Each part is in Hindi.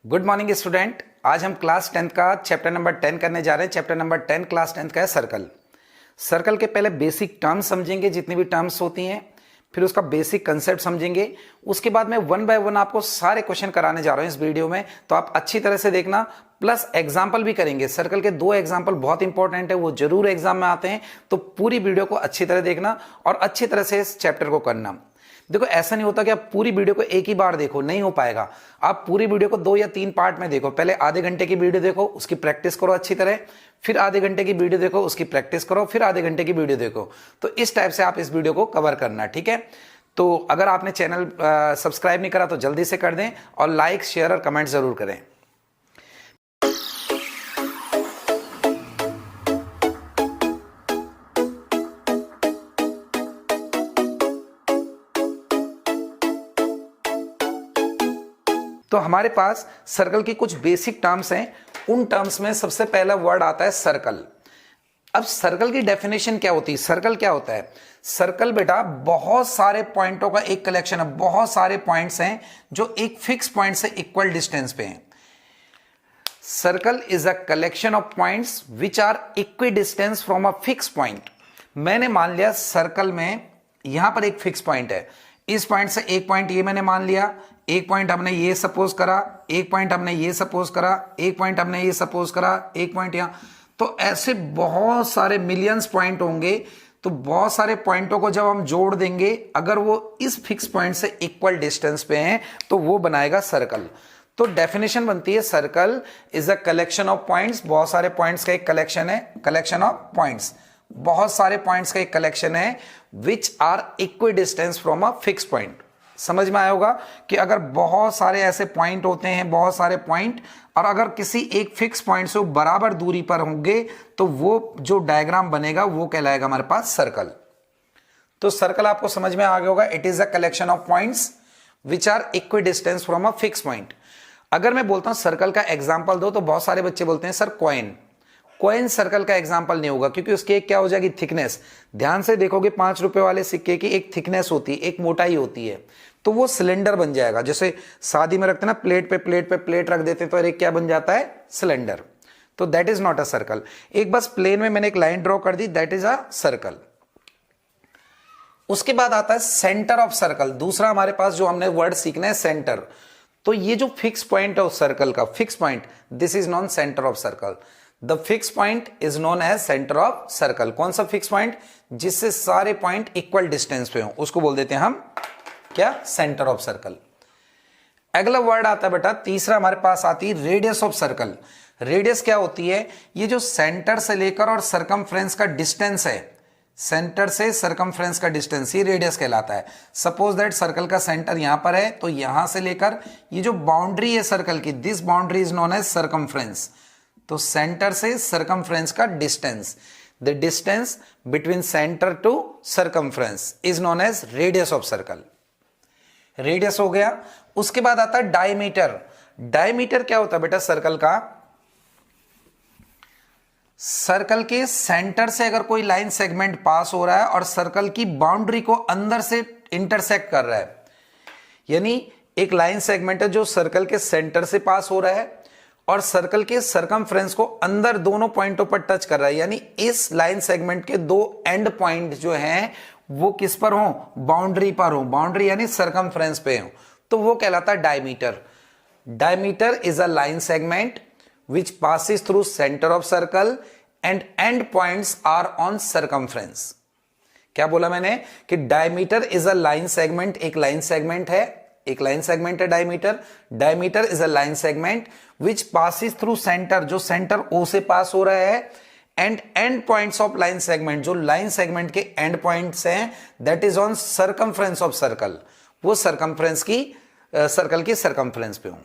Good morning student. आज हम क्लास 10 का चैप्टर नंबर 10 करने जा रहे हैं। चैप्टर नंबर 10 क्लास 10 का है सर्कल। सर्कल के पहले बेसिक टर्म्स समझेंगे, जितनी भी टर्म्स होती हैं, फिर उसका बेसिक कंसेप्ट समझेंगे। उसके बाद में वन बाय वन आपको सारे क्वेश्चन कराने जा रहा हूं इस वीडियो में, तो आप अच्छी तरह से देखना। प्लस एग्जाम्पल भी करेंगे। सर्कल के 2 एग्जाम्पल बहुत इंपॉर्टेंट है, वो जरूर एग्जाम में आते हैं, तो पूरी वीडियो को अच्छी तरह देखना और अच्छी तरह से इस चैप्टर को करना। देखो, ऐसा नहीं होता कि आप पूरी वीडियो को एक ही बार देखो, नहीं हो पाएगा। आप पूरी वीडियो को 2 या 3 पार्ट में देखो। पहले आधे घंटे की वीडियो देखो, उसकी प्रैक्टिस करो अच्छी तरह, फिर आधे घंटे की वीडियो देखो, उसकी प्रैक्टिस करो, फिर आधे घंटे की वीडियो देखो। तो इस टाइप से आप इस वीडियो को कवर करना, ठीक है। तो अगर आपने चैनल सब्सक्राइब नहीं करा तो जल्दी से कर दें और लाइक, शेयर और कमेंट जरूर करें। तो हमारे पास सर्कल की कुछ बेसिक टर्म्स हैं। उन टर्म्स में सबसे पहला वर्ड आता है सर्कल। अब सर्कल की डेफिनेशन क्या होती है? सर्कल क्या होता है? सर्कल बेटा बहुत सारे पॉइंटों का एक कलेक्शन है। बहुत सारे पॉइंट्स हैं जो एक फिक्स पॉइंट से इक्वल डिस्टेंस पे हैं। Circle is a collection of points which are equidistance from a fix point. मैंने मान लिया सर्कल में यहां पर एक फिक्स पॉइंट है। इस पॉइंट से एक पॉइंट ये मैंने मान लिया, एक पॉइंट हमने ये सपोज करा, एक पॉइंट हमने ये सपोज करा, एक पॉइंट हमने ये सपोज करा, एक पॉइंट यहां। तो ऐसे बहुत सारे मिलियंस पॉइंट होंगे। तो बहुत सारे पॉइंटों को जब हम जोड़ देंगे, अगर वो इस फिक्स पॉइंट से इक्वल डिस्टेंस पे हैं, तो वो बनाएगा सर्कल। तो डेफिनेशन बनती है circle is a collection of points. बहुत सारे पॉइंट्स का एक कलेक्शन है, कलेक्शन ऑफ पॉइंट्स, बहुत सारे पॉइंट्स का एक कलेक्शन है which are equidistance from a fix point. समझ में आया होगा कि अगर बहुत सारे ऐसे पॉइंट होते हैं, बहुत सारे पॉइंट, और अगर किसी एक फिक्स पॉइंट से वो बराबर दूरी पर होंगे, तो वो जो डायग्राम बनेगा वो कहलाएगा हमारे पास सर्कल। तो सर्कल आपको समझ में आ गया होगा। It is a collection of points which are equidistance from a fix point. अगर मैं बोलता हूं सर्कल का एग्जाम्पल दो, तो बहुत सारे बच्चे बोलते हैं सर कॉइन। कॉइन सर्कल का एग्जाम्पल नहीं होगा, क्योंकि उसकी एक क्या हो जाएगी, थिकनेस। ध्यान से देखोगे 5 रुपए वाले सिक्के की एक थिकनेस होती है, एक मोटाई होती है, तो वो सिलेंडर बन जाएगा। जैसे शादी में रखते हैं ना, प्लेट पे प्लेट रख देते हैं, तो एक क्या बन जाता है, सिलेंडर। तो that is not a circle. एक बस प्लेन में मैंने एक लाइन ड्रॉ कर दी, दैट इज अ सर्कल। उसके बाद आता है सेंटर ऑफ सर्कल। दूसरा हमारे पास जो हमने वर्ड सीखना है, सेंटर। तो ये जो फिक्स पॉइंट है उस सर्कल का, fix point, this is known centre of circle. The fix point is known as centre of circle. कौन सा फिक्स पॉइंट? जिससे सारे पॉइंट इक्वल डिस्टेंस पे हो, उसको बोल देते हैं हम क्या, सेंटर ऑफ सर्कल। अगला वर्ड आता है बेटा, तीसरा हमारे पास आती है रेडियस ऑफ सर्कल। रेडियस क्या होती है? ये जो सेंटर से लेकर और सरकमफ्रेंस का डिस्टेंस है, सेंटर से सरकमफ्रेंस का डिस्टेंस, ये रेडियस कहलाता है। सपोज दैट सर्कल का सेंटर यहां पर है, तो यहां से लेकर ये जो बाउंड्री है सर्कल की, this boundary is known as circumference. तो सेंटर से सरकमफ्रेंस का distance, the distance between centre to circumference is known as radius of circle. Radius हो गया। उसके बाद आता है डायमीटर। डायमीटर क्या होता है बेटा सर्कल का? सर्कल के सेंटर से अगर कोई लाइन सेगमेंट पास हो रहा है और सर्कल की बाउंड्री को अंदर से इंटरसेक्ट कर रहा है, यानी एक लाइन सेगमेंट है जो सर्कल के सेंटर से पास हो रहा है और सर्कल के सरकमफ्रेंस को अंदर दोनों पॉइंटों पर टच कर रहा है, यानी इस लाइन सेगमेंट के 2 एंड पॉइंट जो हैं वो किस पर हो, बाउंड्री पर हो। बाउंड्री यानी सरकमफ्रेंस पे हो, तो वो कहलाता है diameter. Diameter is a line segment which passes through center of circle and end points are on circumference। क्या बोला मैंने कि diameter is a line segment, एक लाइन सेगमेंट है, एक लाइन सेगमेंट है diameter. Diameter is a line segment which passes through center, जो सेंटर O से पास हो रहा है, and and points of line segment, जो लाइन सेगमेंट के एंड पॉइंट्स हैं, that is on circumference of circle. वो सरकमफ्रेंस की सर्कल की सरकमफ्रेंस पे हो।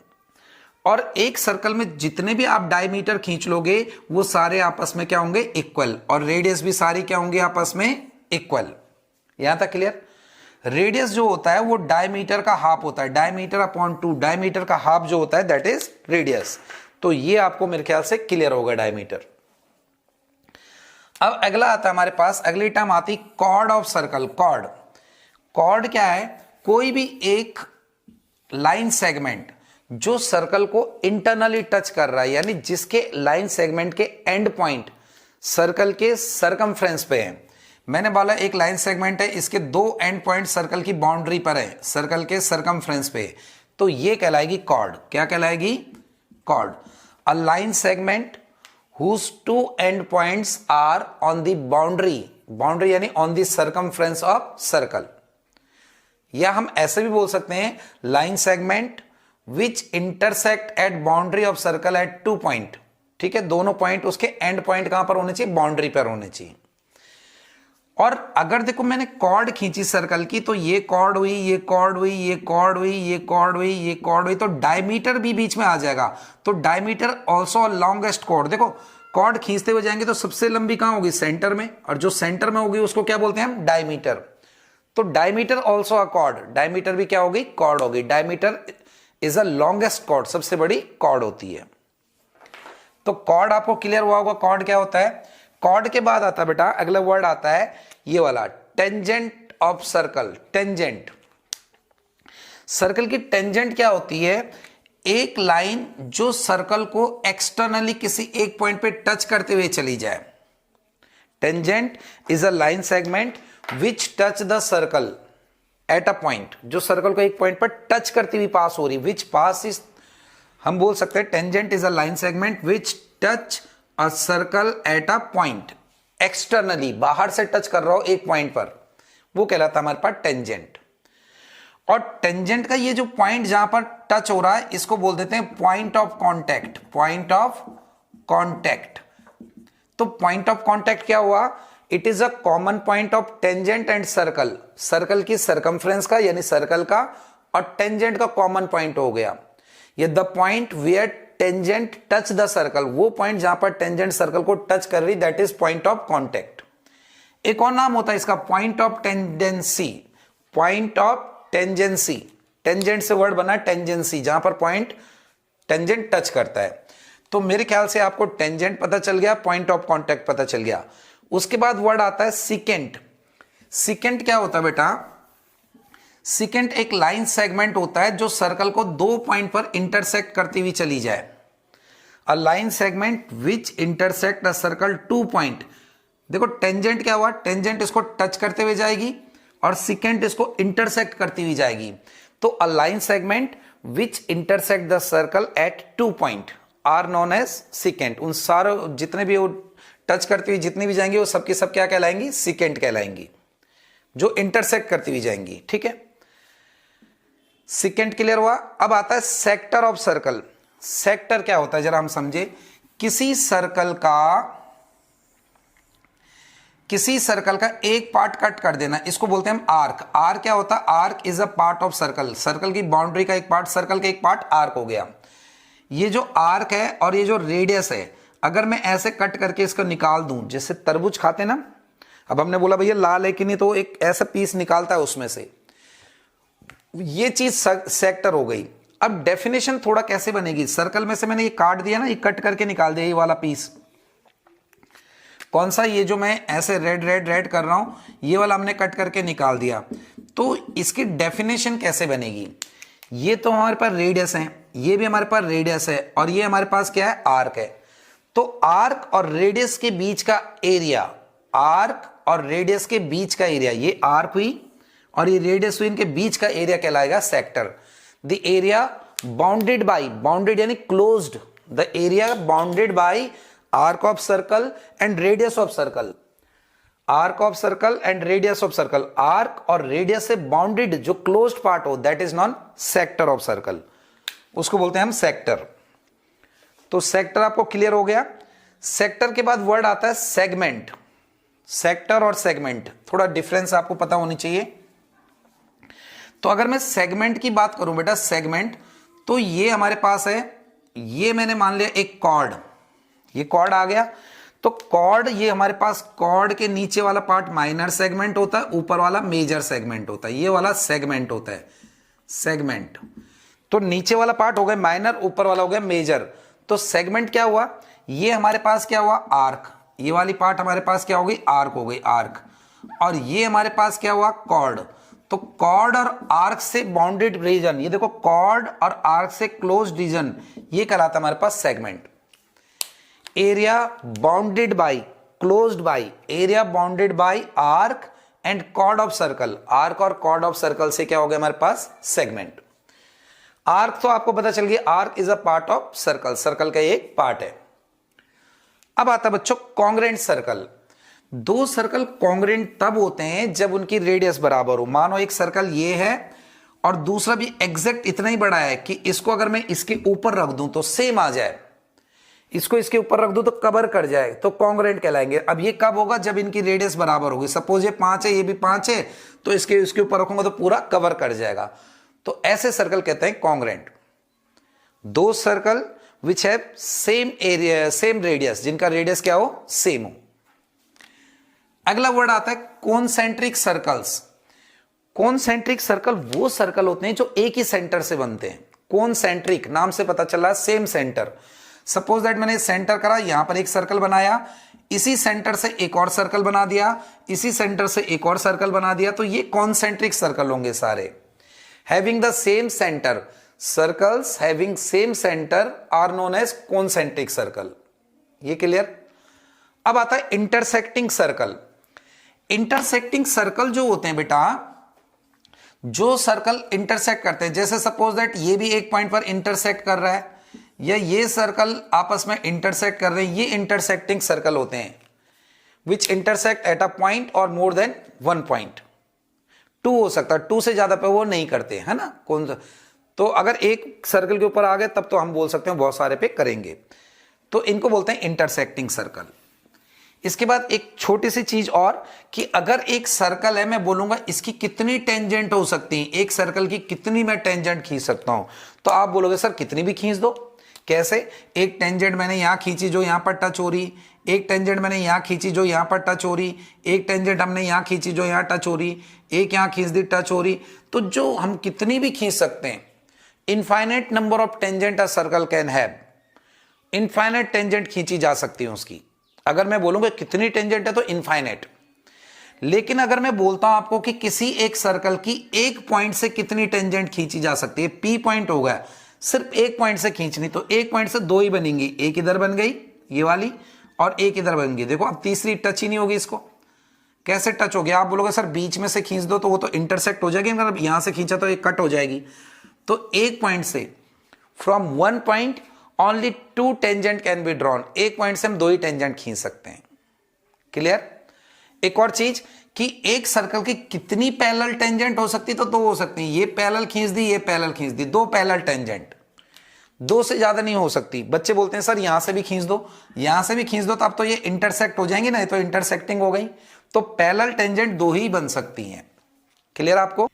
और एक सर्कल में जितने भी आप डायमीटर खींच लोगे वो सारे आपस में क्या होंगे, इक्वल, और रेडियस भी सारी क्या होंगे आपस में इक्वल। यहां तक क्लियर? रेडियस जो होता है वो डायमीटर का हाफ होता है, डायमीटर अपॉन 2, डायमीटर का हाफ जो होता है दैट इज रेडियस। तो ये आपको मेरे ख्याल से क्लियर होगा डायमीटर। अब अगला आता है हमारे पास, अगली टर्म आती chord of circle. Chord, chord क्या है? कोई भी एक लाइन सेगमेंट जो सर्कल को इंटरनली टच कर रहा है, यानी जिसके लाइन सेगमेंट के एंड पॉइंट सर्कल के सरकमफ्रेंस पे है। मैंने बोला एक लाइन सेगमेंट है, इसके दो एंड पॉइंट सर्कल की बाउंड्री पर है, सर्कल के सरकमफ्रेंस पे, तो ये कहलाएगी कॉर्ड। क्या कहलाएगी? Chord. A line segment whose two end points are on the boundary यानी on the circumference of circle, या हम ऐसे भी बोल सकते हैं line segment which intersect at boundary of circle at 2 point। ठीक है, दोनों पॉइंट उसके एंड पॉइंट कहां पर होने चाहिए? बाउंड्री पर होने चाहिए। और अगर देखो मैंने कॉर्ड खींची सर्कल की, तो ये कॉर्ड हुई, ये कॉर्ड हुई, ये कॉर्ड हुई, ये कॉर्ड हुई, ये कॉर्ड हुई, तो डायमीटर भी बीच में आ जाएगा। तो डायमीटर ऑल्सो लॉन्गेस्ट कॉर्ड। देखो कॉर्ड खींचते हुए जाएंगे तो सबसे लंबी कहां होगी? सेंटर में, और जो सेंटर में होगी उसको क्या बोलते हैं हम? डायमीटर। तो diameter also a cord, diameter भी क्या होगी? कॉर्ड होगी। Diameter is a longest chord, सबसे बड़ी कॉर्ड होती है। तो कॉर्ड आपको क्लियर हुआ होगा कॉर्ड क्या होता है। कॉर्ड के बाद आता है बेटा अगला वर्ड आता है ये वाला, tangent of circle. Tangent, circle की टेंजेंट क्या होती है? एक लाइन जो सर्कल को एक्सटर्नली किसी एक पॉइंट पे टच करते हुए चली जाए। Tangent is a line segment which touch the circle at a point, जो सर्कल को एक पॉइंट पर टच करती हुई पास हो रही, विच पास इज, हम बोल सकते हैं tangent is a line segment which touch a circle at a point. Externally, बाहर से टच कर रहा हो एक पॉइंट पर, वो कहलाता है हमारे पास टेंजेंट। और टेंजेंट का ये जो पॉइंट जहां पर टच हो रहा है, इसको बोल देते हैं point of contact. Point of contact. तो पॉइंट ऑफ कांटेक्ट क्या हुआ? It is a common point of tangent and circle. Circle की सरकमफ्रेंस का यानी सर्कल का, और टेंजेंट का कॉमन पॉइंट हो गया। ये the point where tangent touch the circle, वो पॉइंट जहां पर टेंजेंट सर्कल को टच कर रही, that is point of contact. एक और नाम होता है इसका point of tendency. Point of tangency, tangent से वर्ड बना टेंजेंसी, जहां पर पॉइंट टेंजेंट टच करता है। तो मेरे ख्याल से आपको टेंजेंट पता चल गया, पॉइंट ऑफ कांटेक्ट पता चल गया। उसके बाद वर्ड आता है सिकेंट। सिकेंट क्या होता है बेटा? सिकेंट एक लाइन सेगमेंट होता है जो सर्कल को दो पॉइंट पर इंटरसेक्ट करती हुई चली जाए। अ line segment which intersect a circle 2 point. देखो टेंजेंट क्या हुआ? टेंजेंट इसको टच करते हुए जाएगी और सिकेंट इसको इंटरसेक्ट करती हुई जाएगी। तो a line segment which intersect the circle at 2 point are known as secant. उन सारे जितने भी वो टच करती हुई जितनी भी जाएंगी वो सबकी सब क्या कहलाएंगी? सिकेंट कहलाएंगी, जो इंटरसेक्ट करती हुई जाएंगी। ठीक है, सिकेंट क्लियर हुआ। अब आता है सेक्टर ऑफ सर्कल। सेक्टर क्या होता है जरा हम समझे। किसी सर्कल का एक पार्ट कट कर देना, इसको बोलते हैं हम आर्क। आर्क क्या होता है? Arc is a part of circle. Circle की बाउंड्री का एक पार्ट, सर्कल का एक पार्ट आर्क हो गया। ये जो आर्क है और ये जो रेडियस है, अगर मैं ऐसे कट करके इसको निकाल दूं, जैसे तरबूज खाते ना, अब हमने बोला भैया लाल है कि नहीं, तो एक ऐसा पीस निकालता है उसमें से, ये चीज सेक्टर हो गई। अब डेफिनेशन थोड़ा कैसे बनेगी? सर्कल में से मैंने ये काट दिया ना, ये कट करके निकाल दिया, ये वाला पीस कौन सा? ये जो मैं ऐसे रेड कर रहा हूं, ये वाला हमने कट करके निकाल दिया। तो इसकी डेफिनेशन कैसे बनेगी? ये तो हमारे पास रेडियस है, ये भी हमारे पास रेडियस है, और ये हमारे पास क्या है? आर्क है। तो आर्क और रेडियस के बीच का एरिया, आर्क और रेडियस के बीच का एरिया, ये आर्क हुई और ये रेडियस हुई, इनके बीच का एरिया कहलाएगा sector. The area bounded by, bounded यानी closed, the area bounded by arc of circle and radius of circle. Arc of circle and radius of circle, arc और रेडियस से बाउंडेड जो क्लोज्ड पार्ट हो, that is non sector of circle, उसको बोलते हैं हम सेक्टर। तो सेक्टर आपको क्लियर हो गया। सेक्टर के बाद वर्ड आता है सेगमेंट। सेक्टर और सेगमेंट थोड़ा डिफरेंस आपको पता होनी चाहिए। तो अगर मैं सेगमेंट की बात करूं बेटा, सेगमेंट, तो ये हमारे पास है, ये मैंने मान लिया एक कॉर्ड, ये कॉर्ड आ गया। तो कॉर्ड, ये हमारे पास कॉर्ड के नीचे वाला पार्ट माइनर सेगमेंट होता है, ऊपर वाला मेजर सेगमेंट होता है, ये वाला सेगमेंट होता है, सेगमेंट। तो नीचे वाला पार्ट हो गया माइनर, ऊपर वाला हो गया मेजर। तो सेगमेंट क्या हुआ? ये हमारे पास क्या हुआ? आर्क। ये वाली पार्ट हमारे पास क्या हो गई? आर्क हो गई, आर्क। और ये हमारे पास क्या हुआ? कॉर्ड। तो कॉर्ड और आर्क से बाउंडेड रीजन, ये देखो कॉर्ड और आर्क से क्लोज्ड रीजन, ये कहलाता है हमारे पास segment. Area bounded by, closed by, area bounded by arc and chord of circle, arc और कॉर्ड ऑफ सर्कल से क्या हो गया हमारे पास सेगमेंट। आर्क तो आपको पता चल गया, arc is a part of circle, circle का एक पार्ट है। अब आता है बच्चों कॉन्ग्रेंट सर्कल। दो सर्कल कॉन्ग्रेंट तब होते हैं जब उनकी रेडियस बराबर हो। मानो एक सर्कल ये है और दूसरा भी एग्जैक्ट इतना ही बड़ा है कि इसको अगर मैं इसके ऊपर रख दूं तो सेम आ जाए, इसको इसके ऊपर रख दूं तो कवर कर जाए, तो कॉन्ग्रेंट कहलाएंगे। अब ये कब होगा, जब इनकी रेडियस बराबर होगी। सपोज ये 5 है, ये भी 5 है, तो इसके ऊपर रखूंगा तो पूरा कवर कर जाएगा। तो ऐसे सर्कल कहते हैं कॉन्ग्रेंट। दो circle which have same area, same radius, जिनका रेडियस क्या हो, सेम हो। अगला वर्ड आता है कॉन्सेंट्रिक सर्कल्स। कॉन्सेंट्रिक सर्कल वो सर्कल होते हैं जो एक ही सेंटर से बनते हैं। कॉन्सेंट्रिक नाम से पता चला सेम सेंटर। सपोज दैट मैंने सेंटर करा, यहां पर एक सर्कल बनाया, इसी सेंटर से एक और सर्कल बना दिया, इसी सेंटर से एक और सर्कल बना दिया, तो ये कॉन्सेंट्रिक सर्कल होंगे सारे। Having the same centre, circles having same centre are known as concentric circle. ये क्लियर। अब आता है इंटरसेक्टिंग सर्कल। इंटरसेक्टिंग सर्कल जो होते हैं बेटा, जो सर्कल इंटरसेक्ट करते हैं, जैसे सपोज दैट ये भी एक पॉइंट पर इंटरसेक्ट कर रहा है, या ये सर्कल आपस में इंटरसेक्ट कर रहे हैं, ये इंटरसेक्टिंग सर्कल होते हैं। विच इंटरसेक्ट एट अ पॉइंट और मोर देन वन पॉइंट। 2 हो सकता है, 2 से ज्यादा पे वो नहीं करते, है ना। कौन सा, तो अगर एक सर्कल के ऊपर आ गए तब तो हम बोल सकते हैं बहुत सारे पे करेंगे, तो इनको बोलते हैं इंटरसेक्टिंग सर्कल। इसके बाद एक छोटी सी चीज और, कि अगर एक सर्कल है, मैं बोलूंगा इसकी कितनी टेंजेंट हो सकती है, एक सर्कल की कितनी मैं टेंजेंट खींच सकता हूं, तो आप बोलोगे सर कितनी भी खींच दो। कैसे, एक टेंजेंट मैंने यहां खींची जो यहां पर टच हो रही, एक टेंजेंट मैंने यहां खींची जो यहां पर टच हो रही, एक टेंजेंट हमने यहां खींची जो यहां टच हो रही, एक यहां खींच दी टच हो रही, तो जो हम कितनी भी खींच सकते हैं। Infinite number of tangent a circle can have, infinite tangent खींची जा सकती है उसकी। अगर मैं बोलूंगा कितनी टेंजेंट है तो इनफाइनाइट। लेकिन अगर मैं बोलता हूं आपको कि किसी एक सर्कल की एक पॉइंट से कितनी टेंजेंट खींची जा सकती है, पी पॉइंट हो गया, सिर्फ एक पॉइंट से खींचनी, तो एक पॉइंट से 2 ही बनेंगी, एक इधर बन गई ये वाली और एक इधर बन गई। देखो अब तीसरी टच ही नहीं होगी, इसको कैसे टच हो गया। आप बोलोगे सर बीच में से खींच दो तो वो तो इंटरसेक्ट हो जाएगी, मतलब यहां से खींचा तो एक कट हो जाएगी। तो एक पॉइंट से, from one point only 2 tangent can be drawn, एक पॉइंट से हम 2 ही टेंजेंट खींच सकते हैं। क्लियर। एक और चीज कि एक सर्कल की कितनी पैरेलल टेंजेंट हो सकती, तो 2 हो सकती है। ये पैरेलल खींच दी, ये पैरेलल खींच दी, 2 पैरेलल टेंजेंट, 2 से ज्यादा नहीं हो सकती। बच्चे बोलते हैं सर यहां से भी खींच दो, यहां से भी खींच दो, तो अब तो ये इंटरसेक्ट हो जाएंगे ना, तो इंटरसेक्टिंग हो गई। तो पैरेलल टेंजेंट 2 ही बन सकती हैं। क्लियर आपको।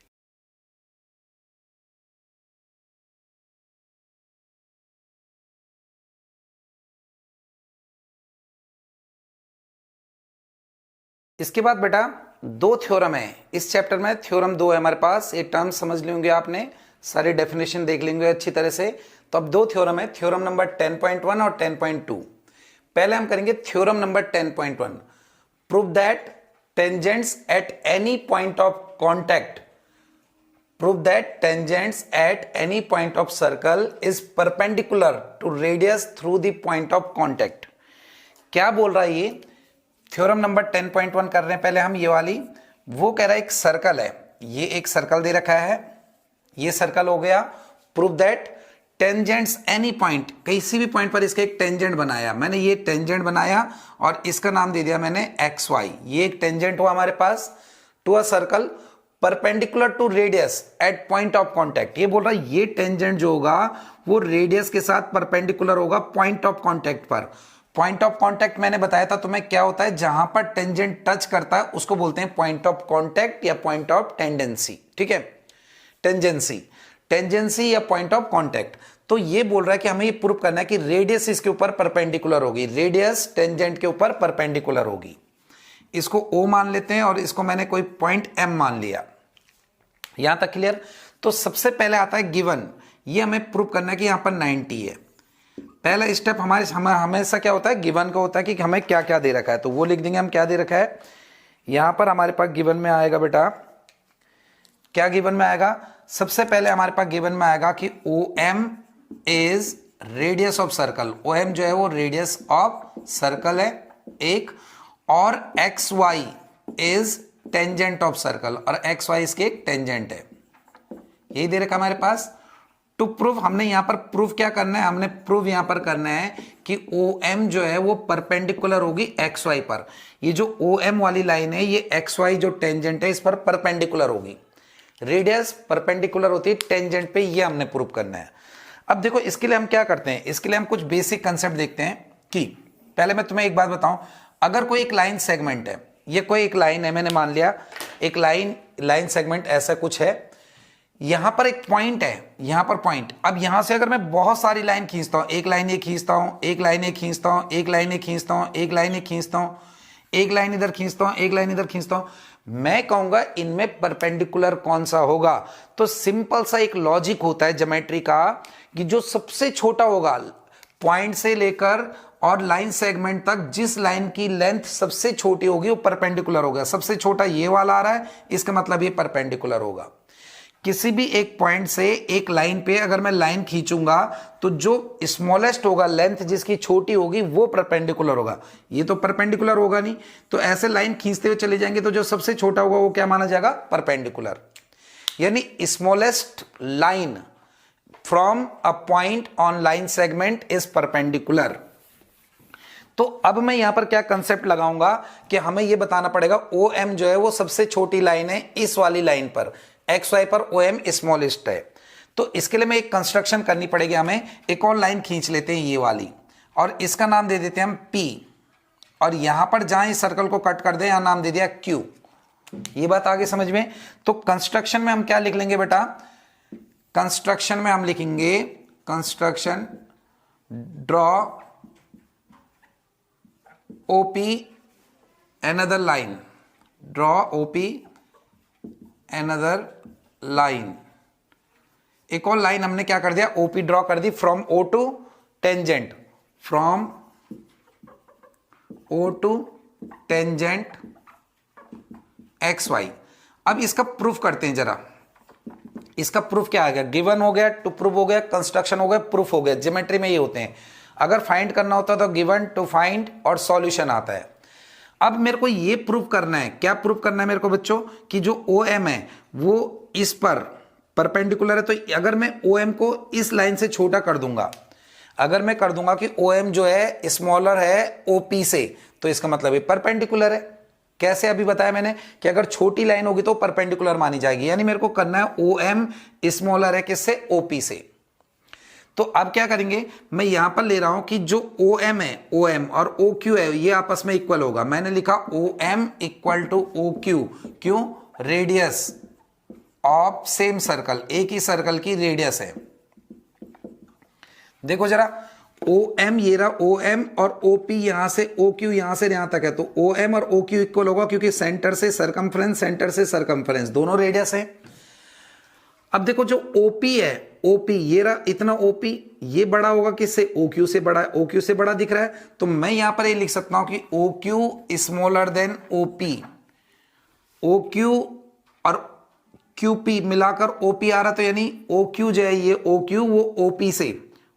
इसके बाद बेटा 2 थ्योरम है इस चैप्टर में, थ्योरम 2 है हमारे पास। ये टर्म समझ लेंगे आपने, सारे डेफिनेशन देख लेंगे अच्छी तरह से। तो अब 2 थ्योरम है, थ्योरम नंबर 10.1 और 10.2। पहले हम करेंगे theorem number 10.1। Prove that tangents at any point of contact, prove that tangents at any point of circle is perpendicular to radius through the point of contact. क्या बोल रहा है ये, थ्योरम नंबर 10.1 कर रहे हैं पहले हम ये वाली। वो कह रहा है एक सर्कल है, ये एक सर्कल दे रखा है, ये सर्कल हो गया। Prove that tangents any point, किसी भी पॉइंट पर इसका एक टेंजेंट बनाया मैंने, ये टेंजेंट बनाया और इसका नाम दे दिया मैंने एक्स वाई। ये एक टेंजेंट हुआ हमारे पास to a circle perpendicular to radius at point of contact. ये बोल रहा है ये टेंजेंट जो होगा वो रेडियस के साथ परपेंडिकुलर होगा पॉइंट ऑफ कॉन्टैक्ट पर। पॉइंट ऑफ कॉन्टैक्ट मैंने बताया था तुम्हें क्या होता है, जहां पर टेंजेंट टच करता है उसको बोलते हैं पॉइंट ऑफ कॉन्टैक्ट या पॉइंट ऑफ टेंडेंसी। ठीक है, टेंजेंसी, टेंजेंसी या पॉइंट ऑफ कॉन्टैक्ट। तो ये बोल रहा है कि हमें ये प्रूव करना है कि रेडियस इसके ऊपर परपेंडिकुलर होगी, रेडियस टेंजेंट के ऊपर परपेंडिकुलर होगी। इसको O मान लेते हैं और इसको मैंने कोई पॉइंट M मान लिया। यहां तक क्लियर। तो सबसे पहले आता है गिवन, ये हमें प्रूव करना है कि यहां पर 90 है। पहला स्टेप हमारे हमेशा क्या होता है, गिवन का होता है कि हमें क्या क्या दे रखा है, तो वो लिख देंगे हम क्या दे रखा है। यहां पर हमारे पास गिवन में आएगा बेटा क्या गिवन में आएगा? सबसे पहले हमारे पास गिवन में आएगा कि OM is radius of circle. OM जो है वो रेडियस ऑफ सर्कल है एक, और XY is tangent of circle, और XY इसके एक टेंजेंट है। यही दे रखा हमारे पास। टू प्रूव, हमने यहां पर प्रूव क्या करना है? हमने प्रूव यहां पर करना है कि OM जो है वो परपेंडिकुलर होगी XY पर। ये जो OM वाली लाइन है ये XY जो टेंजेंट है इस पर परपेंडिकुलर होगी। रेडियस परपेंडिकुलर होती है टेंजेंट पे, ये हमने प्रूव करना है। अब देखो इसके लिए हम क्या करते हैं, इसके लिए हम कुछ बेसिक कंसेप्ट देखते हैं कि पहले मैं तुम्हें एक बात बताऊं, अगर कोई एक लाइन सेगमेंट है, ये कोई एक लाइन है, मैंने मान लिया एक लाइन सेगमेंट ऐसा कुछ है, यहां पर एक पॉइंट है, यहां पर पॉइंट। अब यहां से अगर मैं बहुत सारी लाइन खींचता हूं, एक लाइन ये खींचता हूं, एक लाइन ये खींचता हूं, एक लाइन ये खींचता हूं, एक लाइन ये खींचता हूं, एक लाइन इधर खींचता हूं, एक लाइन इधर खींचता हूं, मैं कहूंगा इनमें परपेंडिकुलर कौन सा होगा? तो सिंपल सा एक लॉजिक होता है ज्योमेट्री का कि जो सबसे छोटा होगा पॉइंट से लेकर और लाइन सेगमेंट तक, जिस लाइन की लेंथ सबसे छोटी होगी वो परपेंडिकुलर होगा। सबसे छोटा ये वाला आ रहा है, इसका मतलब ये परपेंडिकुलर होगा। किसी भी एक पॉइंट से एक लाइन पे अगर मैं लाइन खींचूंगा तो जो स्मॉलेस्ट होगा, लेंथ जिसकी छोटी होगी, वो परपेंडिकुलर होगा। ये तो परपेंडिकुलर होगा नहीं, तो ऐसे लाइन खींचते हुए चले जाएंगे तो जो सबसे छोटा होगा वो क्या माना जाएगा? परपेंडिकुलर। यानी smallest line from a point on line segment is perpendicular. तो अब मैं यहां पर क्या कंसेप्ट लगाऊंगा कि हमें यह बताना पड़ेगा OM जो है वो सबसे छोटी लाइन है इस वाली लाइन पर, XY पर OM स्मॉलेस्ट है। तो इसके लिए मैं एक कंस्ट्रक्शन करनी पड़ेगी हमें। एक और लाइन खींच लेते हैं ये वाली, और इसका नाम दे देते हैं हम P, और यहां पर जहां इस सर्कल को कट कर दे यहां नाम दे दिया Q। ये बात आगे समझ में? तो कंस्ट्रक्शन में हम क्या लिख लेंगे बेटा? कंस्ट्रक्शन में हम लिखेंगे construction draw OP another line, draw OP another line। एक और लाइन हमने क्या कर दिया? OP ड्रॉ कर दी from O to tangent, from O to tangent XY। अब इसका प्रूफ करते हैं जरा। इसका प्रूफ क्या आ गया? गिवन हो गया, टू प्रूफ हो गया, कंस्ट्रक्शन हो गया, प्रूफ हो गया। ज्योमेट्री में ये होते हैं। अगर फाइंड करना होता है तो गिवन, टू फाइंड और सॉल्यूशन आता है। अब मेरे को ये प्रूव करना है, क्या प्रूव करना है मेरे को बच्चों? कि जो OM है वो इस पर परपेंडिकुलर है। तो अगर मैं OM को इस लाइन से छोटा कर दूंगा, अगर मैं कर दूंगा कि OM जो है स्मॉलर है OP से, तो इसका मतलब ये परपेंडिकुलर है। कैसे? अभी बताया मैंने कि अगर छोटी लाइन होगी तो परपेंडिकुलर मानी जाएगी। यानी मेरे को करना है OM स्मॉलर है किससे? OP से। तो अब क्या करेंगे? मैं यहां पर ले रहा हूं कि जो OM है, OM और OQ है, ये आपस में इक्वल होगा। मैंने लिखा OM इक्वल टू OQ। क्यों? रेडियस ऑफ सेम सर्कल, एक ही सर्कल की रेडियस है। देखो जरा, OM ये रहा OM, और OP यहां से OQ यहां से यहां तक है, तो OM और OQ इक्वल होगा क्योंकि सेंटर से सरकमफ्रेंस, सेंटर से सरकमफ्रेंस दोनों रेडियस है। अब देखो जो OP है, OP ये रहा इतना OP, ये बड़ा होगा किससे? OQ से बड़ा है। OQ से बड़ा दिख रहा है, तो मैं यहां पर ये लिख सकता हूं कि OQ smaller than OP। OQ और QP मिलाकर OP आ रहा, तो यानी OQ जो है ये OQ वो OP से,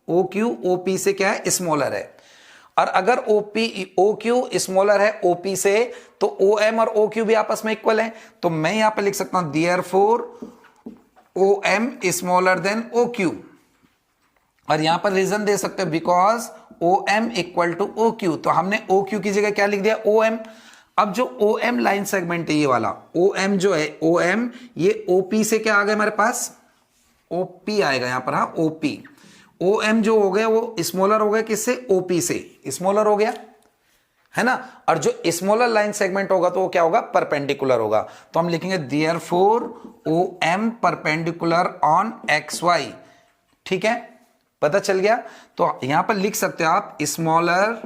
OQ OP से क्या है? स्मॉलर है। और अगर OQ स्मॉलर है OP से, तो OM और OQ भी आपस में इक्वल है। तो मैं यहां पर लिख सकता हूं therefore OM smaller than OQ, और यहां पर रीजन दे सकते हैं because OM equal to OQ। तो हमने OQ की जगह क्या लिख दिया? OM। अब जो OM लाइन सेगमेंट है ये वाला OM जो है, OM ये OP से क्या आ गया हमारे पास? OP आएगा यहां पर। हाँ, OP। OM जो हो गया वो स्मॉलर हो गया किससे? OP से, स्मॉलर हो गया है ना। और जो स्मॉलर लाइन सेगमेंट होगा तो वो क्या होगा? परपेंडिकुलर होगा। तो हम लिखेंगे therefore OM perpendicular on XY। ठीक है, पता चल गया। तो यहां पर लिख सकते हो आप स्मॉलर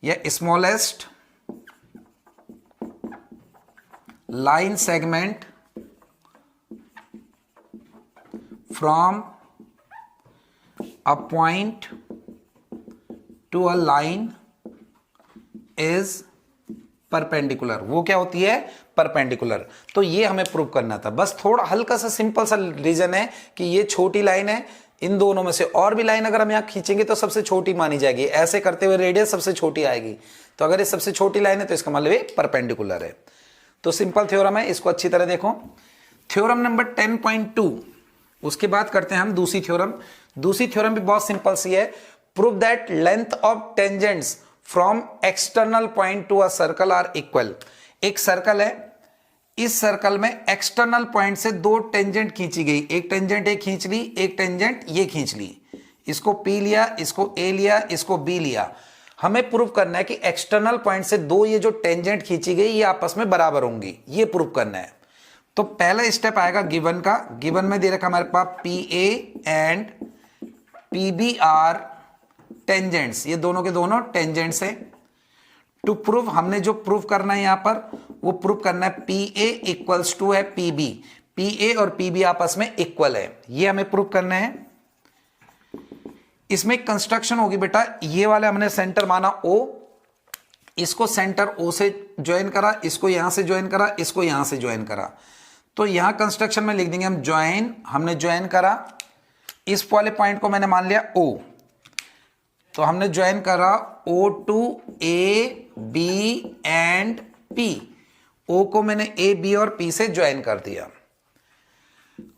या smallest line segment from a point to a line is perpendicular. वो क्या होती है? परपेंडिकुलर। तो ये हमें प्रूव करना था। बस थोड़ा हल्का सा सिंपल सा रीजन है कि ये छोटी लाइन है, इन दोनों में से और भी लाइन अगर हम यहाँ खींचेंगे तो सबसे छोटी मानी जाएगी। ऐसे करते हुए रेडियस सबसे छोटी आएगी, तो अगर ये सबसे छोटी लाइन है तो इसका मतलब ये परपेंडिकुलर है। तो सिंपल थ्योरम है, इसको अच्छी तरह देखो। थ्योरम नंबर 10.2, उसके बाद करते हैं हम दूसरी थ्योरम। दूसरी थ्योरम भी बहुत सिंपल सी है। Prove that length of tangents from external point to a circle are equal. एक सर्कल है, इस सर्कल में एक्सटर्नल पॉइंट से दो टेंजेंट खींची गई, एक टेंजेंट ए खींच ली, एक टेंजेंट ये खींच ली। इसको P लिया, इसको A लिया, इसको B लिया। हमें प्रूव करना है कि एक्सटर्नल पॉइंट से दो ये जो टेंजेंट खींची गई ये आपस में बराबर होंगी, ये प्रूव करना है। तो पहला स्टेप आएगा गिवन का। गिवन में दे रखा हमारे पास PA and PB are tangents, ये दोनों के दोनों टेंजेंट्स है। टू प्रूव, हमने जो प्रूव करना है यहां पर वो प्रूव करना है PA इक्वल्स टू है PB। PA और PB आपस में इक्वल है, ये हमें प्रूव करना है। इसमें कंस्ट्रक्शन होगी बेटा, ये वाले हमने सेंटर माना O, इसको सेंटर O से ज्वाइन करा, इसको यहां से ज्वाइन करा, इसको यहां से ज्वाइन करा। तो यहां कंस्ट्रक्शन में लिख देंगे हम ज्वाइन, हमने ज्वाइन करा, इस वाले पॉइंट को मैंने मान लिया O, तो हमने ज्वाइन करा O to A B and P। O को मैंने A B और P से ज्वाइन कर दिया।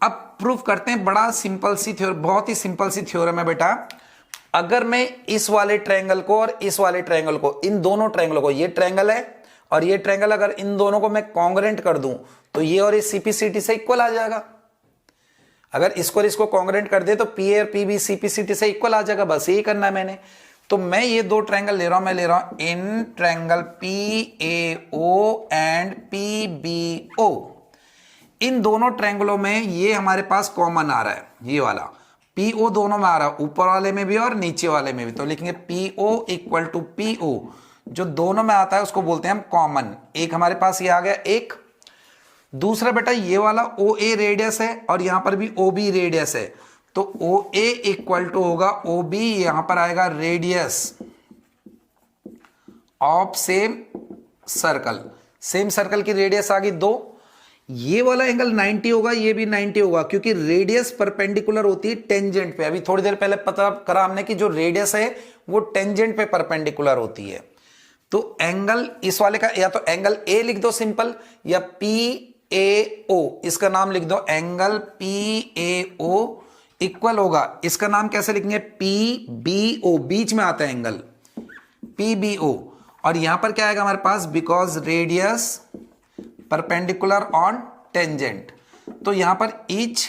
अब प्रूफ करते हैं, बड़ा सिंपल सी थ्योरम, बहुत ही सिंपल सी थ्योरम है बेटा। अगर मैं इस वाले ट्रायंगल को और इस वाले ट्रायंगल को, इन दोनों ट्रायंगलों को, ये ट्रायंगल है और ये ट्रायंगल, अगर इन दोनों को मैं कॉन्ग्रेंट कर दूं तो ये और ये CPCT से इक्वल आ जाएगा। अगर इसको और इसको कॉन्ग्रेंट कर दे तो PA और PB CPCT से इक्वल आ जाएगा। बस यही करना है मैंने। तो मैं ये दो ट्रायंगल ले रहा हूं, मैं ले रहा हूं in triangle PAO and PBO। इन दोनों ट्रायंगलों में ये हमारे पास कॉमन आ रहा है, ये वाला PO दोनों में आ रहा है, ऊपर वाले में भी और नीचे वाले में भी। तो लिखेंगे PO इक्वल टू PO, जो दोनों में आता है उसको बोलते हैं हम कॉमन। एक हमारे पास ये आ गया एक। दूसरा बेटा ये वाला OA रेडियस है और यहां पर भी OB रेडियस है, तो OA इक्वल टू होगा OB, यहां पर आएगा radius of same circle. Same circle की रेडियस आ गई 2। ये वाला एंगल 90 होगा, ये भी 90 होगा, क्योंकि रेडियस परपेंडिकुलर होती है टेंजेंट पे। अभी थोड़ी देर पहले पता करा हमने कि जो रेडियस है वो टेंजेंट पे परपेंडिकुलर होती है। तो एंगल इस वाले का या तो एंगल A लिख दो सिंपल, या PAO, इसका नाम लिख दो एंगल PAO इक्वल होगा, इसका नाम कैसे लिखेंगे? PBO, बीच में आता है एंगल PBO। और यहां पर क्या आएगा हमारे पास? Because radius perpendicular on tangent, तो यहां पर ईच,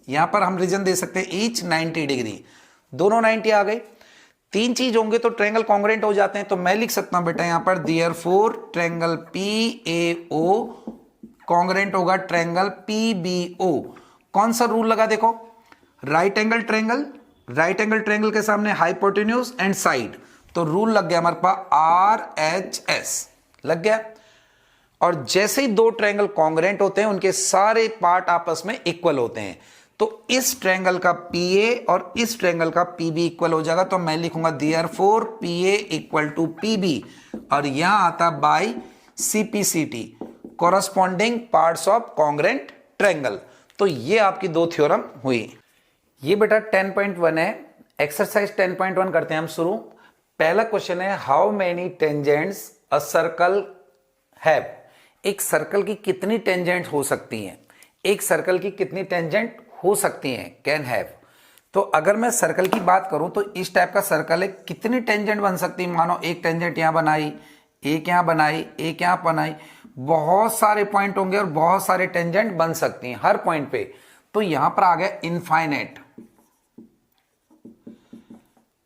यहां पर हम रीजन दे सकते हैं ईच 90 डिग्री, दोनों 90 आ गए। तीन चीज होंगे तो ट्रायंगल कॉन्ग्रेंट हो जाते हैं। तो मैं लिख सकता हूं बेटा यहां पर देयरफॉर ट्रायंगल PAO कॉन्ग्रेंट होगा ट्रायंगल PBO। कौन सा रूल लगा देखो? Right angle triangle, right angle triangle के सामने हाइपोटेन्यूज एंड साइड, तो रूल लग गया हमारे पास RHS लग गया। और जैसे ही दो ट्रायंगल कॉन्ग्रेंट होते हैं उनके सारे पार्ट आपस में इक्वल होते हैं। तो इस ट्रायंगल का PA और इस ट्रायंगल का PB इक्वल हो जाएगा। तो मैं लिखूंगा therefore PA equal to PB, और यहां आता by CPCT, corresponding parts of congruent triangle. तो ये आपकी दो थ्योरम हुई। ये बेटा 10.1 है। एक्सरसाइज 10.1 करते हैं हम शुरू। पहला क्वेश्चन है how many tangents a circle have. एक सर्कल की कितनी टेंजेंट हो सकती हैं? एक सर्कल की कितनी टेंजेंट हो सकती हैं? Can have. तो अगर मैं सर्कल की बात करूं तो इस टाइप का सर्कल है, कितनी टेंजेंट बन सकती है? मानो एक टेंजेंट यहां बनाई, एक यहां बनाई, एक यहां बनाई, बहुत सारे पॉइंट होंगे और बहुत सारे टेंजेंट बन सकती हैं हर पॉइंट पे। तो यहां पर आ गया infinite,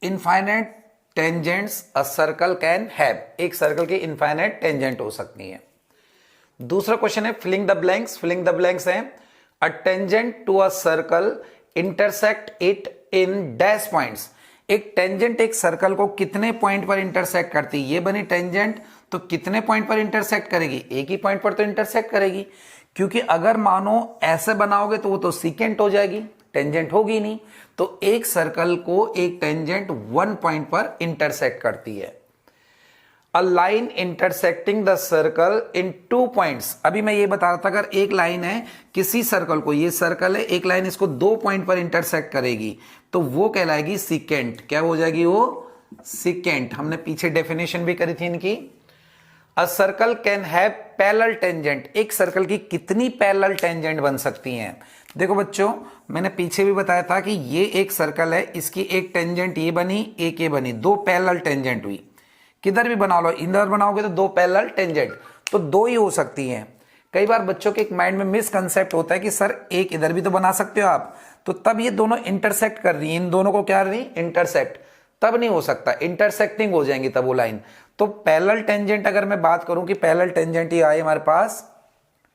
infinite tangents a circle can have. एक सर्कल की इनफाइनाइट टेंजेंट हो सकती है। दूसरा क्वेश्चन है filling the blanks. Filling the blanks है a tangent to a circle intersect it in dash points. एक टेंजेंट एक सर्कल को कितने पॉइंट पर इंटरसेक्ट करती है? ये बनी टेंजेंट, तो कितने पॉइंट पर इंटरसेक्ट करेगी? एक ही पॉइंट पर तो इंटरसेक्ट करेगी, क्योंकि अगर मानो ऐसे बनाओगे तो वो तो सीकेंट हो जाएगी, टेंजेंट होगी नहीं। तो एक सर्कल को एक टेंजेंट 1 पॉइंट पर इंटरसेक्ट करती है। A line intersecting the circle in 2 points. अभी मैं ये बता रहा था, अगर एक लाइन है किसी सर्कल को, ये सर्कल है, एक लाइन इसको 2 पॉइंट पर इंटरसेक्ट करेगी तो वो कहलाएगी सिकेंट। क्या हो जाएगी वो? सिकेंट। हमने पीछे डेफिनेशन भी करी थी इनकी। अ circle can have parallel tangent. एक सर्कल की कितनी पैरेलल टेंजेंट बन सकती हैं? देखो बच्चों, मैंने पीछे भी बताया था कि ये एक सर्कल है, इसकी एक टेंजेंट ये बनी, एक ये बनी, 2 पैरेलल टेंजेंट हुई। किधर भी बना लो, इधर बनाओगे तो 2 पैरेलल टेंजेंट, तो 2 ही हो सकती हैं। कई बार बच्चों के एक माइंड में मिसकंसेप्ट होता है कि सर एक इधर भी तो बना सकते हो आप, तो तब ये दोनों इंटरसेक्ट कर रही हैं, इन दोनों को क्या कर रही? इंटरसेक्ट। तब नहीं हो सकता, इंटरसेक्टिंग हो जाएंगी तब वो लाइन। तो पैरेलल टेंजेंट अगर मैं बात करूं कि पैरेलल टेंजेंट ये आए हमारे पास,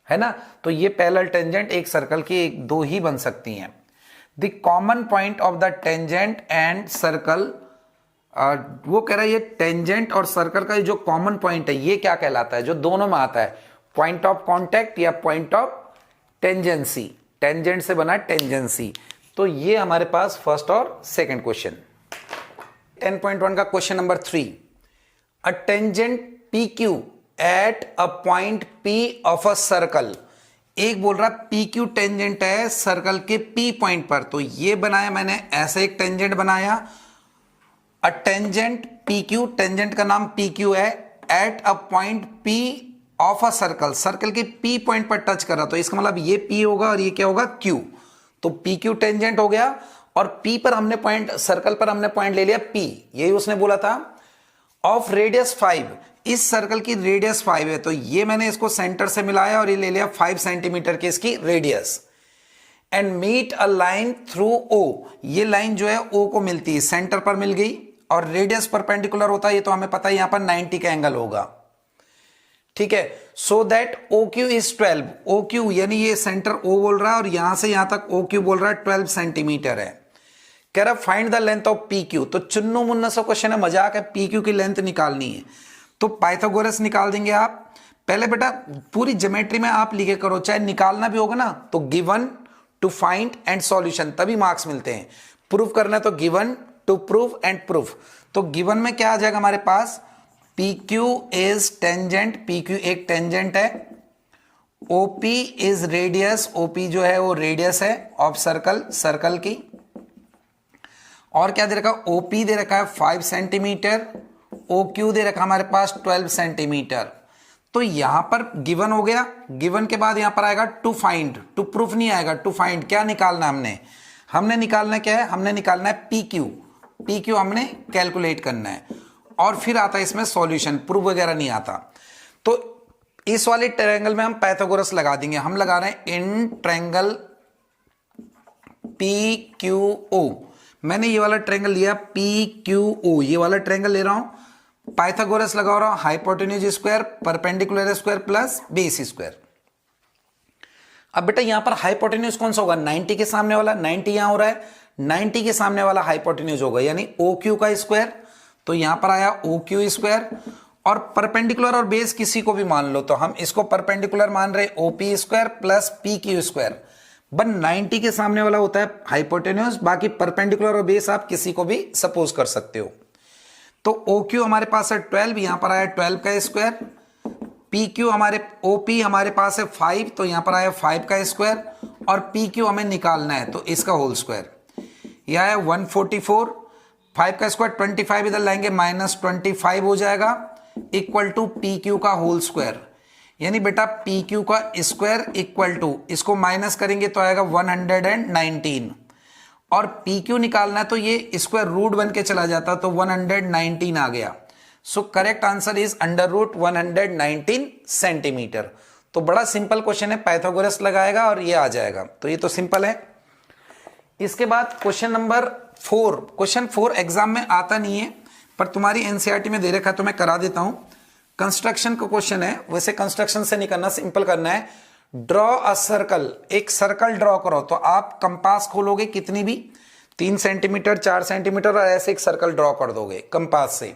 है ना, तो ये पैरेलल टेंजेंट एक सर्कल की एक 2 ही बन सकती हैं। The common point of the tangent and circle, वो कह रहा है ये टेंजेंट और सर्कल का जो कॉमन पॉइंट है ये क्या कहलाता है? जो दोनों में आता है, पॉइंट ऑफ कॉन्टैक्ट या पॉइंट ऑफ टेंजेंसी। टेंजेंट से बना टेंजेंसी। तो ये हमारे पास फर्स्ट और सेकंड क्वेश्चन। 10.1 का question number 3, a tangent P Q at a point P of a circle. एक बोल रहा पी क्यू टेंजेंट है सर्कल के पी पॉइंट पर, तो ये बनाया मैंने, ऐसे एक टेंजेंट बनाया। A tangent P Q, tangent का नाम पी क्यू है, at a point P of a circle, circle के पी पॉइंट पर टच कर रहा, तो इसका मतलब ये पी होगा और ये क्या होगा? क्यू। तो पी क्यू टेंजेंट हो गया, और पी पर हमने पॉइंट, सर्कल पर हमने पॉइंट ले लिया पी, यही उसने बोला था। ऑफ रेडियस 5, इस सर्कल की रेडियस 5 है, तो ये मैंने इसको सेंटर से मिलाया और ये ले लिया 5 सेंटीमीटर की इसकी radius. And meet a line through O, ये लाइन जो है ओ को मिलती है, सेंटर पर मिल गई, और रेडियस परपेंडिकुलर होता है, ये तो हमें पता है यहां पर 90 का एंगल होगा। ठीक है, so that O Q is 12, O Q यानी ये सेंटर ओ बोल रहा है और यहां से यहां तक ओ क्यू बोल रहा है 12 सेंटीमीटर है। कह रहा find the length of P Q, तो चुन्नू मुन्ना सा क्वेश्चन है, मजाक है, पी क्यू की लेंथ निकालनी है तो पाइथागोरस निकाल देंगे आप। पहले बेटा पूरी ज्योमेट्री में आप लिखे करो, चाहे निकालना भी होगा ना तो given to find and solution, तभी मार्क्स मिलते हैं। प्रूफ करना है तो given to proof and proof. तो गिवन में क्या आ जाएगा हमारे पास? P Q is tangent, P Q एक टेंजेंट है। ओपी इज रेडियस, ओपी जो है वो रेडियस है ऑफ सर्कल, सर्कल की। और क्या दे रखा? ओपी दे रखा है 5 सेंटीमीटर, ओ क्यू दे रखा हमारे पास 12 सेंटीमीटर। तो यहां पर गिवन हो गया, गिवन के बाद यहां पर आएगा टू फाइंड, टू प्रूफ नहीं आएगा, टू फाइंड। क्या निकालना हमने निकालना क्या है? हमने निकालना है पी क्यू, पी क्यू हमने कैलकुलेट करना है, और फिर आता है इसमें सॉल्यूशन, प्रूफ वगैरह नहीं आता। तो इस वाले ट्रायंगल में हम पाइथागोरस लगा देंगे। हम लगा रहे हैं in triangle P Q O, मैंने ये वाला ट्रायंगल लिया पी क्यू ओ, ये वाला ट्रायंगल ले रहा हूं, पाइथागोरस लगा रहा हूं, hypotenuse square, perpendicular square plus base square. अब बेटा यहां पर हाइपोटेन्यूज कौन सा होगा? 90 के सामने वाला, 90 यहां हो रहा है, 90 के सामने वाला हाइपोटेन्यूज होगा, यानी ओ क्यू का स्क्वायर। तो यहां पर आया ओ क्यू स्क्वायर, और परपेंडिकुलर और बेस किसी को भी मान लो, तो हम इसको परपेंडिकुलर मान रहे OP square plus P Q square. But 90 के सामने वाला होता है हाइपोटेन्यूज, बाकी परपेंडिकुलर और बेस आप किसी को भी सपोज कर सकते हो। तो ओ क्यू हमारे पास है 12, यहां पर आया 12 का स्क्वायर। पी क्यू हमारे, ओपी हमारे पास है 5, तो यहां पर आया 5 का स्क्वायर, और पी क्यू हमें निकालना है तो इसका होल स्क्वायर। यह है 144, 5 का स्क्वायर 25 इधर लाएंगे -25 हो जाएगा, इक्वल टू पी क्यू का होल स्क्वायर। यानी बेटा पी क्यू का स्क्वायर इक्वल टू, इसको माइनस करेंगे तो आएगा 119, और पी क्यू निकालना है तो ये स्क्वायर रूट बन के चला जाता, तो 119 आ गया। So correct answer is √119 centimetre. तो बड़ा सिंपल क्वेश्चन है, पाइथागोरस लगाएगा और ये आ जाएगा, तो ये तो सिंपल है। इसके बाद क्वेश्चन नंबर 4, क्वेश्चन 4 एग्जाम में आता नहीं है पर तुम्हारी एनसीईआरटी में दे रखा है तो मैं करा देता हूं। कंस्ट्रक्शन का क्वेश्चन है, वैसे कंस्ट्रक्शन से नहीं करना, सिंपल करना है। ड्रॉ अ सर्कल, एक सर्कल ड्रॉ करो, तो आप कंपास खोलोगे कितनी भी, 3 सेंटीमीटर 4 सेंटीमीटर, और ऐसे एक सर्कल ड्रॉ कर दोगे कंपास से।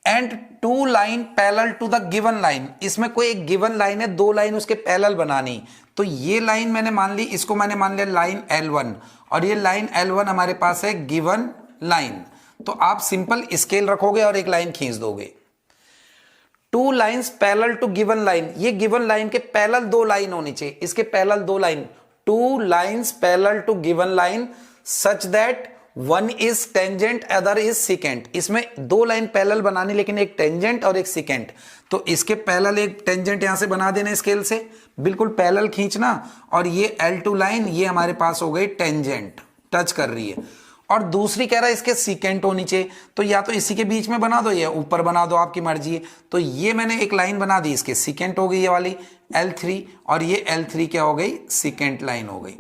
And 2 line parallel to the given line, इसमें कोई एक गिवन लाइन है, 2 लाइन उसके पैरेलल बनानी, तो ये लाइन मैंने मान ली, इसको मैंने मान लिया लाइन L1, और ये लाइन L1 हमारे पास है गिवन लाइन। तो आप सिंपल स्केल रखोगे और एक लाइन खींच दोगे। Two lines parallel to given line, ये गिवन लाइन के पैरेलल दो लाइन होनी चाहिए, इसके पैरेलल दो line. Two lines parallel to given line such that one is tangent other is secant. इसमें दो लाइन पैरेलल बनानी, लेकिन एक टेंजेंट और एक सिकेंट। तो इसके पैरेलल एक टेंजेंट यहां से बना देना स्केल से, बिल्कुल पैरेलल खींचना, और ये L2 लाइन ये हमारे पास हो गई टेंजेंट, टच कर रही है। और दूसरी कह रहा है इसके सिकेंट होनी चाहिए, तो या तो इसी के बीच में बना दो या ऊपर बना दो, आपकी मर्जी है। तो ये मैंने एक लाइन बना दी, इसके सिकेंट हो गई ये वाली L3, और ये L3 क्या हो गई, सिकेंट लाइन हो गई।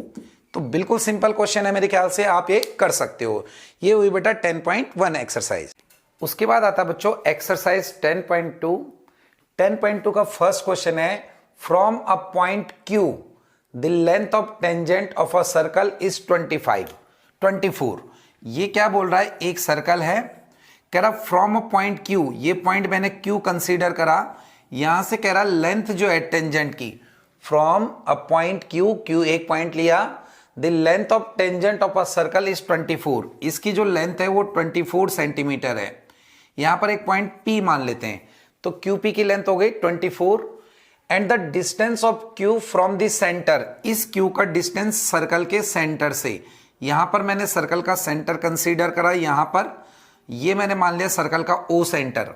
तो बिल्कुल सिंपल क्वेश्चन है, मेरे ख्याल से आप ये कर सकते हो। ये हुई बेटा 10.1 एक्सरसाइज। उसके बाद आता बच्चों एक्सरसाइज 10.2। 10.2 का फर्स्ट क्वेश्चन है, from a point Q the length of tangent of a circle is 24। ये क्या बोल रहा है, एक सर्कल है, कह रहा फ्रॉम अ पॉइंट Q, ये पॉइंट मैंने Q कंसीडर करा, यहां से कह रहा लेंथ जो है टेंजेंट की, फ्रॉम अ पॉइंट Q एक पॉइंट लिया, the length of tangent of a circle is 24। इसकी जो लेंथ है वो 24 सेंटीमीटर है। यहां पर एक पॉइंट P मान लेते हैं, तो QP की लेंथ हो गई 24, and the distance of Q from the centre, इस Q का डिस्टेंस सर्कल के सेंटर से, यहां पर मैंने सर्कल का सेंटर कंसीडर करा, यहां पर ये मैंने मान लिया सर्कल का O सेंटर,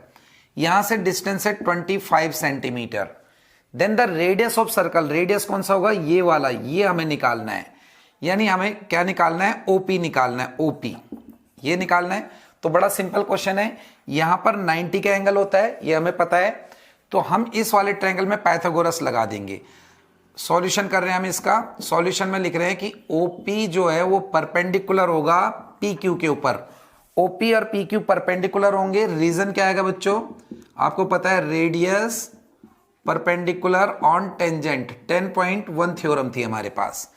यहां से डिस्टेंस है 25 centimetre. Then the radius of circle, radius कौन सा होगा, ये वाला, ये हमें निकालना है, यानी हमें क्या निकालना है, OP निकालना है, OP ये निकालना है। तो बड़ा सिंपल क्वेश्चन है, यहां पर 90 का एंगल होता है, ये हमें पता है, तो हम इस वाले ट्रायंगल में पाइथागोरस लगा देंगे। सॉल्यूशन कर रहे हैं हम इसका, सॉल्यूशन में लिख रहे हैं कि OP जो है वो परपेंडिकुलर होगा PQ के ऊपर। OP और PQ परपेंडिकुलर होंगे, रीजन क्या आएगा बच्चों, आपको पता है, radius perpendicular on tangent, 10.1 theorem थी हमारे पास।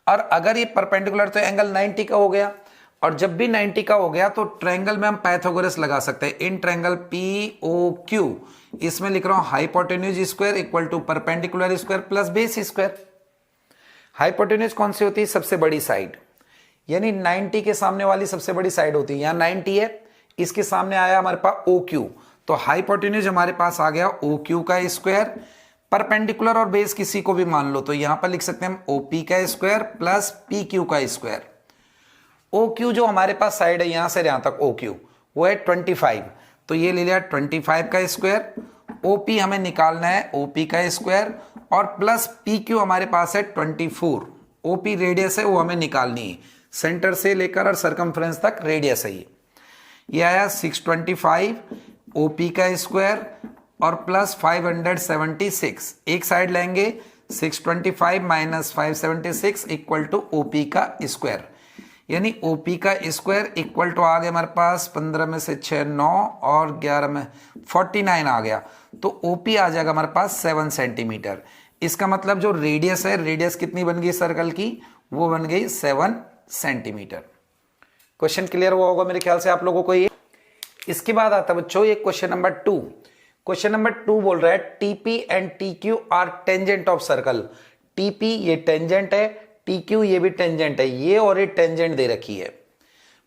और अगर ये परपेंडिकुलर तो एंगल 90 का हो गया, और जब भी 90 का हो गया तो ट्रायंगल में हम पाइथागोरस लगा सकते हैं। इन ट्रायंगल POQ, इसमें लिख रहा हूं hypotenuse square equal to perpendicular square plus base square. Hypotenuse कौन सी होती है, सबसे बड़ी साइड, यानी 90 के सामने वाली सबसे बड़ी साइड होती है। यहां 90 है, इसके सामने आया हमारे पास OQ, तो हाइपोटेन्यूज हमारे पास आ गया OQ का स्क्वायर, परपेंडिकुलर और बेस किसी को भी मान लो, तो यहां पर लिख सकते हैं हम OP का स्क्वायर प्लस PQ का स्क्वायर। OQ जो हमारे पास साइड है यहां से यहां तक OQ वो है 25, तो ये ले लिया 25 का स्क्वायर। OP हमें निकालना है, OP का स्क्वायर, और प्लस PQ हमारे पास है 24। OP रेडियस है, वो हमें निकालनी है, सेंटर से लेकर और सरकमफ्रेंस तक रेडियस है ये आया 625 OP का स्क्वायर और प्लस 576। एक साइड लेंगे, 625 माइनस 576 इक्वल टू OP का स्क्वायर, यानी OP का स्क्वायर इक्वल टू आ गया हमारे पास 15 में से 6 9 और 11 में 49 आ गया, तो OP आ जाएगा हमारे पास 7 सेंटीमीटर। इसका मतलब जो रेडियस है, रेडियस कितनी बन गई सर्कल की, वो बन गई 7 सेंटीमीटर। क्वेश्चन क्लियर हुआ होगा मेरे ख्याल से आप लोगों को ये। इसके बाद आता है बच्चों ये क्वेश्चन नंबर 2। क्वेश्चन नंबर 2 बोल रहा है TP and TQ are tangent of circle. TP ये टेंजेंट है, TQ ये भी टेंजेंट है, ये और ये टेंजेंट दे रखी है,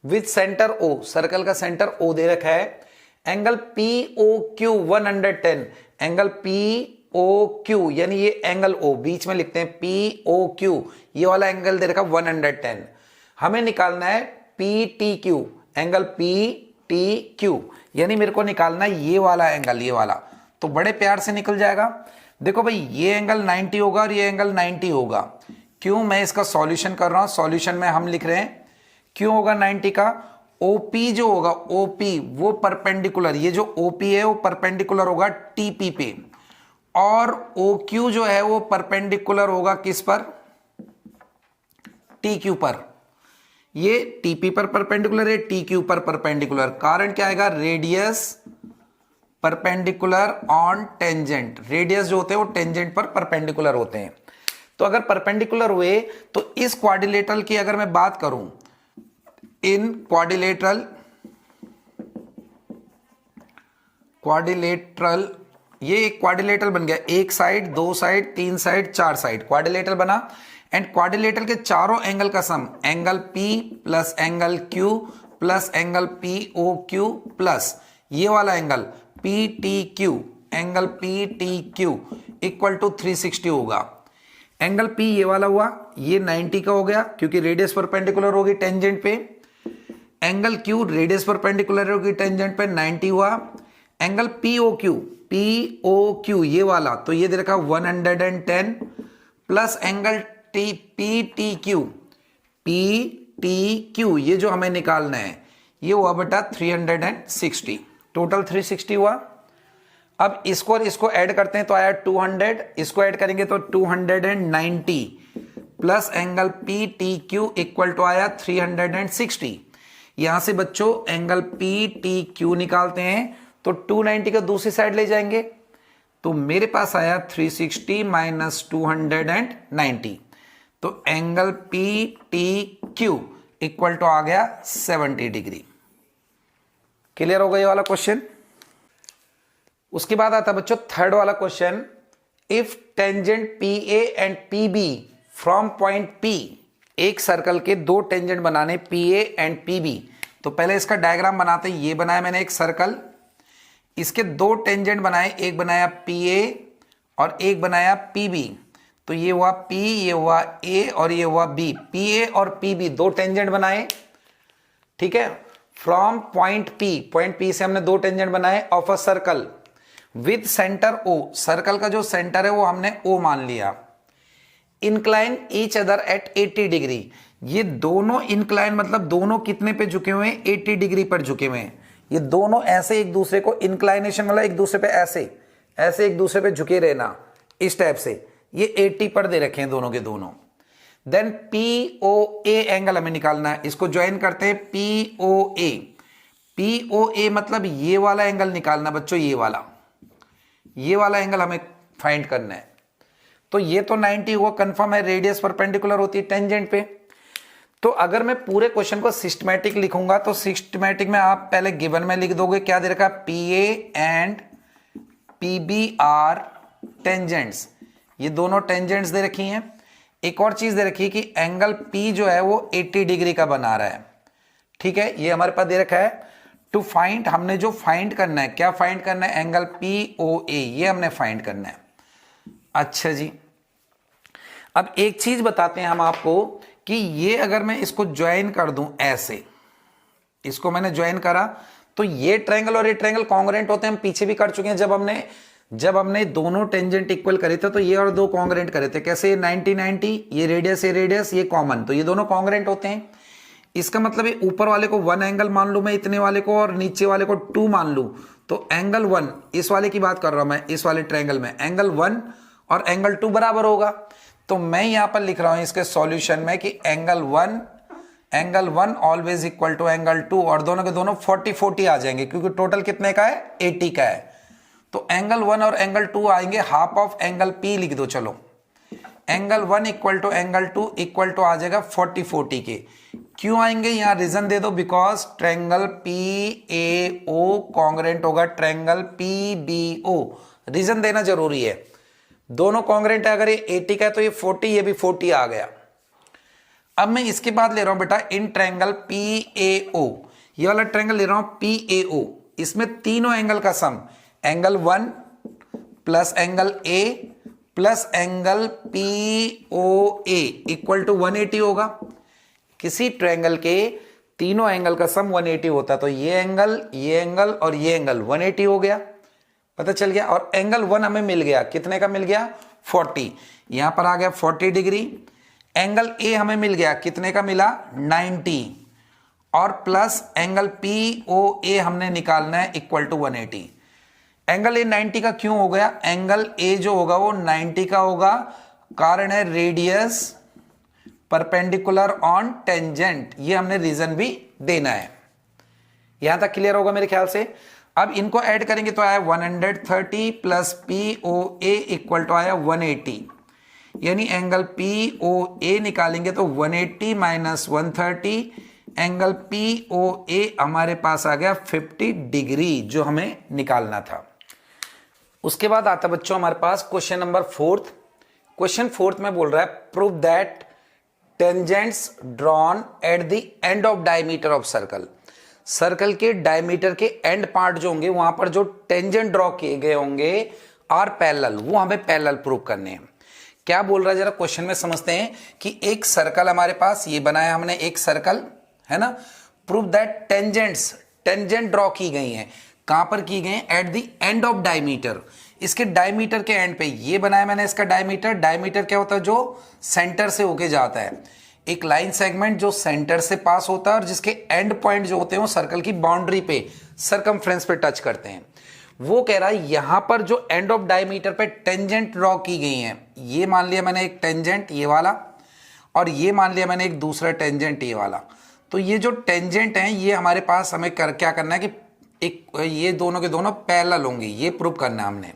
विद सेंटर O, सर्कल का सेंटर O दे रखा है। एंगल POQ 110, एंगल POQ यानी ये एंगल O, बीच में लिखते हैं POQ, ये वाला एंगल दे रखा 110। हमें निकालना है PTQ, एंगल PTQ, यानी मेरे को निकालना है ये वाला एंगल, ये वाला, तो बड़े प्यार से निकल जाएगा। देखो भाई ये एंगल 90 होगा और ये एंगल 90 होगा। क्यों, मैं इसका सॉल्यूशन कर रहा हूं, सॉल्यूशन में हम लिख रहे हैं क्यों होगा 90 का, OP जो होगा OP वो परपेंडिकुलर, ये जो OP है वो परपेंडिकुलर होगा TP पे, और OQ जो है वो परपेंडिकुलर होगा किस पर, TQ पर। ये TP पर परपेंडिकुलर है, TQ पर परपेंडिकुलर, कारण क्या आएगा, radius perpendicular on tangent. Radius जो होते हैं वो टेंजेंट पर परपेंडिकुलर होते हैं। तो अगर परपेंडिकुलर हुए तो इस क्वाड्रिलेटरल की अगर मैं बात करूं, इन क्वाड्रिलेटरल ये एक क्वाड्रिलेटरल बन गया, एक साइड, दो साइड, तीन साइड, चार साइड, क्वाड्रिलेटरल बना। एंड क्वाड्रिलेटरल के चारों एंगल का sum, angle P plus angle Q plus angle P O Q plus ये वाला angle P T Q, angle P T Q equal to 360 होगा। एंगल पी ये वाला हुआ, ये 90 का हो गया क्योंकि रेडियस परपेंडिकुलर होगी टेंजेंट पे। एंगल क्यू रेडियस परपेंडिकुलर होगी टेंजेंट पे, 90 हुआ। एंगल पी ओ क्यू ये वाला तो ये दे रखा 110 plus angle P T Q ये जो हमें निकालना है ये हुआ बेटा 360, टोटल 360 हुआ। अब इसको और इसको ऐड करते हैं तो आया 200, इसको ऐड करेंगे तो 290 plus angle P T Q equal to आया 360। यहां से बच्चों एंगल पी टी क्यू निकालते हैं तो 290 को दूसरी साइड ले जाएंगे तो मेरे पास आया 360 माइनस 290, तो angle P T Q equal to आ गया 70 डिग्री। क्लियर हो गया ये वाला क्वेश्चन। उसके बाद आता बच्चों थर्ड वाला question, if tangent P A and P B from point P, एक सर्कल के दो टेंजेंट बनाने P A and P B, तो पहले इसका डायग्राम बनाते हैं। ये बनाया मैंने एक सर्कल, इसके दो टेंजेंट बनाए, एक बनाया पी ए और एक बनाया पी बी, तो ये हुआ P, ये हुआ A और ये हुआ B। पी ए और पी बी दो टेंजेंट बनाए, ठीक है। फ्रॉम पॉइंट P से हमने दो टेंजेंट बनाए of a circle with centre O, circle का जो सेंटर है वो हमने O मान लिया। Incline each other at 80 degree, ये दोनों इंक्लाइन मतलब दोनों कितने पे झुके हुए हैं, 80 डिग्री पर झुके हुए हैं। ये दोनों ऐसे एक दूसरे को इंक्लाइनेशन वाला एक दूसरे पे ऐसे ऐसे एक दूसरे पे झुके रहना, इस टाइप से। ये 80 पर दे रखे हैं दोनों के दोनों। देन POA एंगल हमें निकालना है, इसको ज्वाइन करते हैं POA मतलब ये वाला एंगल निकालना बच्चों, ये वाला एंगल हमें फाइंड करना है। तो ये तो 90 हुआ, कंफर्म है, रेडियस परपेंडिकुलर होती है टेंजेंट पे। तो अगर मैं पूरे क्वेश्चन को सिस्टमैटिक लिखूंगा तो सिस्टमैटिक में आप पहले गिवन में लिख दोगे, क्या दे रखा है, PA and PB are tangents, ये दोनों टेंजेंट्स दे रखी हैं। एक और चीज दे रखी है कि एंगल P जो है वो 80 डिग्री का बना रहा है, ठीक है, ये हमारे पास दे रखा है। टू फाइंड, हमने जो फाइंड करना है, क्या फाइंड करना है, एंगल POA, ये हमने फाइंड करना है। अच्छा जी, अब एक चीज बताते हैं हम आपको कि ये अगर मैं इसको ज्वाइन कर दूं ऐसे, इसको मैंने ज्वाइन करा तो ये ट्रायंगल और ये ट्रायंगल कॉन्ग्रुएंट होते हैं। हम पीछे भी कर चुके हैं, जब हमने दोनों टेंजेंट इक्वल करे थे तो ये और दो कॉन्ग्रुएंट करे थे। कैसे, 90-90, ये रेडियस ये कॉमन, तो ये दोनों कॉन्ग्रुएंट होते हैं। इसका मतलब है ऊपर वाले को 1 एंगल मान लू मैं इतने वाले को, और नीचे वाले को 2 मान लू, तो एंगल 1, इस वाले की बात कर रहा हूं मैं, इस वाले ट्रायंगल में एंगल 1 और एंगल 2 बराबर होगा। तो मैं यहां पर लिख रहा हूं इसके सॉल्यूशन में कि angle 1 always equal to angle 2, और दोनों के दोनों 40-40 आ जाएंगे क्योंकि टोटल कितने का है, 80 का है। तो एंगल 1 और एंगल 2 आएंगे हाफ ऑफ एंगल P, लिख दो चलो। Angle 1 equal to angle 2 equal to आ जाएगा 40-40 के। क्यों आएंगे, यहां रीजन दे दो, बिकॉज ट्रायंगल PAO कॉन्ग्रुएंट होगा ट्रायंगल PBO, रीजन देना जरूरी है। दोनों कॉन्ग्रुएंट है, अगर ये 80 का है तो ये 40, ये भी 40 आ गया। अब मैं इसके बाद ले रहा हूं बेटा इन ट्रायंगल PAO, ये वाला ट्रायंगल ले रहा हूं PAO, इसमें तीनों एंगल का sum, angle 1 plus angle A plus angle POA equal to 180 होगा। किसी ट्रायंगल के तीनों एंगल का सम 180 होता है, तो ये एंगल और ये एंगल 180 हो गया, पता चल गया। और एंगल 1 हमें मिल गया, कितने का मिल गया, 40, यहां पर आ गया 40 डिग्री। एंगल A हमें मिल गया, कितने का मिला, 90, और प्लस एंगल POA हमने निकालना है इक्वल टू 180। एंगल A 90 का क्यों हो गया, एंगल A जो होगा वो 90 का होगा, कारण है रेडियस परपेंडिकुलर ऑन टेंजेंट, ये हमने रीजन भी देना है। यहां तक क्लियर होगा मेरे ख्याल से। अब इनको ऐड करेंगे तो आया 130 प्लस POA इक्वल टू आया 180, यानी एंगल POA निकालेंगे तो 180 माइनस 130, एंगल POA हमारे पास आ गया 50 डिग्री, जो हमें निकालना था। उसके बाद आता बच्चों हमारे पास क्वेश्चन नंबर 4। क्वेश्चन 4 में बोल रहा है prove that tangents drawn at the end of diameter of circle. Circle के डायमीटर के एंड पार्ट जो होंगे वहां पर जो टेंजेंट ड्रॉ किए गए होंगे आर पैरेलल, वो हमें पैरेलल प्रूव करने हैं। क्या बोल रहा है जरा क्वेश्चन में समझते हैं कि एक सर्कल हमारे पास ये बनाया हमने, एक सर्कल है ना, प्रूव दैट टेंजेंट ड्रॉ की गई हैं। कहां पर की गई? At the end of diameter, इसके डायमीटर के एंड पे ये बनाया मैंने इसका डायमीटर क्या होता है? जो सेंटर से होके जाता है, एक लाइन सेगमेंट जो सेंटर से पास होता है और जिसके एंड पॉइंट जो होते हैं वो सर्कल की बाउंड्री पे, सरकमफ्रेंस पे टच करते हैं। वो कह रहा है यहां पर जो एंड ऑफ डायमीटर पे टेंजेंट ड्रॉ की गई है, ये मान लिया मैंने एक टेंजेंट ये वाला, और ये मान लिया मैंने एक दूसरा टेंजेंट ये वाला। तो ये जो टेंजेंट है ये हमारे पास हमें क्या करना है कि एक ये दोनों के दोनों पैरेलल होंगे, ये प्रूव करना है हमने।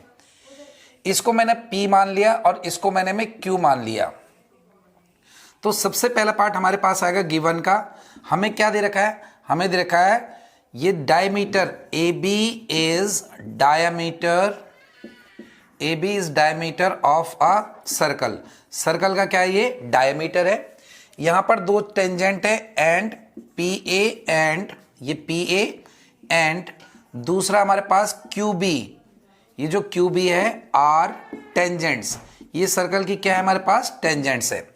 इसको मैंने P मान लिया और इसको मैंने Q मान लिया। तो सबसे पहला पार्ट हमारे पास आएगा गिवन का, हमें क्या दे रखा है? हमें दे रखा है ये diameter AB is diameter of a circle. Circle का क्या है? ये डायमीटर है। यहां पर दो टेंजेंट है एंड PA एंड ये PA एंड दूसरा हमारे पास QB, ये जो QB है आर टेंजेंट्स, ये सर्कल की क्या है हमारे पास? टेंजेंट्स है।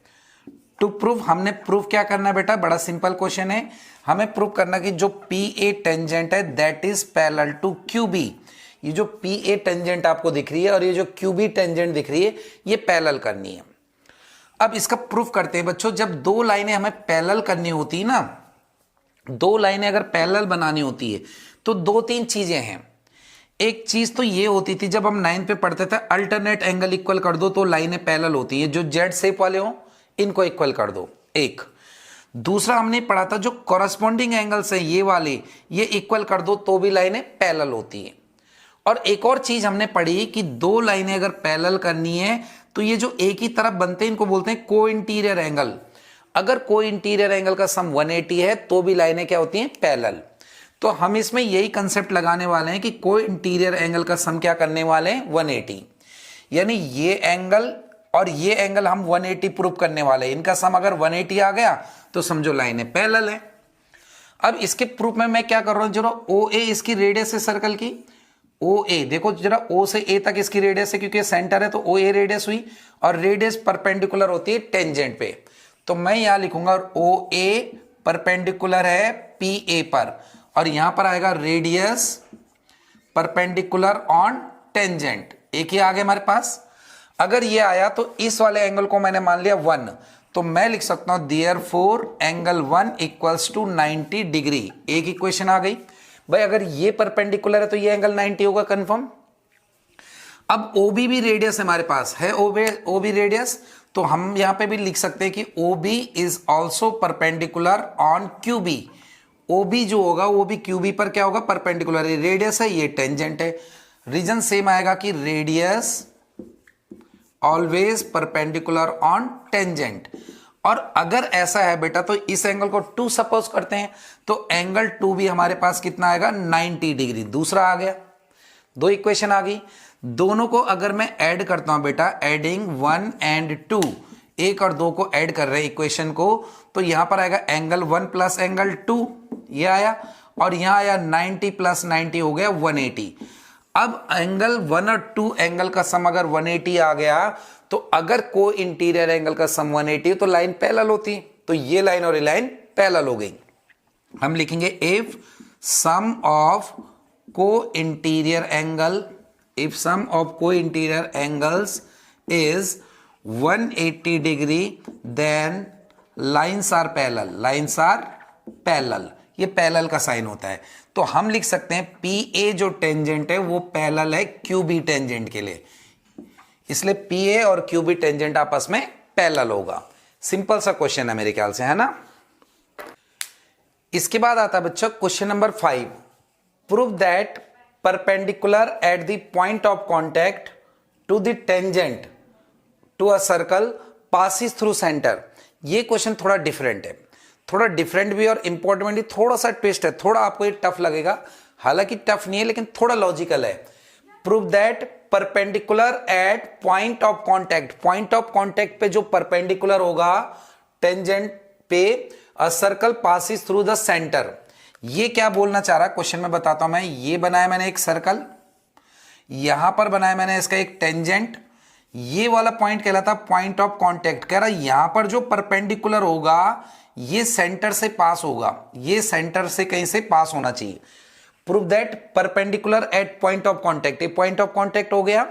टू प्रूव, हमने प्रूव क्या करना है बेटा? बड़ा सिंपल क्वेश्चन है, हमें प्रूव करना कि जो PA टेंजेंट है that is parallel to QB। ये जो PA टेंजेंट आपको दिख रही है और ये जो QB टेंजेंट दिख रही है, ये पैरेलल करनी है। अब इसका प्रूफ करते हैं बच्चों। जब दो लाइनें हमें पैरेलल करनी होती है ना, दो लाइनें अगर पैरेलल बनानी होती है तो दो तीन चीजें हैं। एक चीज तो ये होती थी जब हम 9th पे पढ़ते थे, अल्टरनेट एंगल इक्वल कर दो तो लाइनें पैरेलल होती है। जो जेड शेप वाले हो इनको इक्वल कर दो, एक। दूसरा हमने पढ़ा था जो कॉरस्पॉन्डिंग एंगल्स हैं ये वाले, ये इक्वल कर दो तो भी लाइनें पैरेलल होती हैं। और एक और चीज हमने पढ़ी कि दो लाइनें अगर पैरेलल करनी है तो ये जो एक ही तरफ बनते हैं इनको बोलते हैं को इंटीरियर एंगल। अगर को इंटीरियर एंगल का सम 180 है तो भी लाइनें क्या होती हैं? पैरेलल। तो हम इसमें यही कंसेप्ट लगाने वाले हैं कि को इंटीरियर एंगल का सम क्या करने वाले हैं? 180। यानी ये एंगल और ये एंगल हम 180 प्रूव करने वाले हैं। इनका सम अगर 180 आ गया तो समझो लाइनें पैरेलल है। अब इसके प्रूफ में मैं क्या कर रहा हूं, जरा OA इसकी रेडियस है सर्कल की, OA देखो जरा, O से A तक इसकी रेडियस है क्योंकि सेंटर है तो OA रेडियस हुई, और रेडियस परपेंडिकुलर होती है टेंजेंट पे। तो मैं यहां लिखूंगा OA परपेंडिकुलर है PA पर, और यहां पर आएगा रेडियस परपेंडिकुलर ऑन टेंजेंट। एक ही आ गया हमारे पास। अगर ये आया तो इस वाले एंगल को मैंने मान लिया 1, तो मैं लिख सकता हूं therefore angle 1 equals to 90 degree. एक इक्वेशन आ गई भाई। अगर ये परपेंडिकुलर है तो ये एंगल 90 होगा कंफर्म। अब OB भी रेडियस हमारे पास है, OB रेडियस, तो हम यहां पे भी लिख सकते हैं कि OB is also perpendicular on QB। OB जो होगा वो भी QB पर क्या होगा? परपेंडिकुलर। ये रेडियस है, ये टेंजेंट है। रीजन सेम आएगा कि radius always perpendicular on tangent. और अगर ऐसा है बेटा तो इस एंगल को 2 सपोज करते हैं तो एंगल 2 भी हमारे पास कितना आएगा? 90 डिग्री। दूसरा आ गया, दो इक्वेशन आ गई। दोनों को अगर मैं ऐड करता हूं बेटा, एडिंग 1 एंड 2, 1 और 2 को ऐड कर रहे हैं इक्वेशन को, तो यहां पर आएगा एंगल 1 प्लस एंगल 2, ये आया, और यहां आया 90 प्लस 90 हो गया 180। अब एंगल 1 और 2 एंगल का सम अगर 180 आ गया तो अगर को इंटीरियर एंगल का सम 180 तो लाइन पैरेलल होती, तो ये लाइन और ये लाइन पैरेलल हो गई। हम लिखेंगे इफ सम ऑफ को interior angle, if sum of को interior angles is 180 degree then lines are parallel. Lines are parallel, ये पैरेलल का साइन होता है। तो हम लिख सकते हैं PA जो टेंजेंट है वो पैरेलल है QB टेंजेंट के लिए, इसलिए PA और QB टेंजेंट आपस में पैरेलल होगा। सिंपल सा क्वेश्चन है मेरे ख्याल से, है ना। इसके बाद आता है बच्चों question number 5, prove that perpendicular at the point of contact to the tangent to a circle passes through centre. ये क्वेश्चन थोड़ा डिफरेंट है, थोड़ा डिफरेंट भी और इंपॉर्टेंट भी, थोड़ा सा ट्विस्ट है, थोड़ा आपको ये टफ लगेगा, हालांकि टफ नहीं है लेकिन थोड़ा लॉजिकल है। Prove that perpendicular eight point of contact, point of contact पे जो परपेंडिकुलर होगा टेंजेंट पे, अ circle passes through the centre. ये क्या बोलना चाह रहा है क्वेश्चन में बताता हूं मैं। ये बनाया मैंने एक सर्कल, यहां पर बनाया मैंने इसका एक टेंजेंट, ये वाला पॉइंट कहलाता पॉइंट ऑफ कांटेक्ट। कह रहा यहां पर जो परपेंडिकुलर होगा ये सेंटर से पास होगा, ये सेंटर से कहीं से पास होना चाहिए। Prove that perpendicular eight point of contact, ये पॉइंट ऑफ कांटेक्ट हो गया।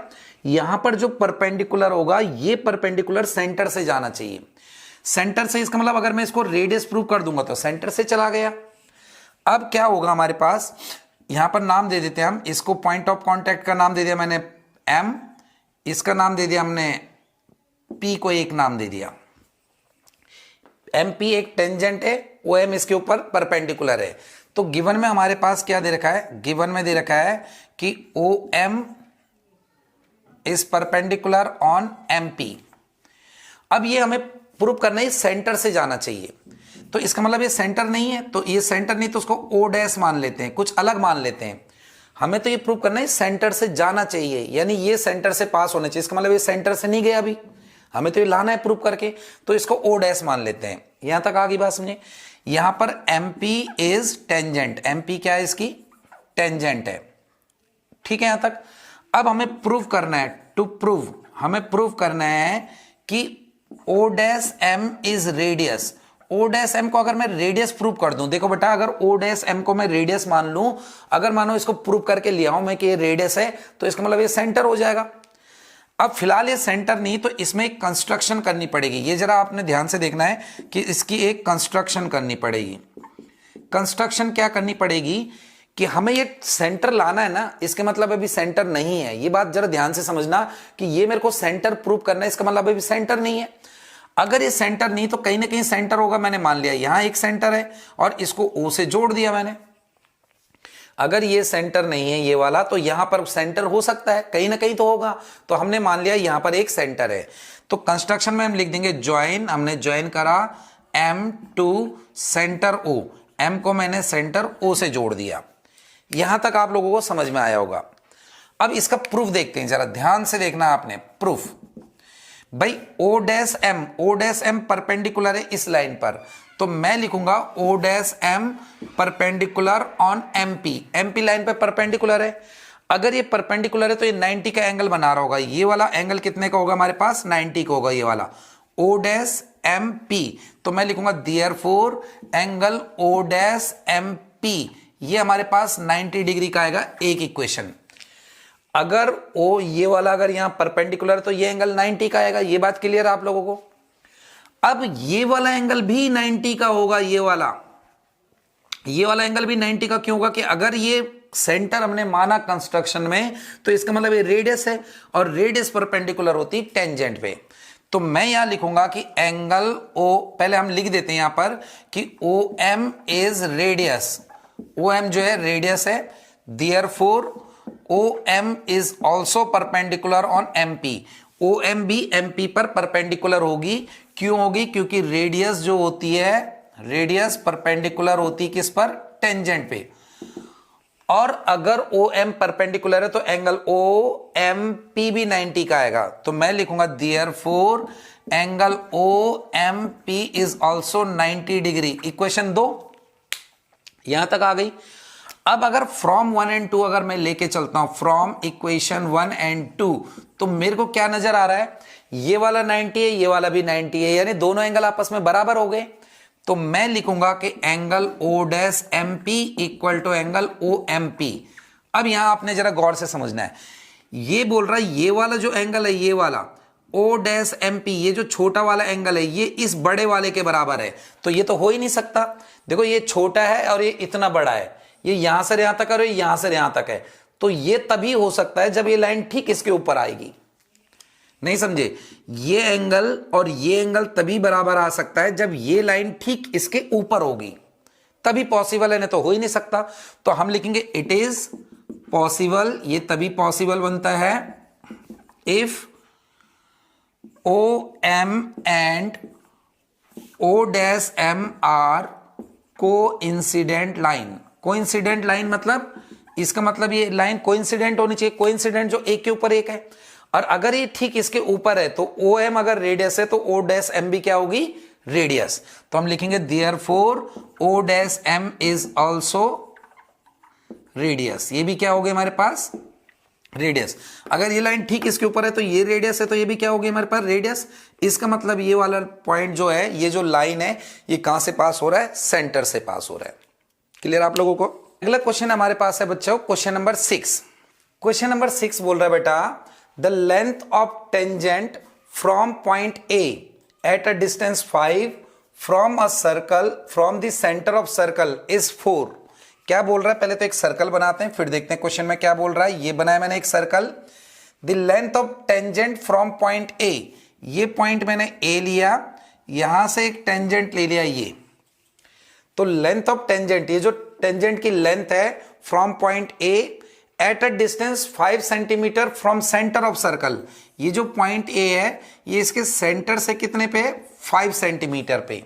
यहां पर जो परपेंडिकुलर होगा ये परपेंडिकुलर सेंटर से जाना चाहिए। सेंटर से, इसका मतलब अगर मैं इसको रेडियस प्रूव कर दूंगा तो सेंटर से चला गया। अब क्या होगा हमारे पास, यहां पर नाम दे देते हैं हम इसको, पॉइंट ऑफ कांटेक्ट का नाम दे दिया मैंने एम, इसका नाम दे दिया हमने पी को एक नाम दे दिया। एम पी एक टेंजेंट है, ओ एम इसके ऊपर परपेंडिकुलर है। तो गिवन में हमारे पास क्या दे रखा है, गिवन में दे रखा है कि O M is perpendicular on M P. अब ये हमें प्रूव करना है सेंटर से जाना चाहिए, तो इसका मतलब ये सेंटर नहीं है, तो ये सेंटर नहीं तो उसको ओ डैश मान लेते हैं, कुछ अलग मान लेते हैं। हमें तो ये प्रूव करना है सेंटर से जाना चाहिए, यानी ये सेंटर से पास होना चाहिए। इसका मतलब ये सेंटर से नहीं गया अभी, हमें तो ये लाना है प्रूव करके, तो इसको ओ डैश मान लेते हैं। यहां तक आ गई बात समझे। यहां पर MP इज टेंजेंट, MP क्या है इसकी, टेंजेंट है, ठीक है यहां तक। अब हमें प्रूव करना है, टू प्रूव हमें प्रूव करना है कि O dash M is radius. O dash M को अगर मैं रेडियस प्रूव कर दूं, देखो बेटा अगर O डैश M को मैं रेडियस मान लूं, अगर मानो इसको प्रूव करके लिया हूं मैं कि ये रेडियस है, तो इसका मतलब ये सेंटर हो जाएगा। अब फिलहाल ये सेंटर नहीं, तो इसमें एक कंस्ट्रक्शन करनी पड़ेगी। ये जरा आपने ध्यान से देखना है कि इसकी एक कंस्ट्रक्शन करनी पड़ेगी। कंस्ट्रक्शन क्या करनी पड़ेगी कि हमें ये सेंटर लाना है ना, इसके मतलब अभी सेंटर नहीं है। ये बात जरा ध्यान से समझना कि ये मेरे को सेंटर प्रूव करना है, इसका मतलब अभी सेंटर नहीं है। अगर ये सेंटर नहीं तो कहीं ना कहीं सेंटर होगा। मैंने मान लिया यहां एक सेंटर है और इसको O से जोड़ दिया मैंने। अगर ये सेंटर नहीं है ये वाला, तो यहां पर सेंटर हो सकता है, कहीं ना कहीं तो होगा। तो हमने मान लिया यहां पर एक सेंटर है, तो कंस्ट्रक्शन में हम लिख देंगे ज्वाइन, हमने ज्वाइन करा M to centre O, M को मैंने सेंटर O से जोड़ दिया। यहां तक आप लोगों को समझ में आया होगा। अब इसका प्रूफ देखते हैं, जरा ध्यान से देखना आपने प्रूफ। भाई O डैश M परपेंडिकुलर है इस लाइन पर, तो मैं लिखूंगा O dash M perpendicular on MP line पे परपेंडिकुलर है। अगर ये परपेंडिकुलर है तो ये 90 का एंगल बना रहा होगा। ये वाला एंगल कितने का होगा हमारे पास, 90 का होगा ये वाला O डैश MP। तो मैं लिखूंगा therefore angle O dash MP ये हमारे पास 90 डिग्री का आएगा, एक इक्वेशन। अगर O ये वाला अगर यहां परपेंडिकुलर तो ये एंगल 90 का आएगा। ये बात क्लियर है आप लोगों को। अब ये वाला एंगल भी 90 का होगा, ये वाला एंगल भी 90 का क्यों होगा कि अगर ये सेंटर हमने माना कंस्ट्रक्शन में, तो इसका मतलब ये रेडियस है और रेडियस परपेंडिकुलर होती टेंजेंट पे। तो मैं यहां लिखूंगा कि एंगल O, पहले हम लिख देते हैं यहां पर कि OM इज रेडियस, OM जो है रेडियस है, therefore OM is also perpendicular on MP। OM भी MP पर परपेंडिकुलर होगी। क्यों होगी, क्योंकि रेडियस जो होती है, रेडियस परपेंडिकुलर होती किस पर, टेंजेंट पे। और अगर OM परपेंडिकुलर है तो एंगल OMP भी 90 का आएगा। तो मैं लिखूंगा therefore angle OMP is also 90 degree. Equation 2 यहां तक आ गई। अब अगर फ्रॉम 1 एंड 2 अगर मैं लेके चलता हूं, फ्रॉम इक्वेशन 1 एंड 2, तो मेरे को क्या नजर आ रहा है, ये वाला 90 है, ये वाला भी 90 है, यानी दोनों एंगल आपस में बराबर हो गए। तो मैं लिखूंगा कि angle O dash MP equal to angle OMP। अब यहां आपने जरा गौर से समझना है, ये बोल रहा है ये वाला जो एंगल है, ये वाला O डैश MP, ये जो छोटा वाला एंगल है ये इस बड़े वाले के बराबर है। तो ये तो हो ही नहीं सकता। देखो ये छोटा है और ये इतना बड़ा है, ये यहां से यहां तक है और ये यहां से यहां तक है। तो ये तभी हो सकता है जब ये लाइन ठीक इसके ऊपर आएगी। नहीं समझे, ये एंगल और ये एंगल तभी बराबर आ सकता है जब ये लाइन ठीक इसके ऊपर होगी, तभी पॉसिबल है, नहीं तो हो ही नहीं सकता। तो हम लिखेंगे इट इज पॉसिबल, ये तभी पॉसिबल बनता है if OM and O dash M are coincident line. Coincident line मतलब, इसका मतलब ये लाइन कोइंसिडेंट होनी चाहिए, कोइंसिडेंट जो एक के ऊपर एक है। और अगर ये ठीक इसके ऊपर है तो OM अगर रेडियस है तो O डैश M भी क्या होगी, रेडियस। तो हम लिखेंगे therefore O dash M is also radius. ये भी क्या हो गया हमारे पास, रेडियस। अगर ये लाइन ठीक इसके ऊपर है तो ये रेडियस है, तो ये भी क्या हो गया हमारे पास, रेडियस। इसका मतलब ये वाला पॉइंट जो है, ये जो लाइन है, ये कहां से पास हो रहा है, सेंटर से पास हो रहा है। क्लियर आप लोगों को। अगला क्वेश्चन हमारे पास है बच्चों, क्वेश्चन नंबर 6। क्वेश्चन नंबर 6 बोल रहा है बेटा, the length of tangent from point A at a distance 5 from a circle from the centre of circle is 4। क्या बोल रहा है, पहले तो एक सर्कल बनाते हैं फिर देखते हैं क्वेश्चन में क्या बोल रहा है। ये बनाया मैंने एक circle. The length of tangent from point A, ये पॉइंट मैंने ए लिया, यहां से एक टेंजेंट ले लिया ये। तो लेंथ ऑफ टेंजेंट, ये जो टेंजेंट की लेंथ है from point A at a distance 5 centimetre from centre of circle, ये जो पॉइंट ए है ये इसके सेंटर से कितने पे, 5 सेंटीमीटर पे,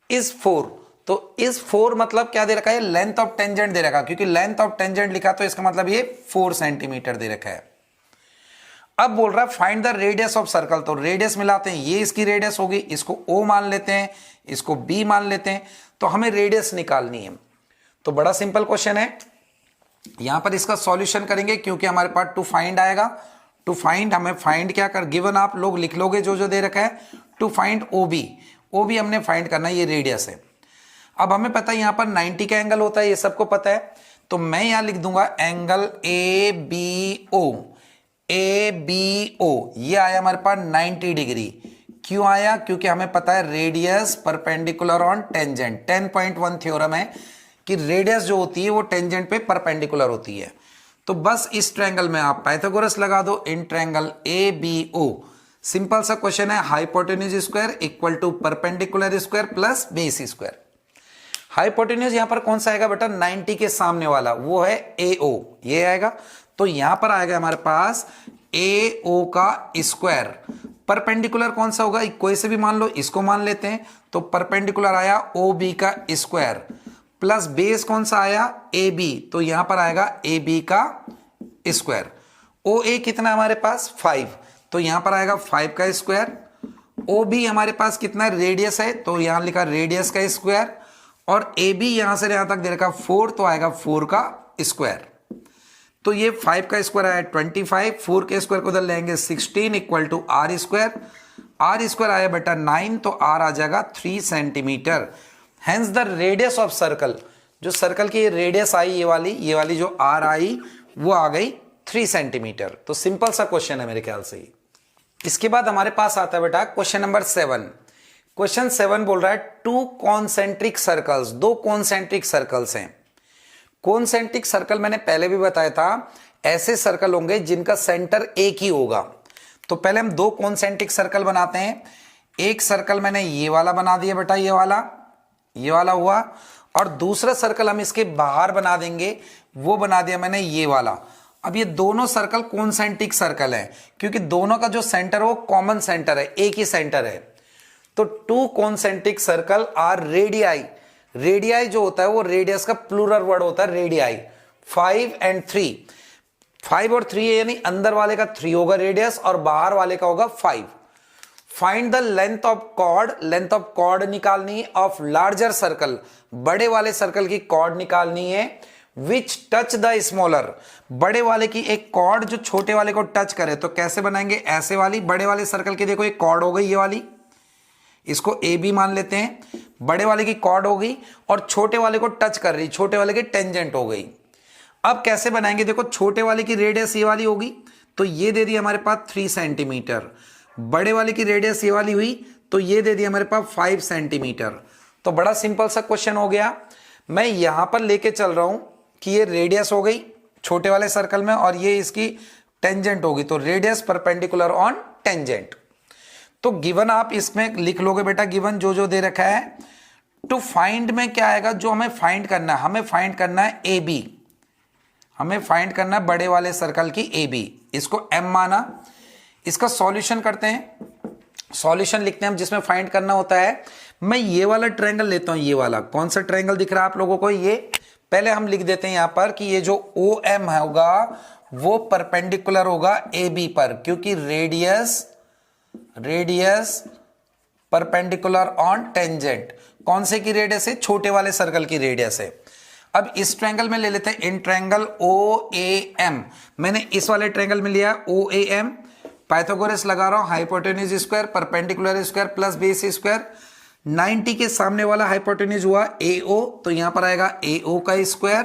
इज 4। तो इस 4 मतलब क्या दे रखा है, लेंथ ऑफ टेंजेंट दे रखा है, क्योंकि लेंथ ऑफ टेंजेंट लिखा तो इसका मतलब ये 4 सेंटीमीटर दे रखा है। अब बोल रहा है find the radius of circle. तो रेडियस मिलाते हैं, ये इसकी रेडियस होगी, इसको O मान लेते हैं, इसको B मान लेते हैं, तो हमें रेडियस निकालनी है। तो बड़ा सिंपल क्वेश्चन है, यहां पर इसका सॉल्यूशन करेंगे क्योंकि हमारे पास टू फाइंड आएगा। टू फाइंड हमें फाइंड क्या कर, गिवन आप लोग लिख लोगे जो जो दे रखा है, टू फाइंड OB हमने फाइंड करना है, ये रेडियस है। अब हमें पता है यहां पर 90 का एंगल होता है, ये सबको पता है, तो मैं यहां लिख दूंगा एंगल ABO, ये आया हमारे पास 90 डिग्री। क्यों आया, क्योंकि हमें पता है radius perpendicular on tangent. 10.1 theorem है कि रेडियस जो होती है वो टेंजेंट पे परपेंडिकुलर होती है। तो बस इस ट्रायंगल में आप पाइथागोरस लगा दो, इन ट्रायंगल ABO। सिंपल सा क्वेश्चन है, hypotenuse square equal to perpendicular square plus base square. Hypotenuse यहां पर कौन सा आएगा बेटा, 90 के सामने वाला, वो है AO, ये आएगा। तो यहां पर आएगा हमारे पास AO का स्क्वायर। परपेंडिकुलर कौन सा होगा, कोई से भी मान लो, इसको मान लेते हैं, तो परपेंडिकुलर आया OB का स्क्वायर, प्लस बेस कौन सा आया, AB, तो यहां पर आएगा AB का स्क्वायर। OA कितना हमारे पास 5, तो यहां पर आएगा 5 का स्क्वायर। OB हमारे पास कितना रेडियस है, तो यहां लिखा रेडियस का स्क्वायर, और AB यहां से यहां तक दे रखा 4, तो आएगा 4 का स्क्वायर। तो ये 5 का स्क्वायर आया 25, 4 के स्क्वायर को उधर लेंगे 16 equal to R square. R square आया बेटा 9, तो R आ जाएगा 3 centimetre. Hence the radius of circle, जो सर्कल की रेडियस आई ये वाली जो R आई वो आ गई 3 सेंटीमीटर। तो सिंपल सा क्वेश्चन है मेरे ख्याल से। इसके बाद हमारे पास आता है बेटा क्वेश्चन नंबर 7। क्वेश्चन 7 बोल रहा है टू कॉन्सेंट्रिक सर्कल्स, दो कॉन्सेंट्रिक सर्कल्स हैं। कॉन्सेंट्रिक सर्कल मैंने पहले भी बताया था, ऐसे सर्कल होंगे जिनका सेंटर एक ही होगा। तो पहले हम दो कॉन्सेंट्रिक सर्कल बनाते हैं। एक सर्कल मैंने ये वाला बना दिया बेटा, ये वाला हुआ, और दूसरा सर्कल हम इसके बाहर बना देंगे, वो बना दिया मैंने ये वाला। अब ये दोनों सर्कल कॉन्सेंट्रिक सर्कल है, क्योंकि दोनों का जो सेंटर है वो कॉमन सेंटर है, एक ही सेंटर है। तो two concentric circle are radii. Radii जो होता है वो रेडियस का प्लूरल वर्ड होता है, रेडियाई। 5 and 3, 5 और 3 है, यानी अंदर वाले का 3 होगा रेडियस और बाहर वाले का होगा 5। Find the length of chord, length of chord निकालनी है ऑफ लार्जर सर्कल, बड़े वाले सर्कल की कॉर्ड निकालनी है, विच टच द स्मॉलर, बड़े वाले की एक कॉर्ड जो छोटे वाले को टच करे। तो कैसे बनाएंगे, ऐसे वाली, बड़े वाले सर्कल की देखो एक कॉर्ड हो गई ये वाली, इसको AB मान लेते हैं, बड़े वाले की कॉर्ड हो गई और छोटे वाले को टच कर रही, छोटे वाले की टेंजेंट हो गई। अब कैसे बनाएंगे, देखो छोटे वाले की रेडियस ये वाली होगी, तो ये दे दी हमारे पास 3 सेंटीमीटर। बड़े वाले की रेडियस ये वाली हुई, तो ये दे दी हमारे पास 5 सेंटीमीटर। तो बड़ा सिंपल सा क्वेश्चन हो गया। मैं यहां पर लेके चल रहा हूं कि ये रेडियस हो गई छोटे वाले सर्कल में और ये इसकी टेंजेंट होगी, तो रेडियस परपेंडिकुलर ऑन टेंजेंट। तो गिवन आप इसमें लिख लोगे बेटा, गिवन जो जो दे रखा है। टू फाइंड में क्या आएगा, जो हमें फाइंड करना है, हमें फाइंड करना है AB, हमें फाइंड करना है बड़े वाले सर्कल की AB, इसको M माना। इसका सॉल्यूशन करते हैं, सॉल्यूशन लिखते हैं हम जिसमें फाइंड करना होता है। मैं ये वाला ट्रायंगल लेता हूं, ये वाला कौन सा ट्रायंगल दिख रहा है आप लोगों को, ये पहले हम लिख देते हैं यहां पर कि ये जो OM होगा वो परपेंडिकुलर होगा AB पर, क्योंकि रेडियस परपेंडिकुलर ऑन टेंजेंट। कौन से की रेडियस है? छोटे वाले सर्कल की रेडियस है। अब इस ट्रायंगल में ले लेते हैं इन ट्रायंगल OAM। मैंने इस वाले ट्रायंगल में लिया OAM, पाइथागोरस लगा रहा हूं, hypotenuse square perpendicular square plus base square. 90 के सामने वाला हाइपोटेन्यूज हुआ AO, तो यहां पर आएगा AO का स्क्वायर।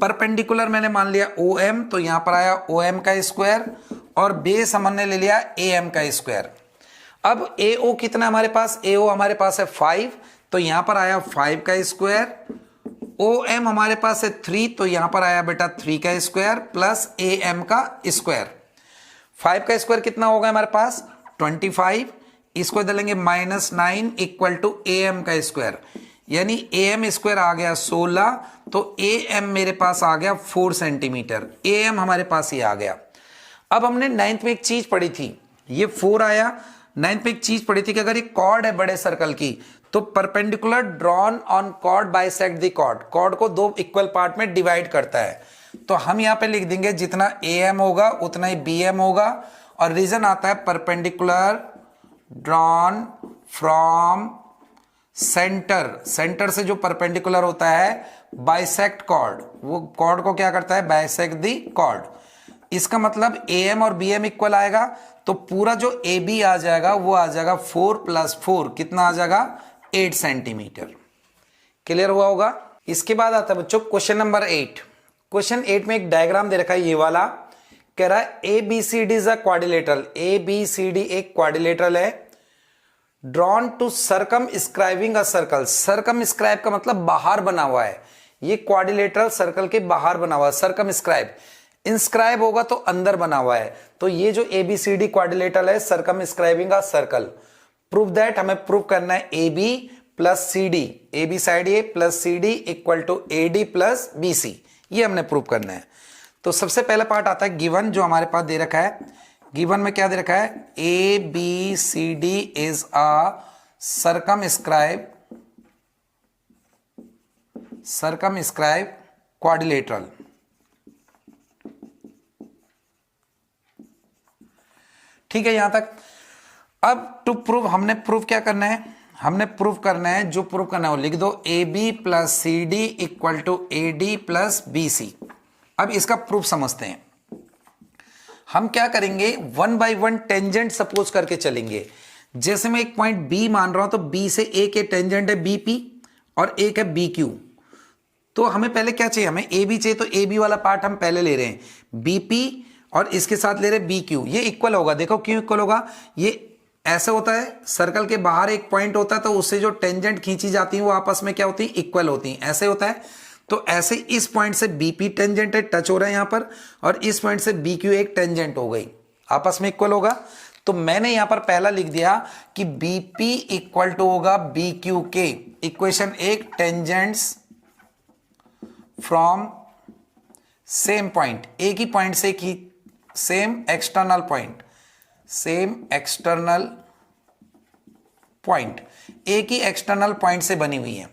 परपेंडिकुलर मैंने मान लिया OM, तो यहां पर आया OM का स्क्वायर, और बेस हमने ले लिया AM का स्क्वायर। अब AO कितना हमारे पास? AO हमारे पास है 5, तो यहां पर आया 5 का स्क्वायर। OM हमारे पास है 3, तो यहां पर आया बेटा 3 का स्क्वायर प्लस AM का स्क्वायर। 5 का स्क्वायर कितना होगा हमारे पास? 25। इसको इधर लेंगे -9 इक्वल टू AM का स्क्वायर, यानी AM स्क्वायर आ गया 16, तो AM मेरे पास आ गया 4 सेंटीमीटर। AM हमारे पास ही आ गया। अब हमने 9th में एक चीज पढ़ी थी, ये 4 आया। 9th में एक चीज पढ़ी थी कि अगर ये कॉर्ड है बड़े सर्कल की, तो perpendicular drawn on chord bisect the chord. Chord को 2 इक्वल पार्ट में डिवाइड करता है, तो हम यहां पे लिख देंगे जितना AM होगा उतना ही BM होगा, और रीजन आता है perpendicular drawn from centre. Centre से जो परपेंडिकुलर होता है बाइसेक्ट कॉर्ड, वो कॉर्ड को क्या करता है? Bisect the chord. इसका मतलब AM और BM इक्वल आएगा, तो पूरा जो AB आ जाएगा वो आ जाएगा 4 + 4, कितना आ जाएगा? 8 सेंटीमीटर। क्लियर हुआ होगा? इसके बाद आता है बच्चों क्वेश्चन नंबर 8। क्वेश्चन 8 में एक डायग्राम दे रखा है, ये वाला कह रहा है ABCD is a quadrilateral. ABCD एक क्वाड्रिलेटरल है, drawn to circumscribing a circle. Circumscribe का मतलब बाहर बना हुआ है, ये क्वाड्रिलेटरल सर्कल के बाहर बना हुआ है। सर्कमस्क्राइब, इंस्क्राइब होगा तो अंदर बना हुआ है, तो ये जो ABCD क्वाड्रिलेटरल है circumscribing a circle. Prove that, हमें प्रूव करना है AB plus CD, AB side A plus CD equal to AD plus BC, ये हमने प्रूव करना है। तो सबसे पहला पार्ट आता है गिवन, जो हमारे पास दे रखा है। गिवन में क्या दे रखा है? ABCD is a circumscribe quadrilateral. ठीक है यहां तक। अब टू प्रूव, हमने प्रूव क्या करना है? हमने प्रूव करना है, जो प्रूव करना है वो लिख दो, AB plus CD equal to AD plus BC। अब इसका प्रूफ समझते हैं। हम क्या करेंगे? 1 by 1 टेंजेंट सपोज करके चलेंगे। जैसे मैं एक पॉइंट B मान रहा हूं, तो B से A के टेंजेंट है BP और एक है BQ। तो हमें पहले क्या चाहिए? हमें AB चाहिए, तो AB वाला पार्ट हम पहले ले रहे हैं, BP और इसके साथ ले रहे हैं BQ। ये इक्वल होगा, देखो क्यों इक्वल होगा? ये ऐसे होता है, सर्कल के बाहर एक पॉइंट होता है, तो उससे जो टेंजेंट खींची जाती है वो आपस में क्या होती है? इक्वल होती हैं। ऐसे होता है, तो ऐसे इस पॉइंट से BP टेंजेंट है, टच हो रहा है यहां पर, और इस पॉइंट से BQ एक टेंजेंट हो गई, आपस में इक्वल होगा। तो मैंने यहां पर पहला लिख दिया कि BP इक्वल टू होगा BQ के। Equation 1, tangents from same point, एक ही पॉइंट से की सेम एक्सटर्नल पॉइंट, एक ही एक्सटर्नल पॉइंट से बनी हुई है।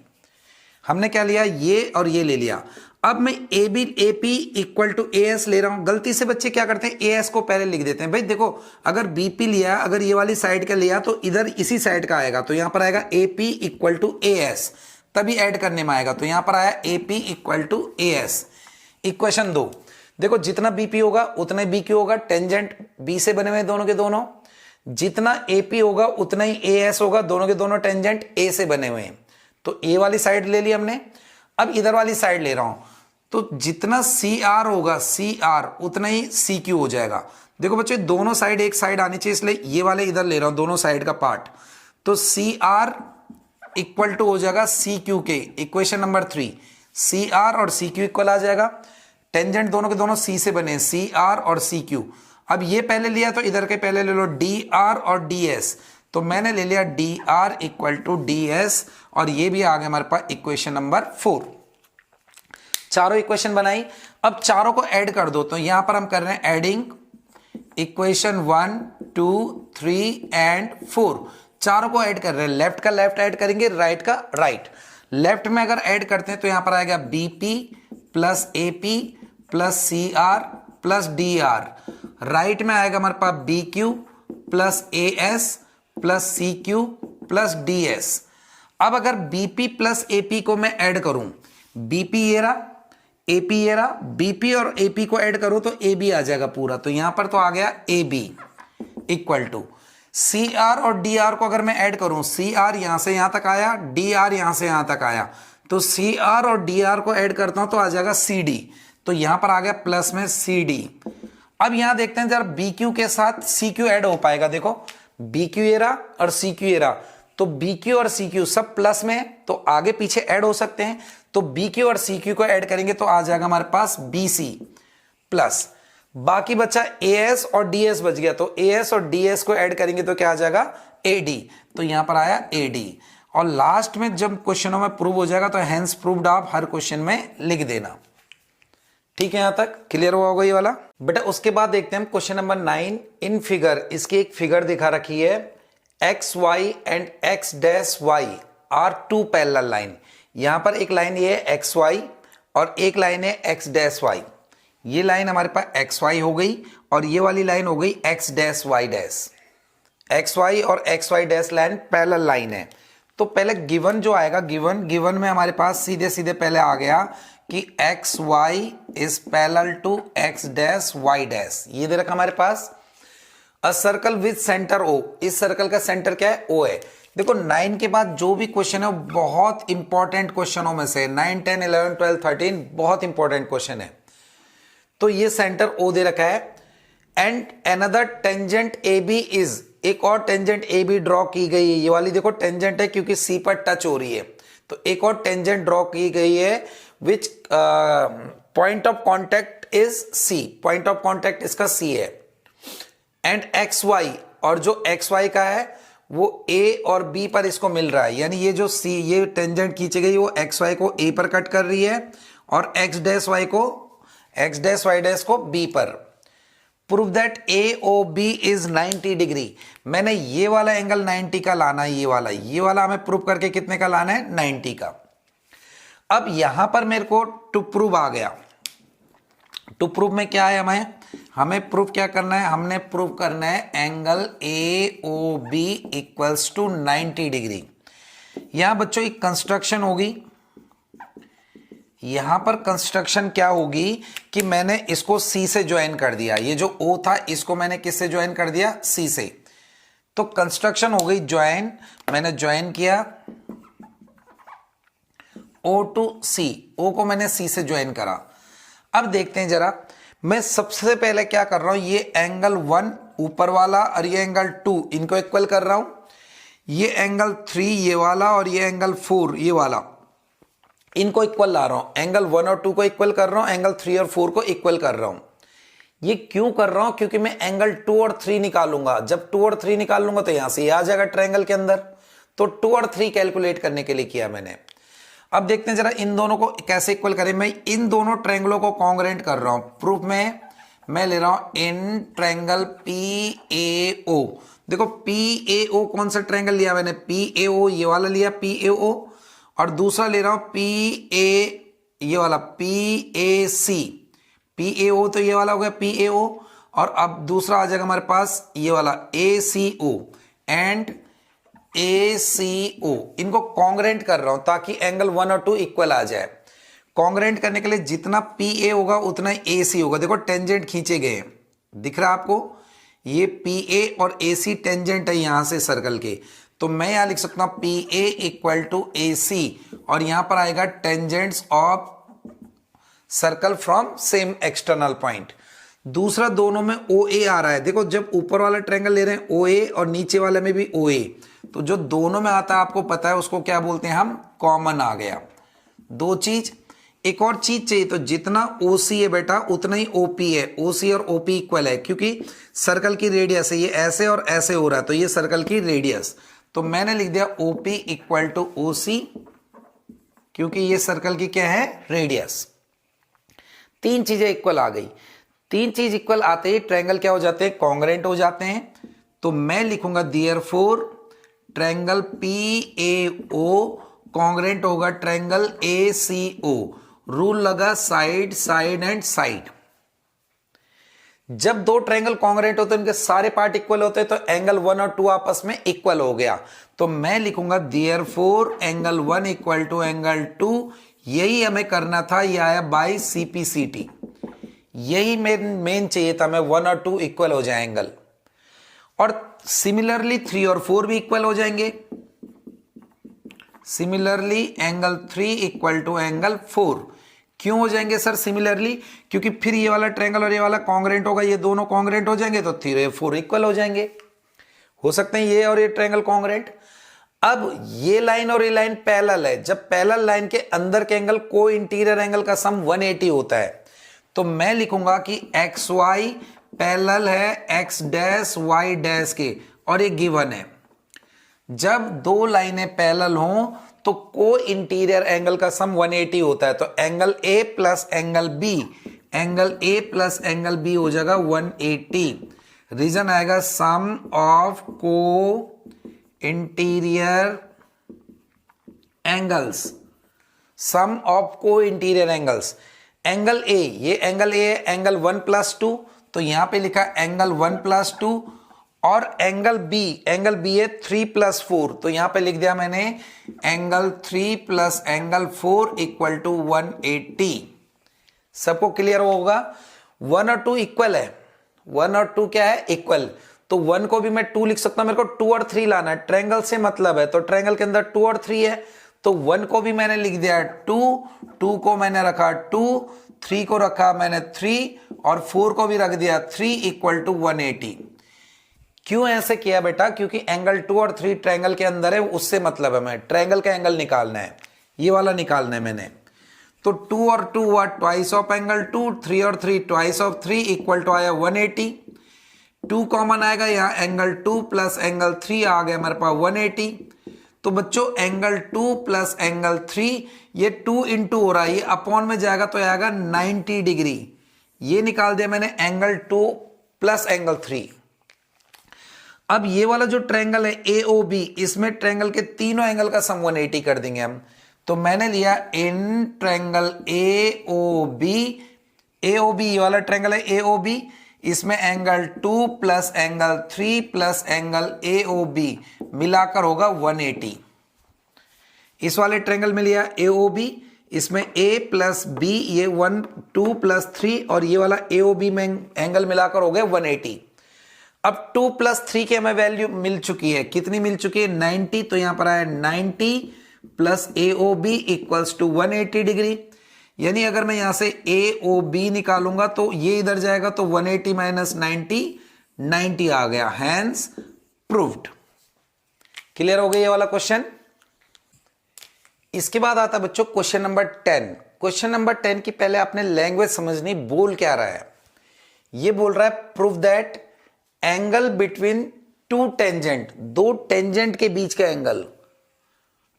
हमने क्या लिया? ये और ये ले लिया। अब मैं AP इक्वल टू AS ले रहा हूं। गलती से बच्चे क्या करते हैं? AS को पहले लिख देते हैं। भाई देखो, अगर BP लिया, अगर ये वाली साइड का लिया, तो इधर इसी साइड का आएगा, तो यहां पर आएगा AP इक्वल टू AS, तभी ऐड करने में आएगा। तो यहां पर आया AP equal to AS। Equation 2, देखो जितना BP होगा उतना ही BQ होगा, टेंजेंट B से बने हुए दोनों के दोनों। जितना AP होगा उतना ही AS होगा, दोनों के दोनों टेंजेंट A से बने हुए हैं। तो A वाली साइड ले ली हमने। अब इधर वाली साइड ले रहा हूं, तो जितना CR होगा CR उतना ही CQ हो जाएगा। देखो बच्चों, दोनों साइड एक साइड आनी चाहिए, इसलिए ये वाले इधर ले रहा हूं, दोनों साइड का पार्ट। तो CR इक्वल टू हो जाएगा CQ के। इक्वेशन नंबर 3, CR और CQ इक्वल आ जाएगा। टेंजेंट दोनों के दोनों C से बने, CR और CQ। अब ये पहले लिया, तो इधर के पहले ले लो DR और DS। तो मैंने ले लिया DR इक्वल टू DS, और ये भी आ गया हमारे पास इक्वेशन नंबर 4। चारों इक्वेशन बनाई। अब चारों को ऐड कर दो, तो यहां पर हम कर रहे हैं एडिंग इक्वेशन 1, 2, 3 एंड 4। चारों को ऐड कर रहे हैं, लेफ्ट का लेफ्ट ऐड करेंगे, राइट का राइट। लेफ्ट में अगर ऐड करते हैं तो यहां पर आएगा BP plus AP plus CR plus DR। Right में आएगा हमारे पास BQ plus AS plus CQ plus D S. अब अगर बीपी प्लस एपी को मैं ऐड करूं, बीपी ये रहा, एपी ये रहा, बीपी और एपी को ऐड करूं तो एबी आ जाएगा पूरा। तो यहां पर तो आ गया AB equal to C R और डी आर को अगर मैं ऐड करूं, सी आर यहां से यहां तक आया, डी आर यहां से यहां तक आया, तो सी आर और डी आर को ऐड करता हूं तो आ जाएगा सी डी। तो यहां पर आ गया प्लस में सी डी। अब यहां देखते हैं जरा बी क्यू के साथ सी क्यू ऐड हो पाएगा। देखो बी क्यू ये रहा और सी क्यू ये रहा, तो बी क्यू और सी क्यू सब प्लस में है तो आगे पीछे ऐड हो सकते हैं। तो बी क्यू और सी क्यू को ऐड करेंगे तो आ जाएगा हमारे पास बी सी प्लस बाकी बचा ए एस और डी एस बच गया, तो ए एस और डी एस को ऐड करेंगे तो क्या आ जाएगा ए डी। तो यहां पर आया ए डी। और लास्ट में जब क्वेश्चनों में प्रूव हो जाएगा तो हैंस प्रूव्ड आप हर क्वेश्चन में लिख देना। ठीक है, यहां तक क्लियर हुआ होगा ये वाला बेटा। उसके बाद देखते हैं हम क्वेश्चन नंबर 9 इन फिगर। इसकी एक फिगर दिखा रखी है, X Y and X dash Y are two parallel line. यहां पर एक लाइन ये है एक्स वाई और एक लाइन है एक्स डैश वाई। ये लाइन हमारे पास एक्स वाई हो गई और ये वाली लाइन हो गई X dash Y dash. X Y और X Y dash line parallel line है। तो पहले गिवन जो आएगा, गिवन में हमारे पास सीधे सीधे पहले आ गया कि X Y is parallel to X dash Y dash. ये दे रखा हमारे पास a circle with centre O. इस सर्कल का सेंटर क्या है? ओ है। देखो 9 के बाद जो भी क्वेश्चन है बहुत इंपॉर्टेंट क्वेश्चनों में से 9, 10, 11, 12, 13 बहुत इंपॉर्टेंट क्वेश्चन है। तो ये सेंटर ओ दे रखा है and another tangent A B is, एक और टेंजेंट ए बी ड्रॉ की गई है। ये वाली देखो टेंजेंट है क्योंकि सी पर टच हो रही है, तो एक और टेंजेंट ड्रॉ की गई है which point of contact is C. Point of contact इसका सी है एंड एक्स वाई, और जो एक्स वाई का है वो ए और बी पर इसको मिल रहा है। यानी ये जो सी, ये टेंजेंट खींची गई वो एक्स वाई को ए पर कट कर रही है और एक्स डैश वाई को, एक्स डैश वाई डैश को बी पर। Prove that A O B is 90 degree. मैंने ये वाला एंगल 90 का लाना है, ये वाला हमें प्रूव करके कितने का लाना है? 90 का। अब यहां पर मेरे को टू प्रूव आ गया। टू प्रूव में क्या है, हमें प्रूव क्या करना है? हमने प्रूव करना है angle A O B equals to 90 degree. यहां बच्चों एक कंस्ट्रक्शन होगी। यहां पर कंस्ट्रक्शन क्या होगी कि मैंने इसको सी से ज्वाइन कर दिया। ये जो ओ था इसको मैंने किससे ज्वाइन कर दिया? सी से। तो कंस्ट्रक्शन हो गई ज्वाइन। मैंने ज्वाइन किया ओ टू सी, ओ को मैंने सी से ज्वाइन करा। अब देखते हैं जरा, मैं सबसे पहले क्या कर रहा हूं, ये एंगल 1 ऊपर वाला और ये एंगल 2 इनको इक्वल कर रहा हूं। ये एंगल 3 ये वाला और ये एंगल 4 ये वाला, इनको इक्वल ला रहा हूं। एंगल 1 और 2 को इक्वल कर रहा हूं, एंगल 3 और 4 को इक्वल कर रहा हूं। ये क्यों कर रहा हूं? क्योंकि मैं एंगल 2 और 3 निकालूंगा। जब 2 और 3 निकाल लूंगा तो यहां से ये आ जाएगा ट्रायंगल के अंदर। तो 2 और 3 कैलकुलेट करने के लिए किया मैंने। अब देखते हैं जरा इन दोनों को कैसे इक्वल करें। मैं इन दोनों ट्रायंगलों को कॉन्ग्रुएंट कर रहा हूं। प्रूफ में मैं ले रहा हूं इन ट्रायंगल पी ए ओ। देखो पी ए ओ कौन सा ट्रायंगल लिया मैंने? पी ए ओ ये वाला लिया पी ए ओ, और दूसरा ले रहा हूं पी ए ये वाला P A C. P A ओ तो ये वाला हो गया पी ए ओ, और अब दूसरा आ जाएगा हमारे पास ये वाला ए C O and A C ओ। इनको कॉन्ग्रुएंट कर रहा हूं ताकि एंगल 1 और 2 इक्वल आ जाए। कॉन्ग्रुएंट करने के लिए जितना पी ए होगा उतना ही ए सी होगा। देखो टेंजेंट खींचे गए, दिख रहा है आपको? ये पी ए और ए सी टेंजेंट है यहां से सर्कल के। तो मैं यहां लिख सकता हूं पी ए इक्वल टू ए सी, और यहां पर आएगा tangents of circle from same external point. दूसरा दोनों में ओ ए आ रहा है। देखो जब ऊपर वाला ट्रायंगल ले रहे हैं ओ ए और नीचे वाले में भी ओ ए, तो जो दोनों में आता है आपको पता है उसको क्या बोलते हैं हम? कॉमन आ गया। दो चीज, एक और चीज चाहिए। तो जितना ओ सी है बेटा उतना ही ओ पी है। ओ सी और ओ पी इक्वल है क्योंकि सर्कल की रेडियस है, ये ऐसे और ऐसे हो रहा है तो ये सर्कल की रेडियस। तो मैंने लिख दिया O P equal to O C क्योंकि ये सर्कल की क्या है? रेडियस। तीन चीजें इक्वल आ गई। तीन चीज इक्वल आते ही ट्रायंगल क्या हो जाते हैं? कॉन्ग्रुएंट हो जाते हैं। तो मैं लिखूंगा therefore triangle P A O congruent होगा triangle A C O. Rule लगा साइड साइड एंड साइड। जब दो ट्रायंगल कॉन्ग्रुएंट होते हैं, उनके सारे पार्ट इक्वल होते हैं, तो एंगल 1 और 2 आपस में इक्वल हो गया। तो मैं लिखूंगा therefore angle 1 equal to angle 2। यही हमें करना था, ये आया बाय CPCT। यही मेन चाहिए था, मैं 1 और 2 इक्वल हो जाए एंगल, और सिमिलरली 3 और 4 भी इक्वल हो जाएंगे। Similarly angle 3 equal to angle 4। क्यों हो जाएंगे सर सिमिलरली? क्योंकि फिर ये वाला ट्रायंगल और ये वाला कॉन्ग्रुएंट होगा, ये दोनों कॉन्ग्रुएंट हो जाएंगे तो 3 और 4 इक्वल हो जाएंगे। हो सकते हैं ये और ये ट्रायंगल कॉन्ग्रुएंट। अब ये लाइन और ये लाइन पैरेलल है। जब पैरेलल लाइन के अंदर के एंगल को इंटीरियर एंगल का सम 180 होता है, तो मैं लिखूंगा कि XY पैरेलल है X डैश Y डैश के, और ये गिवन है। जब दो लाइनें पैरेलल हों तो को इंटीरियर एंगल का सम 180 होता है। तो angle A plus angle B, angle A plus angle B हो जाएगा 180। रीजन आएगा सम ऑफ को इंटीरियर एंगल्स, सम ऑफ को इंटीरियर एंगल्स। एंगल A, ये एंगल A है, एंगल 1 प्लस 2, तो यहां पे लिखा एंगल 1 प्लस 2, और एंगल B है 3 प्लस 4, तो यहां पे लिख दिया मैंने angle 3 plus angle 4 equal to 180। सबको क्लियर होगा? 1 और 2 इक्वल है, 1 और 2 क्या है? इक्वल। तो 1 को भी मैं 2 लिख सकता हूं, मेरे को 2 और 3 लाना है, ट्रायंगल से मतलब है, तो ट्रायंगल के अंदर 2 और 3 है, तो 1 को भी मैंने लिख दिया 2, 2 को मैंने रखा 2, 3 को रखा मैंने 3, और 4 को भी रख दिया 3 इक्वल टू 180। क्यों ऐसे किया बेटा? क्योंकि एंगल 2 और 3 ट्रायंगल के अंदर है, उससे मतलब है, मैं ट्रायंगल का एंगल निकालना है, ये वाला निकालना है मैंने। तो 2 और 2 हुआ ट्वाइस ऑफ एंगल 2, 3 और 3 ट्वाइस ऑफ 3 इक्वल टू आया 180। 2 कॉमन आएगा, यहां एंगल 2 प्लस एंगल 3 आ गया मेरे पास 180। तो बच्चों एंगल 2 प्लस एंगल 3, ये 2 इंटू हो रहा है, ये अपॉन में जाएगा तो आएगा 90 डिग्री। ये निकाल दिया मैंने एंगल 2 प्लस एंगल 3। अब ये वाला जो ट्रायंगल है AOB, इसमें ट्रायंगल के तीनों एंगल का सम 180 कर देंगे हम। तो मैंने लिया इन ट्रायंगल AOB ये वाला ट्रायंगल है AOB, इसमें angle 2 plus angle 3 plus angle AOB मिलाकर होगा 180। इस वाले ट्रायंगल में लिया AOB, इसमें A प्लस B, ये 1 2 प्लस 3, और ये वाला AOB में एंगल मिलाकर हो गया 180। अब 2 प्लस 3 की हमें वैल्यू मिल चुकी है, कितनी मिल चुकी है? 90। तो यहां पर आया 90 plus AOB equals to 180 degree. यानी अगर मैं यहां से AOB निकालूंगा तो ये इधर जाएगा, तो 180 माइनस 90, 90 आ गया, हैंस प्रूव्ड। क्लियर हो गया ये वाला क्वेश्चन? इसके बाद आता बच्चों क्वेश्चन नंबर 10। क्वेश्चन नंबर 10 की पहले आपने लैंग्वेज समझनी, बोल क्या रहा है। ये बोल रहा है prove that angle between two tangent, दो टेंजेंट के बीच का angle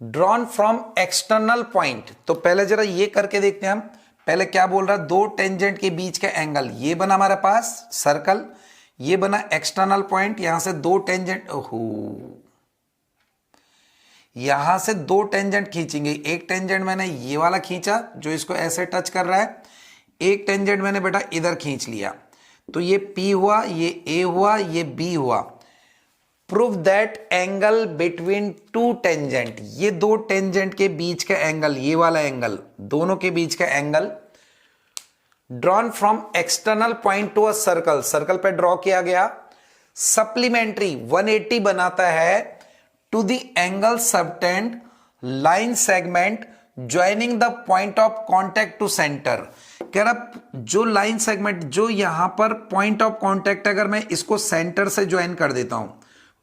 drawn from external point. तो पहले जरा ये करके देखते हैं हम। पहले क्या बोल रहा है? दो टेंजेंट के बीच का एंगल, ये बना हमारे पास सर्कल, ये बना एक्सटर्नल पॉइंट, यहां से दो टेंजेंट, ओहो, यहां से दो टेंजेंट खींचेंगे। एक टेंजेंट मैंने ये वाला खींचा जो इसको ऐसे टच कर रहा है, एक टेंजेंट मैंने बेटा इधर खींच लिया, तो ये P हुआ, ये A हुआ, ये B हुआ। Prove that angle between two tangent, ये दो टेंजेंट के बीच का एंगल, ये वाला एंगल, दोनों के बीच का angle drawn from external point to a circle, circle पे ड्रॉ किया गया, सप्लीमेंट्री 180 बनाता है to the angle subtend line segment joining the point of contact to centre. कह रहा जो लाइन सेगमेंट, जो यहां पर पॉइंट ऑफ कॉन्टैक्ट, अगर मैं इसको सेंटर से ज्वाइन कर देता हूं,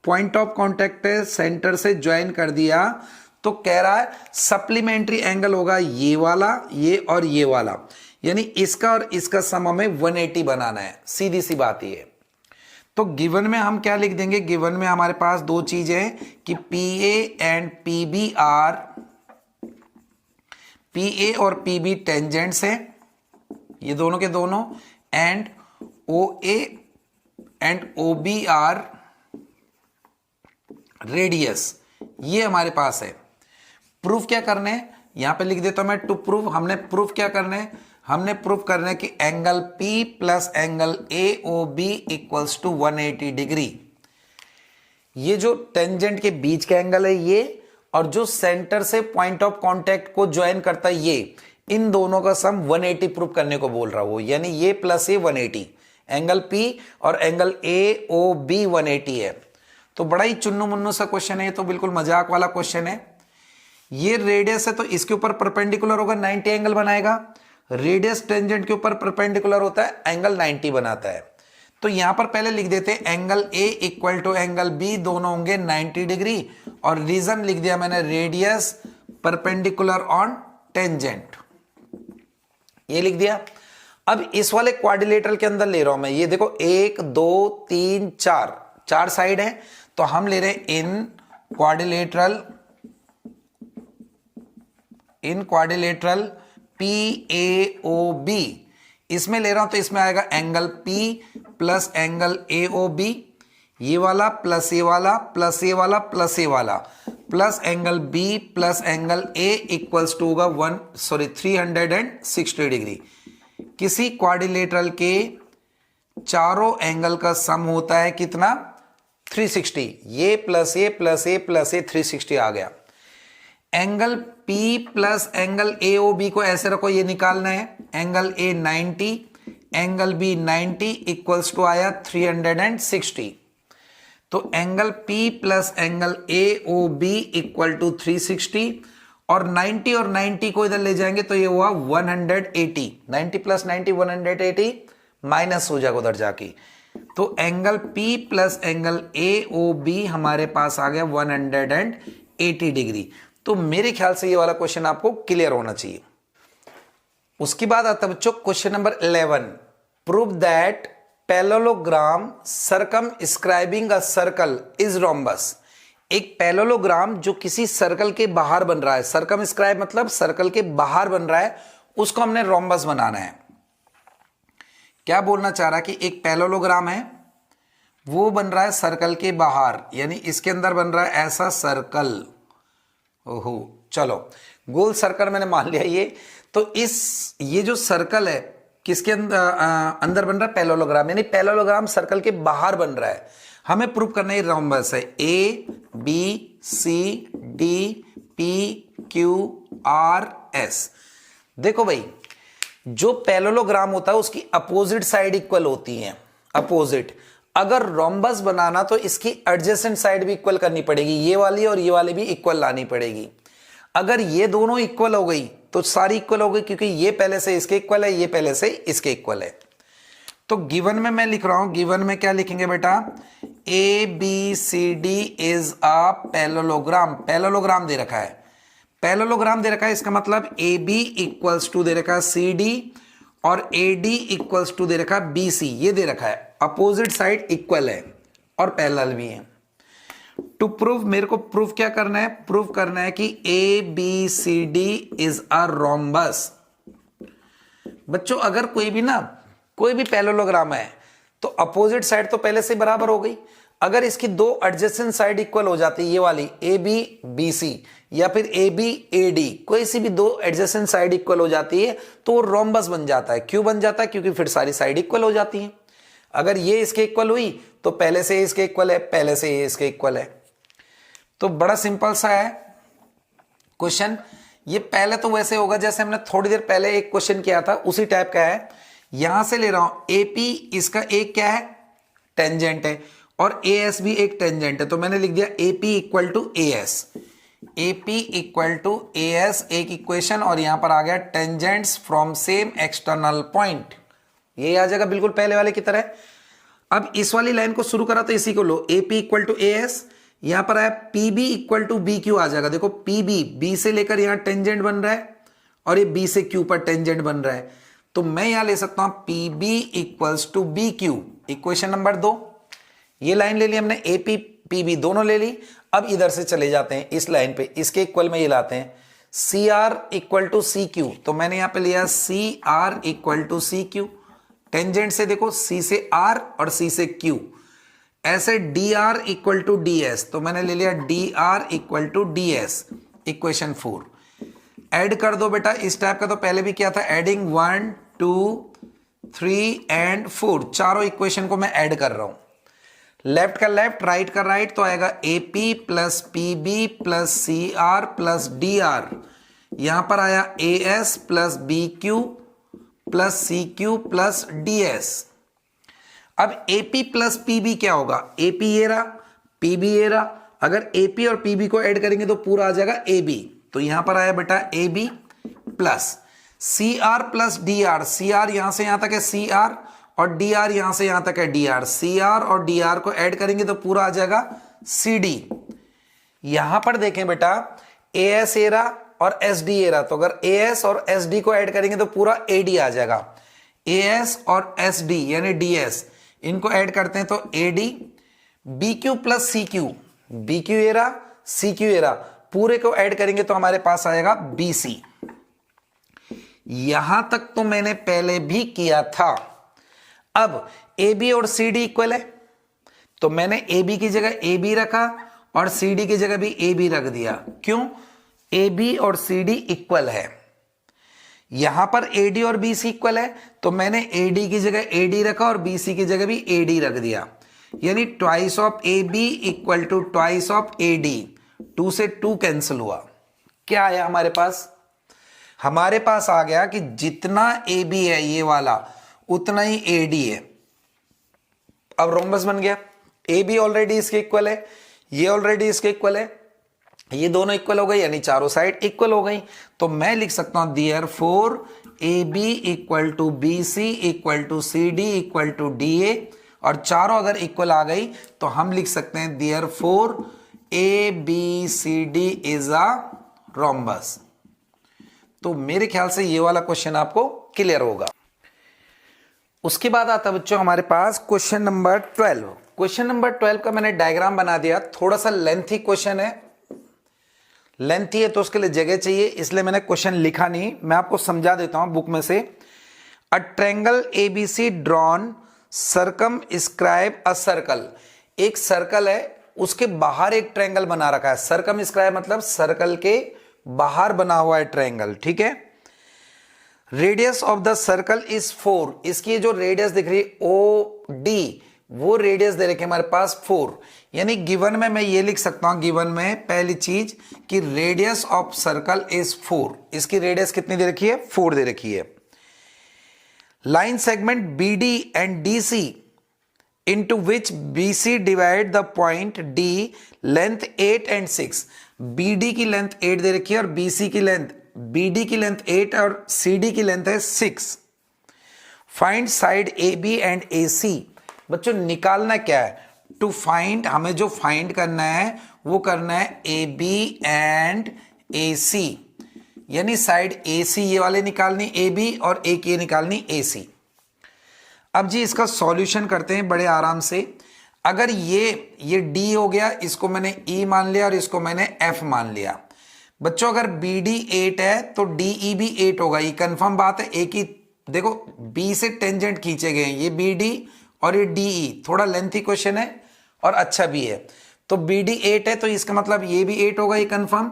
पॉइंट ऑफ कॉन्टैक्ट सेंटर से ज्वाइन कर दिया, तो कह रहा है सप्लीमेंट्री एंगल होगा ये वाला, ये और ये वाला, यानी इसका और इसका सम हमें 180 बनाना है। सीधी सी बात ये। तो गिवन में हम क्या लिख देंगे? गिवन में हमारे पास दो चीजें कि PA and PB are, PA और PB टेंजेंट्स हैं, ये दोनों के दोनों, and OA and OB are radius, ये हमारे पास है। प्रूफ क्या करने हैं? यहां पे लिख देता हूं मैं टू प्रूफ। हमने प्रूफ क्या करने हैं? हमने प्रूव करना है कि angle P plus angle AOB equals to 180 degree. ये जो टेंजेंट के बीच का एंगल है ये, और जो सेंटर से पॉइंट ऑफ कांटेक्ट को ज्वाइन करता है ये, इन दोनों का सम 180 प्रूव करने को बोल रहा हूं, यानी ये प्लस ये 180, एंगल P और एंगल AOB 180 है। तो बड़ा ही चुन्नू मुन्नू सा क्वेश्चन है, ये तो बिल्कुल मजाक वाला क्वेश्चन है। ये रेडियस है तो इसके ऊपर परपेंडिकुलर होगा, 90 एंगल बनाएगा। रेडियस टेंजेंट के ऊपर परपेंडिकुलर होता है, एंगल 90 बनाता है। तो यहां पर पहले लिख देते हैं angle A equal to angle B, दोनों होंगे 90 डिग्री, और रीजन लिख दिया मैंने रेडियस परपेंडिकुलर ऑन टेंजेंट, ये लिख दिया। अब इस वाले क्वाड्रिलेटरल के अंदर ले रहा हूं मैं, ये देखो 1 2 3 4 4 साइड है, तो हम ले रहे हैं इन क्वाड्रिलेटरल PAOB, इसमें ले रहा हूं तो इसमें आएगा angle P plus angle AOB, ये वाला प्लस ये वाला प्लस ये वाला प्लस ये वाला, plus angle B plus angle A equals to होगा 360 डिग्री। किसी क्वाड्रिलेटरल के चारों एंगल का सम होता है कितना? 360। ये प्लस ये प्लस ये प्लस ये 360 आ गया। Angle P plus angle AOB को ऐसे रखो, ये निकालना है। Angle A 90, angle B 90 equals to आया 360। तो angle P plus angle AOB equal to 360, और 90 और 90 को इधर ले जाएंगे तो ये हुआ 180। 90 प्लस 90 180, माइनस हो जाएगा उधर जाके। तो angle P plus angle AOB हमारे पास आ गया 180 डिग्री। तो मेरे ख्याल से ये वाला क्वेश्चन आपको क्लियर होना चाहिए। उसके बाद आता है बच्चों question number 11, prove that parallelogram circumscribing a circle is rhombus. एक पैरेललोग्राम जो किसी सर्कल के बाहर बन रहा है, सर्कमस्क्राइब मतलब सर्कल के बाहर बन रहा है, उसको हमने रोम्बस बनाना है। क्या बोलना चाह रहा है कि एक पैरेललोग्राम है, वो बन रहा है सर्कल के बाहर, यानी इसके अंदर बन रहा है ऐसा सर्कल। ओहो, चलो गोल सर्कल मैंने मान लिया ये। तो ये जो सर्कल है किसके अंदर बन रहा है? पैरेललोग्राम, यानी पैरेललोग्राम सर्कल के बाहर बन रहा है। हमें प्रूव करना है रोम्बस है। ABCDPQRS। देखो भाई, जो पैरेललोग्राम होता है उसकी अपोजिट साइड इक्वल होती है, अपोजिट। अगर रोम्बस बनाना तो इसकी एडजेसेंट साइड भी इक्वल करनी पड़ेगी, ये वाली और ये वाली भी इक्वल लानी पड़ेगी। अगर ये दोनों इक्वल हो गई तो सारी इक्वल हो गई, क्योंकि ये पहले से इसके इक्वल है, ये पहले से इसके इक्वल है। तो गिवन में मैं लिख रहा हूं, गिवन में क्या लिखेंगे बेटा? ABCD is a parallelogram. Parallelogram दे रखा है, पैरेललोग्राम दे रखा है, इसका मतलब AB इक्वल्स टू दे रखा है CD, और AD इक्वल्स टू दे रखा है BC, ये दे रखा है। अपोजिट साइड इक्वल है और पैरेलल भी है। टू प्रूव, मेरे को प्रूव क्या करना है? प्रूव करना है कि ABCD इज अ रोम्बस। बच्चों अगर कोई भी पैरेललोग्राम है तो अपोजिट साइड तो पहले से बराबर हो गई। अगर इसकी दो एडजेसेंट साइड इक्वल हो जाती है, ये वाली ABBC या फिर ABAD, कोई सी भी दो एडजेसेंट साइड इक्वल हो जाती है तो वो रोम्बस बन जाता है। क्यों बन जाता है? क्योंकि फिर सारी साइड इक्वल हो जाती है। अगर ये इसके इक्वल हुई तो पहले से इसके इक्वल है, पहले से ये इसके इक्वल है। तो बड़ा सिंपल सा है क्वेश्चन। ये पहले तो वैसे होगा जैसे हमने थोड़ी देर पहले एक क्वेश्चन किया था, उसी टाइप का है। यहां से ले रहा हूं AP, इसका एक क्या है? टेंजेंट है, और AS भी एक टेंजेंट है। तो मैंने लिख दिया AP equal to AS। AP equal to AS एक इक्वेशन, और यहां पर आ गया tangents from same external point, ये आ जाएगा बिल्कुल पहले वाले की तरह। अब इस वाली लाइन को शुरू करा तो इसी को लो, AP इक्वल टू AS, यहां पर आया PB इक्वल टू BQ आ जाएगा। देखो PB, B से लेकर यहां टेंजेंट बन रहा है, और ये B से Q पर टेंजेंट बन रहा है। तो मैं यहां ले सकता हूं PB equals to BQ, equation number 2। ये लाइन ले ली हमने, AP PB दोनों ले ली। अब इधर से चले जाते हैं इस लाइन पे, इसके इक्वल में ये लाते हैं CR इक्वल टू CQ। तो मैंने यहां पे लिया CR equal to CQ। Tangent से देखो C से R और C से Q। ऐसे DR इक्वल टू DS, तो मैंने ले लिया DR equal to DS, equation 4। Add कर दो बेटा। इस टाइप का तो पहले भी किया था, एडिंग 1 2 3 एंड 4, चारों इक्वेशन को मैं ऐड कर रहा हूं। लेफ्ट का लेफ्ट, राइट का राइट, तो आएगा AP plus PB plus CR plus DR। यहां पर आया AS plus BQ plus CQ plus DS। अब AP प्लस PB क्या होगा? AP ये रहा, PB ये रहा। अगर AP और PB को ऐड करेंगे तो पूरा आ जाएगा AB। तो यहां पर आया बेटा AB plus CR plus DR। CR यहां से यहां तक है CR, और DR यहां से यहां तक है DR। CR और DR को ऐड करेंगे तो पूरा आ जाएगा CD। यहां पर देखें बेटा, AS ए रहा और SD ए रहा, तो अगर AS और SD को ऐड करेंगे तो पूरा AD आ जाएगा। AS और SD यानी DS, इनको ऐड करते हैं तो AD। BQ plus CQ, BQ ए रहा, CQ ए रहा, पूरे को ऐड करेंगे तो हमारे पास आएगा BC। यहां तक तो मैंने पहले भी किया था। अब AB और CD इक्वल है, तो मैंने AB की जगह AB रखा और CD की जगह भी AB रख दिया। क्यों? AB और CD इक्वल है। यहां पर AD और BC इक्वल है, तो मैंने AD की जगह AD रखा और BC की जगह भी AD रख दिया। यानी twice of AB equal to twice of AD। 2 से 2 कैंसिल हुआ। क्या आया हमारे पास? हमारे पास आ गया कि जितना AB है ये वाला, उतना ही AD है। अब रोम्बस बन गया। AB ऑलरेडी इसके इक्वल है, ये ऑलरेडी इसके इक्वल है, ये दोनों इक्वल हो गए, यानी चारों साइड इक्वल हो गई। तो मैं लिख सकता हूं therefore AB equal to BC equal to CD equal to DA, और चारों अगर इक्वल आ गई तो हम लिख सकते हैं therefore ABCD is a rhombus. तो मेरे ख्याल से ये वाला क्वेश्चन आपको क्लियर होगा। उसके बाद आता है बच्चों हमारे पास क्वेश्चन नंबर 12। क्वेश्चन नंबर 12 का मैंने डायग्राम बना दिया। थोड़ा सा लेंथी क्वेश्चन है, लेंथी है तो उसके लिए जगह चाहिए, इसलिए मैंने क्वेश्चन लिखा नहीं। मैं आपको समझा देता हूं बुक में से। A triangle ABC drawn circum scribe a circle. एक सर्कल है, उसके बाहर एक ट्रायंगल बना रखा है। सर्कम स्क्राइब मतलब सर्कल के बाहर बना हुआ है ट्रायंगल, ठीक है। Radius of the circle is 4। इसकी जो रेडियस दिख रही है OD, वो रेडियस दे रखी है हमारे पास 4। यानी गिवन में मैं ये लिख सकता हूं, गिवन में पहली चीज कि रेडियस ऑफ सर्कल इज 4। इसकी रेडियस कितनी दे रखी है? 4 दे रखी है। Line segment BD and DC into which BC divide the point D length 8 and 6। BD की लेंथ 8 दे रखी है और BC की लेंथ, BD की लेंथ 8 और CD की लेंथ है 6। Find side AB and AC। बच्चों निकालना क्या है? टू फाइंड, हमें जो फाइंड करना है वो करना है AB एंड AC, यानी साइड AC ये वाले निकालनी AB और एक ये निकालनी AC। अब जी इसका सॉल्यूशन करते हैं बड़े आराम से। अगर ये D हो गया, इसको मैंने E मान लिया और इसको मैंने F मान लिया। बच्चों अगर BD 8 है तो DE भी 8 होगा, ये कंफर्म बात है। एक ही देखो B से टेंजेंट खींचे गए हैं, ये BD और ये DE। थोड़ा लेंथी क्वेश्चन है और अच्छा भी है। तो BD 8 है तो इसका मतलब ये भी 8 होगा, ये कंफर्म।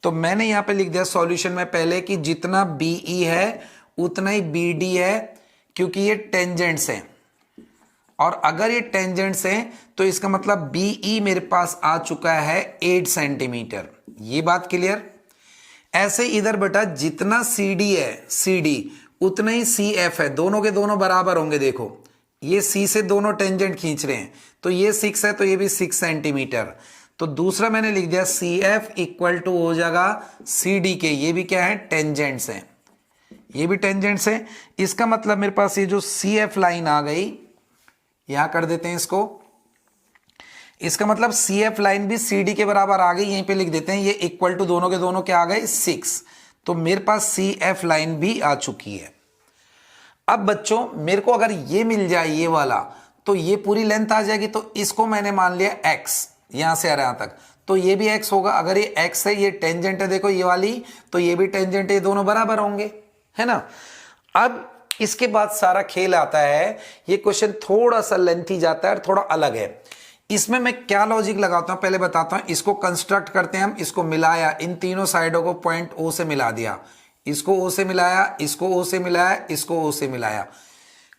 तो मैंने यहां पे लिख दिया सॉल्यूशन में पहले कि जितना BE है उतना ही BD है, क्योंकि ये टेंजेंट्स हैं। और अगर ये टेंजेंट्स हैं तो इसका मतलब BE मेरे पास आ चुका है 8 सेंटीमीटर। ये बात क्लियर। ऐसे इधर बेटा जितना CD है CD उतना ही CF है, दोनों के दोनों बराबर होंगे। देखो ये C से दोनों टेंजेंट खींच रहे हैं, तो ये 6 है तो ये भी 6 सेंटीमीटर। तो दूसरा मैंने लिख दिया CF इक्वल टू हो जाएगा CD के, ये भी क्या है? टेंजेंट्स हैं, ये भी टेंजेंट्स हैं। इसका मतलब मेरे पास ये जो CF लाइन आ गई, यहां कर देते हैं इसको। इसका मतलब CF लाइन भी CD के बराबर आ गई, यहीं पे लिख देते हैं। ये इक्वल टू दोनों के दोनों क्या आ गए? 6। तो मेरे पास CF लाइन भी आ चुकी है। अब बच्चों मेरे को अगर ये मिल जाए ये वाला, तो ये पूरी लेंथ आ जाएगी। तो इसको मैंने मान लिया X, यहां से आ रहा यहां तक, तो ये भी X होगा। अगर ये X है, ये टेंजेंट है, देखो ये वाली, तो ये भी टेंजेंट है, ये दोनों बराबर होंगे, है ना। अब इसके बाद सारा खेल आता है। ये क्वेश्चन थोड़ा सा लेंथी जाता है और थोड़ा अलग है। इसमें मैं क्या लॉजिक लगाता हूं पहले बताता हूं। इसको कंस्ट्रक्ट करते हैं हम, इसको मिलाया, इन तीनों साइडों को पॉइंट ओ से मिला दिया, इसको ओ से मिलाया, इसको ओ से मिलाया, इसको ओ से मिलाया।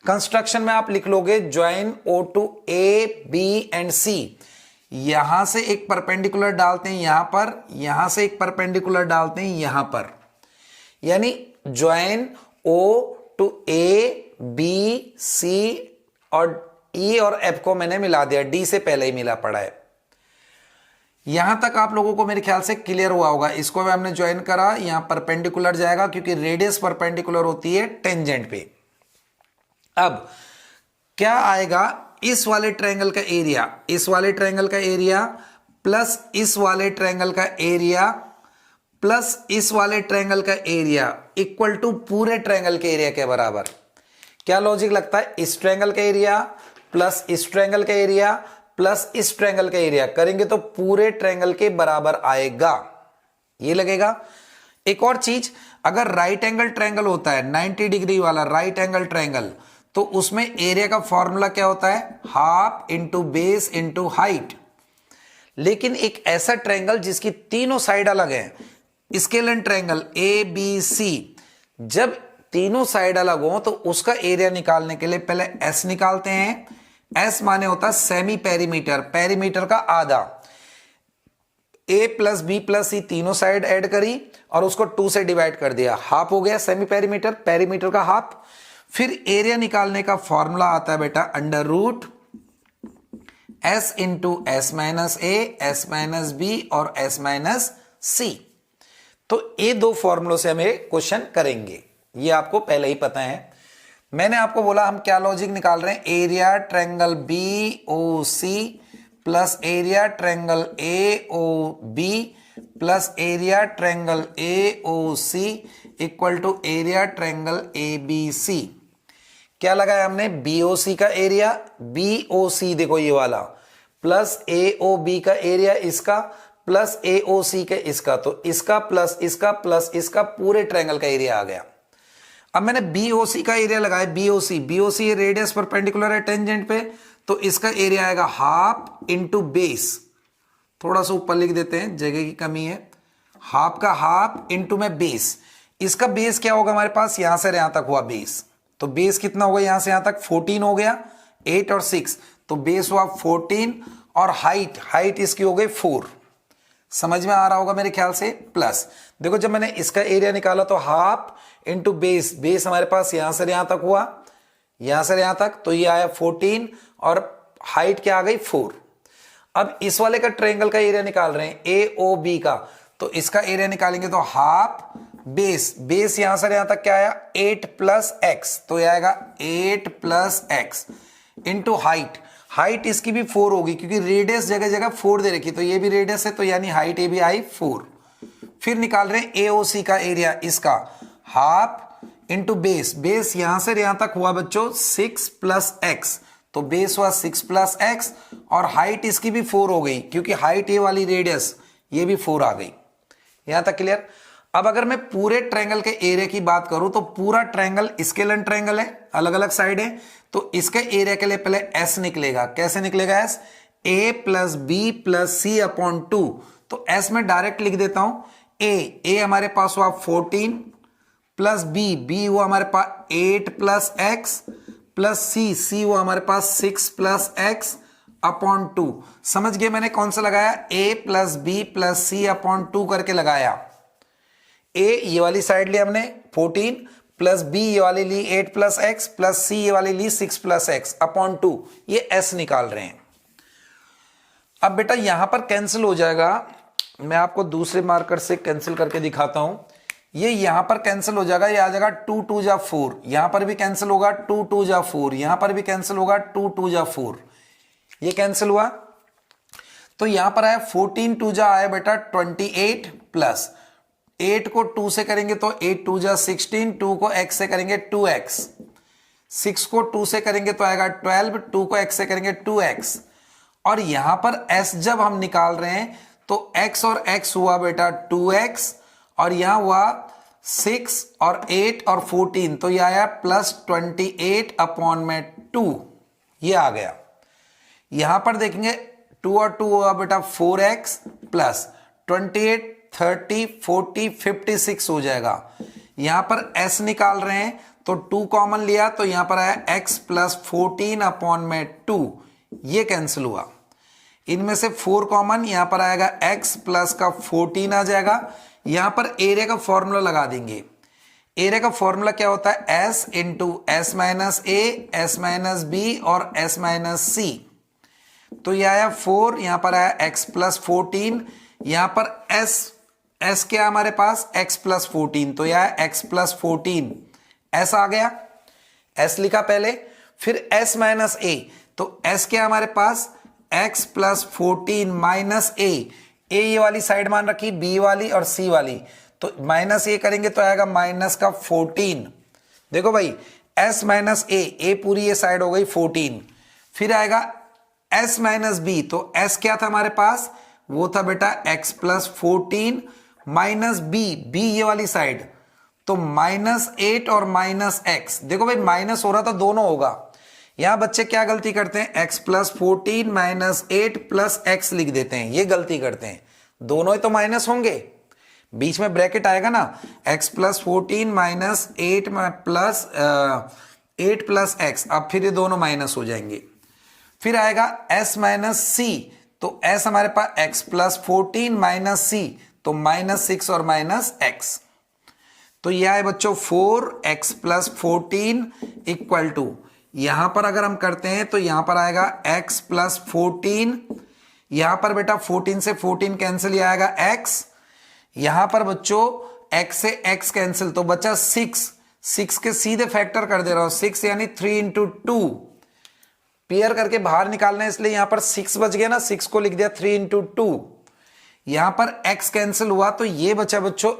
कंस्ट्रक्शन में आप लिख लोगे join O to A B and C. यहां से एक परपेंडिकुलर डालते हैं यहां पर, यहां से एक परपेंडिकुलर डालते हैं यहां पर, यानी join O to A B C, और ई और एफ को मैंने मिला दिया, डी से पहले ही मिला पड़ा है। यहां तक आप लोगों को मेरे ख्याल से क्लियर हुआ होगा। इसको भी हमने ज्वाइन करा, यहां परपेंडिकुलर जाएगा क्योंकि रेडियस परपेंडिकुलर होती है टेंजेंट पे। अब क्या आएगा, इस वाले ट्रायंगल का एरिया, इस वाले ट्रायंगल का एरिया प्लस इस वाले ट्रायंगल का एरिया प्लस इस वाले ट्रायंगल का एरिया इक्वल टू पूरे ट्रायंगल के एरिया के बराबर। क्या लॉजिक लगता है, इस ट्रायंगल का एरिया प्लस इस ट्रायंगल का एरिया प्लस इस ट्रायंगल का एरिया करेंगे तो पूरे ट्रायंगल के बराबर आएगा, ये लगेगा। एक और चीज, अगर राइट एंगल ट्रायंगल होता है 90 डिग्री वाला राइट एंगल ट्रायंगल, तो उसमें एरिया का फॉर्मूला क्या होता है, half into base into height. लेकिन एक ऐसा ट्रायंगल जिसकी तीनों साइड अलग है, scalene triangle A B C, जब तीनों साइड अलग हो तो उसका एरिया निकालने के लिए पहले एस निकालते हैं। एस माने होता है सेमी पेरीमीटर, पेरीमीटर का आधा। ए प्लस बी प्लस सी तीनों साइड ऐड करी और उसको 2 से डिवाइड कर दिया, हाफ हो गया सेमी पेरीमीटर, पेरीमीटर का हाफ। फिर एरिया निकालने का फॉर्मूला आता है बेटा under root S into S minus A, S minus B और एस माइनस सी। तो ये दो फॉर्मूलों से हमें क्वेश्चन करेंगे, ये आपको पहले ही पता है। मैंने आपको बोला हम क्या लॉजिक निकाल रहे हैं, area triangle B O C plus area triangle A O B plus area triangle A O C equal to area triangle A B C. क्या लगाया हमने, बी ओ सी का एरिया, बी ओ सी देखो ये वाला, प्लस ए ओ बी का एरिया इसका प्लस ए ओ सी के इसका, तो इसका प्लस इसका पूरे ट्रायंगल का एरिया आ गया। अब मैंने बीओसी का एरिया लगाया, बीओसी रेडियस परपेंडिकुलर है टेंजेंट पे, तो इसका एरिया आएगा हाफ इंटू बेस। थोड़ा सा ऊपर लिख देते हैं, जगह की कमी है। हाफ का हाफ इंटू में बेस, इसका बेस क्या होगा हमारे पास, यहां से यहां तक हुआ बेस, तो बेस कितना होगा यहां से यहां तक 14 हो गया, 8 और 6, तो बेस हुआ 14 और हाइट इसकी हो गई 4। समझ में आ रहा होगा मेरे ख्याल से। प्लस देखो जब मैंने इसका एरिया निकाला तो हाफ इंटू बेस, बेस हमारे पास यहां से यहां तक हुआ, यहां से यहां तक, तो ये आया 14 और हाइट क्या आ गई 4। अब इस वाले का ट्रायंगल का एरिया निकाल रहे हैं ए ओ बी का, तो इसका एरिया निकालेंगे तो हाफ बेस यहां से यहां तक क्या आया 8 प्लस एक्स, तो ये आएगा 8 प्लस एक्स इंटू हाइट इसकी भी 4 होगी क्योंकि रेडियस जगह जगह 4 दे रखी, तो ये भी रेडियस है तो यानी हाइट ये भी आई 4। फिर निकाल रहे हैं एओसी का एरिया, इसका हाफ इंटू बेस यहां से यहां तक हुआ बच्चों 6 प्लस एक्स, तो बेस हुआ 6 प्लस एक्स और हाइट इसकी भी 4 हो गई क्योंकि हाइट ये वाली रेडियस ये भी 4 आ गई। यहां तक क्लियर। अब अगर मैं पूरे ट्रायंगल के एरिया की बात करूं तो पूरा ट्रायंगल स्केलन ट्रायंगल है, अलग अलग साइड है, तो इसके एरिया के लिए पहले एस निकलेगा। कैसे निकलेगा एस, ए प्लस बी प्लस सी अपॉन 2, तो एस में डायरेक्ट लिख देता हूं, ए हमारे पास हुआ 14 प्लस बी हुआ हमारे पास 8 प्लस एक्स प्लस सी हुआ हमारे पास 6 प्लस एक्स अपॉन 2। समझ गए मैंने कौन सा लगाया, ए प्लस बी प्लस सी अपॉन 2 करके लगाया। ए ये वाली साइड ली हमने 14 प्लस बी ये वाली ली 8 प्लस एक्स प्लस सी ये वाली ली 6 प्लस एक्स अपॉन 2, ये एस निकाल रहे हैं। अब बेटा यहां पर कैंसिल हो जाएगा, मैं आपको दूसरे मार्कर से कैंसिल करके दिखाता हूं। ये यहां पर कैंसिल हो जाएगा, ये आ जाएगा 2 2 जा 4, यहां पर भी कैंसिल होगा 2 2 जा 4, यहां पर भी कैंसिल होगा 2 2 जा 4, ये कैंसिल हुआ। तो यहां पर आया 14 2 जा आया बेटा 28 प्लस 8 को 2 से करेंगे तो 8 2 जा 16, 2 को x से करेंगे 2x, 6 को 2 से करेंगे तो आएगा 12, 2 को x से करेंगे 2x, और यहां पर s जब हम निकाल रहे हैं तो x और x हुआ बेटा 2x और यहां हुआ 6 और 8 और 14, तो यह आया प्लस 28 अपॉन में 2, ये आ गया। यहां पर देखेंगे 2 और 2 होगा बेटा 4x प्लस 28, 30, 40, 56 हो जाएगा। यहां पर s निकाल रहे हैं तो 2 कॉमन लिया तो यहां पर आया x प्लस 14 अपॉन में 2, ये कैंसिल हुआ। इनमें से 4 कॉमन, यहां पर आएगा x प्लस का 14 आ जाएगा। यहां पर एरिया का फॉर्मूला लगा देंगे। एरिया का फॉर्मूला क्या होता है? s into S minus A, S minus B और s माइनस सी। तो यह आया 4, यहां पर आया x प्लस 14, यहां पर s क्या हमारे पास? x प्लस 14, तो यह है x प्लस 14, s आ गया, s लिखा पहले, फिर s माइनस ए, तो s क्या हमारे पास? x प्लस 14 माइनस ए, ये वाली साइड मान रखी, b वाली और c वाली, तो माइनस ए करेंगे तो आएगा माइनस का 14। देखो भाई s माइनस ए पूरी ये साइड हो गई 14, फिर आएगा s माइनस बी, तो s क्या था हमारे पास? वो था बेटा x प्लस 14 माइनस बी ये वाली साइड, तो -8 और -x। देखो भाई माइनस हो रहा था, दोनों होगा। यहां बच्चे क्या गलती करते हैं? x प्लस 14 -8 प्लस x लिख देते हैं, ये गलती करते हैं। दोनों ही तो माइनस होंगे, बीच में ब्रैकेट आएगा ना, x plus 14 -8 plus 8 plus x, अब फिर ये दोनों माइनस हो जाएंगे। फिर आएगा s माइनस सी, तो s हमारे पास x प्लस 14 माइनस सी, तो -6 और -x। तो यह है बच्चों 4x प्लस 14 इक्वल टू, यहां पर अगर हम करते हैं तो यहां पर आएगा x प्लस 14, यहां पर बेटा 14 से 14 कैंसिल, यह आएगा x, यहां पर बच्चों x से x कैंसिल, तो बचा 6 के सीधे फैक्टर कर दे रहा हूं, 6 यानी 3 इंटू 2, पेयर करके बाहर निकालना है, इसलिए यहां पर 6 बच गया ना, 6 को लिख दिया 3 इंटू 2, यहां पर x कैंसिल हुआ तो ये बचा बच्चों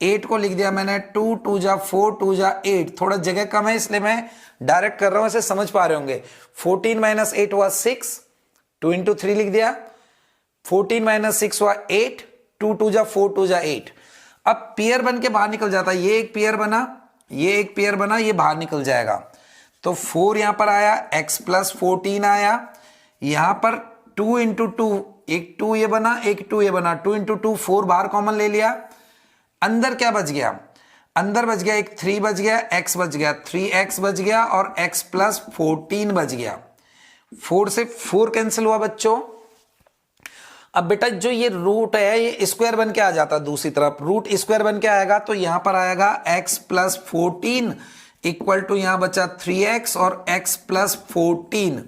8 को लिख दिया मैंने 2, 2 जा 4, 2 जा 8, थोड़ा जगह कम है इसलिए मैं डायरेक्ट कर रहा हूं, इसे समझ पा रहे होंगे। 14 माइनस 8 हुआ 6, 2 इंटू 3 लिख दिया, 14 माइनस 6 हुआ 8, 2 2 जा 4, 2 जा 8। अब पेयर बन के बाहर निकल जाता है, ये एक पेयर बना, ये एक पेयर बना, ये बाहर निकल जाएगा, तो 4 यहां पर आया, x प्लस 14 आया, यहां पर 2 इंटू 2, एक 2 ये बना, एक 2 ये बना, 2 इंटू 2 4 बाहर कॉमन ले लिया, अंदर क्या बच गया? अंदर बच गया एक 3 बच गया, x बच गया, 3x बच गया और x प्लस 14 बच गया। 4 से 4 कैंसिल हुआ बच्चों। अब बेटा जो ये रूट है ये स्क्वायर बन के आ जाता है, दूसरी तरफ रूट स्क्वायर बन के आएगा, तो यहां पर आएगा x प्लस 14 इक्वल टू, यहां बचा 3x और x प्लस 14।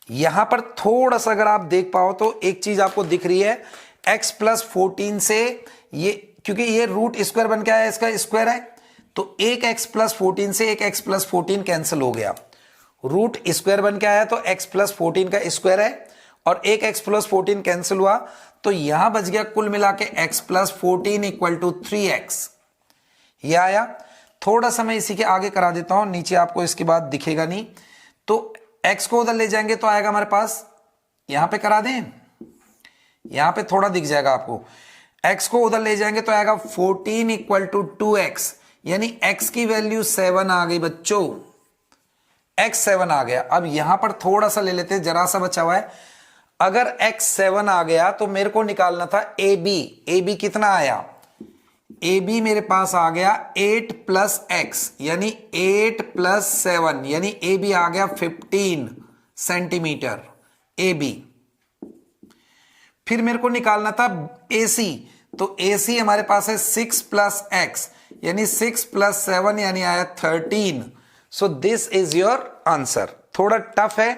यहां पर थोड़ा सा अगर आप देख पाओ तो एक चीज आपको दिख रही है, x प्लस 14 से ये, क्योंकि ये रूट स्क्वायर बन के आया, इसका स्क्वायर है, तो एक x प्लस 14 से एक x प्लस 14 कैंसिल हो गया, रूट स्क्वायर बन के आया तो x प्लस 14 का स्क्वायर है और एक x प्लस 14 कैंसिल हुआ, तो यहां बच गया कुल मिला के x plus 14 equal to 3x, ये आया। थोड़ा सा मैं इसी के आगे करा देता हूं, नीचे आपको इसके बाद दिखेगा नहीं, तो x को उधर ले जाएंगे तो आएगा हमारे पास, यहां पे करा दें, यहां पे थोड़ा दिख जाएगा आपको, x को उधर ले जाएंगे तो आएगा 14 इक्वल टू 2x, यानी x की वैल्यू 7 आ गई बच्चों, x 7 आ गया। अब यहां पर थोड़ा सा ले लेते हैं, जरा सा बचा हुआ है, अगर x 7 आ गया तो मेरे को निकालना था ab कितना आया? ab मेरे पास आ गया 8 प्लस x, यानी 8 प्लस 7, यानी ab आ गया 15 सेंटीमीटर ab। फिर मेरे को निकालना था AC, तो AC हमारे पास है 6 प्लस x, यानी 6 प्लस 7 यानी आया 13। So this is your answer. थोड़ा टफ है,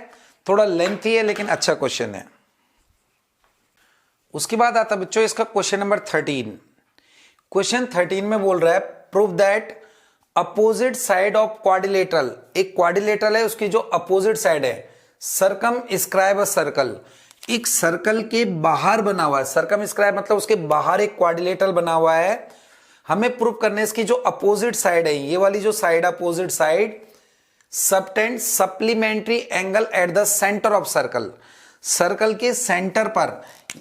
थोड़ा लेंथी है, लेकिन अच्छा क्वेश्चन है। उसके बाद आता बच्चों इसका क्वेश्चन नंबर 13। क्वेश्चन 13 में बोल रहा है prove that opposite side of quadrilateral, एक क्वाड्रिलेटरल है उसकी जो अपोजिट साइड है, सर्कम स्क्राइब अ सर्कल, एक सर्कल के बाहर बना हुआ है, सर्कम स्क्राइब मतलब उसके बाहर एक क्वाड्रिलेटरल बना हुआ है, हमें प्रूव करने इसकी जो अपोजिट साइड है, ये वाली जो side opposite side subtend supplementary angle at the centre of circle, circle के सेंटर पर,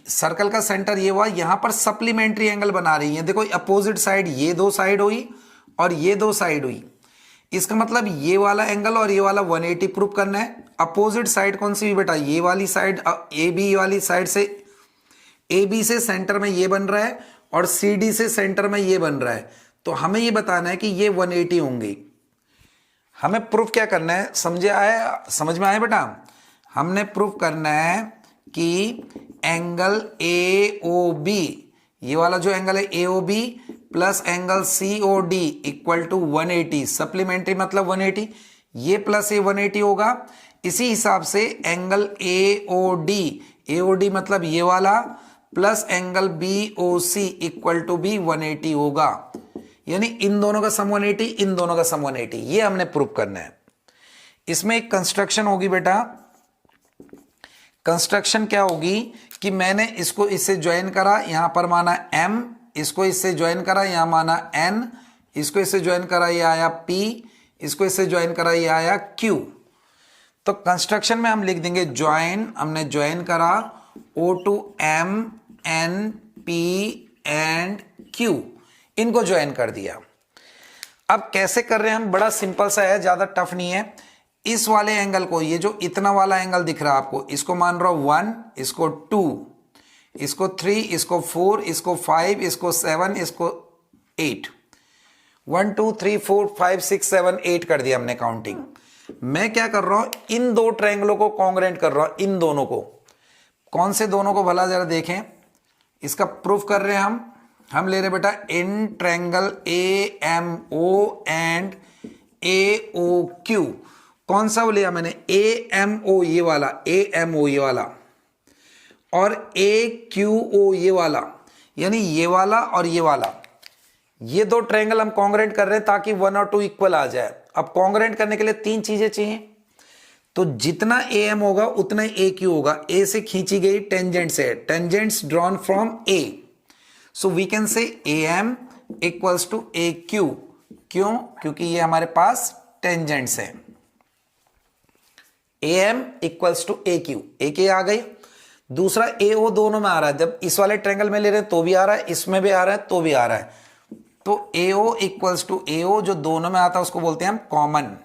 सर्कल का सेंटर ये हुआ, यहां पर सप्लीमेंट्री एंगल बना रही है। देखो अपोजिट साइड ये दो साइड हुई और ये दो साइड हुई, इसका मतलब ये वाला एंगल और ये वाला 180 प्रूव करना है। अपोजिट साइड कौन सी हुई बेटा, ये वाली साइड, ए बी वाली साइड से, ए बी से सेंटर में ये बन रहा है और सी डी से सेंटर में ये बन रहा है, तो हमें ये बताना है कि ये 180 होंगे। हमें प्रूफ क्या करना है, समझ में आया बेटा? हमने प्रूफ करना है कि एंगल ए ओ बी, ये वाला जो एंगल है A O B plus angle C O D equal to 180, supplementary मतलब 180, ये प्लस ये 180 होगा। इसी हिसाब से एंगल ए ओ डी मतलब ये वाला plus angle B O C equal to B 180 होगा, यानी इन दोनों का सम 180, इन दोनों का सम 180, ये हमने प्रूव करना है। इसमें एक कंस्ट्रक्शन होगी बेटा, कंस्ट्रक्शन क्या होगी कि मैंने इसको इससे ज्वाइन करा, यहां पर माना m, इसको इससे ज्वाइन करा, यहां माना n, इसको इससे ज्वाइन करा, ये आया p, इसको इससे ज्वाइन करा, ये आया q। तो कंस्ट्रक्शन में हम लिख देंगे ज्वाइन, हमने ज्वाइन करा O to m n p and q, इनको ज्वाइन कर दिया। अब कैसे कर रहे हैं हम, बड़ा सिंपल सा है, ज्यादा टफ नहीं है। इस वाले एंगल को, ये जो इतना वाला एंगल दिख रहा है आपको, इसको मान रहा हूं 1, इसको 2, इसको 3, इसको 4, इसको 5, इसको 7, इसको 8, 1 2 3 4 5 6 7 8 कर दिया हमने काउंटिंग। मैं क्या कर रहा हूं, इन दो ट्रायंगलों को कॉन्ग्रुएंट कर रहा हूं, इन दोनों को। कौन से दोनों को भला जरा देखें, इसका प्रूफ कर रहे हैं हम ले रहे बेटा in triangle A M O and A O Q. कौन सा वो लिया मैंने, ए एम ओ ये वाला, ए एम ओ ये वाला, और ए क्यू ओ ये वाला, यानी ये वाला और ये वाला, ये दो ट्रायंगल हम कॉन्ग्रुएंट कर रहे हैं ताकि 1 और 2 इक्वल आ जाए। अब कॉन्ग्रुएंट करने के लिए 3 चीजें चाहिए, तो जितना ए एम होगा उतना ही ए क्यू होगा। ए से खींची गई टेंजेंट से, tangents drawn from A, so we can say A M equals to A Q. क्यों? क्योंकि ये हमारे पास टेंजेंट्स है। A M equals to A Q, A के आ गई। दूसरा ए ओ दोनों में आ रहा है, जब इस वाले ट्रायंगल में ले रहे हैं तो भी आ रहा है, इसमें भी आ रहा है तो भी आ रहा है, तो ए ओ इक्वल्स टू ए ओ, जो दोनों में आता है उसको बोलते हैं हम कॉमन,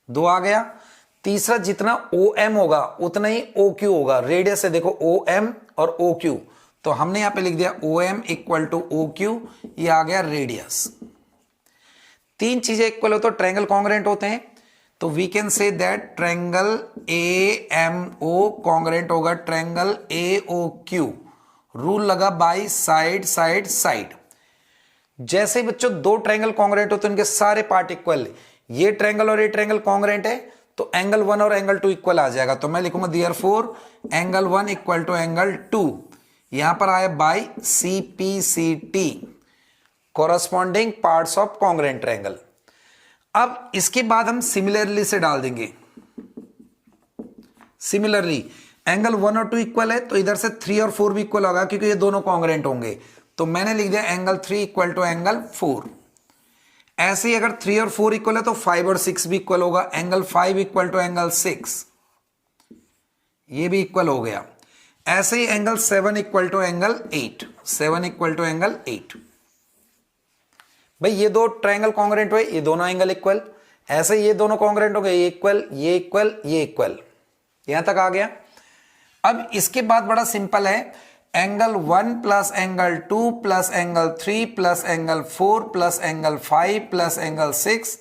2 आ गया। तीसरा जितना ओ एम होगा उतना ही ओ क्यू होगा, रेडियस है देखो ओ एम और ओ क्यू, तो हमने यहां पे लिख दिया O M equal to O Q, ये आ गया रेडियस। 3 चीजें इक्वल हो तो ट्रायंगल कॉन्ग्रुएंट होते हैं, तो we can say that triangle A M O congruent होगा triangle A O Q. Rule लगा बाय साइड साइड साइड। जैसे बच्चों 2 ट्रायंगल कॉन्ग्रुएंट होते हैं उनके सारे पार्ट इक्वल, ये ट्रायंगल और ये ट्रायंगल कॉन्ग्रुएंट है तो एंगल 1 और एंगल 2 इक्वल आ जाएगा। तो मैं लिखूंगा therefore angle 1 equal to angle 2, यहां पर आया by C P C T, corresponding parts of congruent triangle. अब इसके बाद हम सिमिलरली से डाल देंगे। सिमिलरली एंगल 1 और 2 इक्वल है तो इधर से 3 और 4 भी इक्वल होगा क्योंकि ये दोनों कॉन्ग्रुएंट होंगे, तो मैंने लिख दिया एंगल 3 इक्वल टू एंगल 4। ऐसे ही अगर 3 और 4 इक्वल है तो 5 और 6 भी इक्वल होगा, एंगल 5 इक्वल टू एंगल 6, ये भी इक्वल हो गया। ऐसे ही angle 7 equal to angle 8, 7 equal to angle 8। भाई ये 2 ट्रायंगल कॉन्ग्रुएंट हुए, ये दोनों एंगल इक्वल, ऐसे ये दोनों कॉन्ग्रुएंट हो गए, ये इक्वल, ये इक्वल, ये इक्वल, यहां तक आ गया। अब इसके बाद बड़ा सिंपल है, angle 1 plus angle 2 plus angle 3 plus angle 4 plus angle 5 plus angle 6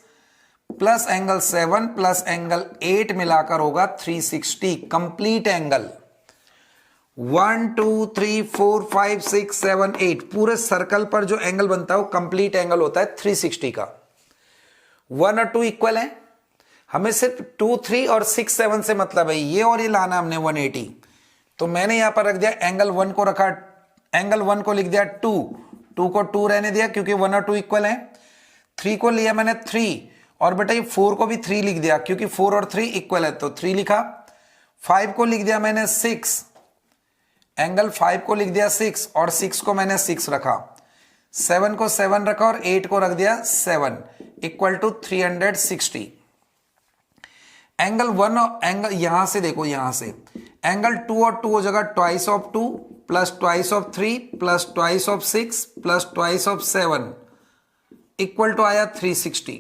plus angle 7 plus angle 8 मिलाकर होगा 360 कंप्लीट एंगल। 1 2 3 4 5 6 7 8 पूरे सर्कल पर जो एंगल बनता है वो कंप्लीट एंगल होता है 360 का। 1 और 2 इक्वल है, हमें सिर्फ 2 3 और 6 7 से मतलब है, ये और ये लाना हमने 180। तो मैंने यहां पर रख दिया एंगल 1 को रखा, एंगल 1 को लिख दिया 2, 2 को 2 रहने दिया क्योंकि 1 और 2 इक्वल है। 3 को लिया मैंने 3, और बेटा ये 4 को भी 3 लिख दिया क्योंकि 4 और 3 इक्वल है तो 3 लिखा। 5 को लिख दिया मैंने 6, एंगल 5 को लिख दिया 6 और 6 को मैंने 6 रखा। 7 को 7 रखा और 8 को रख दिया 7 इक्वल टू 360। एंगल 1 और एंगल यहां से देखो, यहां से एंगल 2 और 2 हो जाएगा twice of 2 plus twice of 3 plus twice of 6 plus twice of 7 equal to आया 360।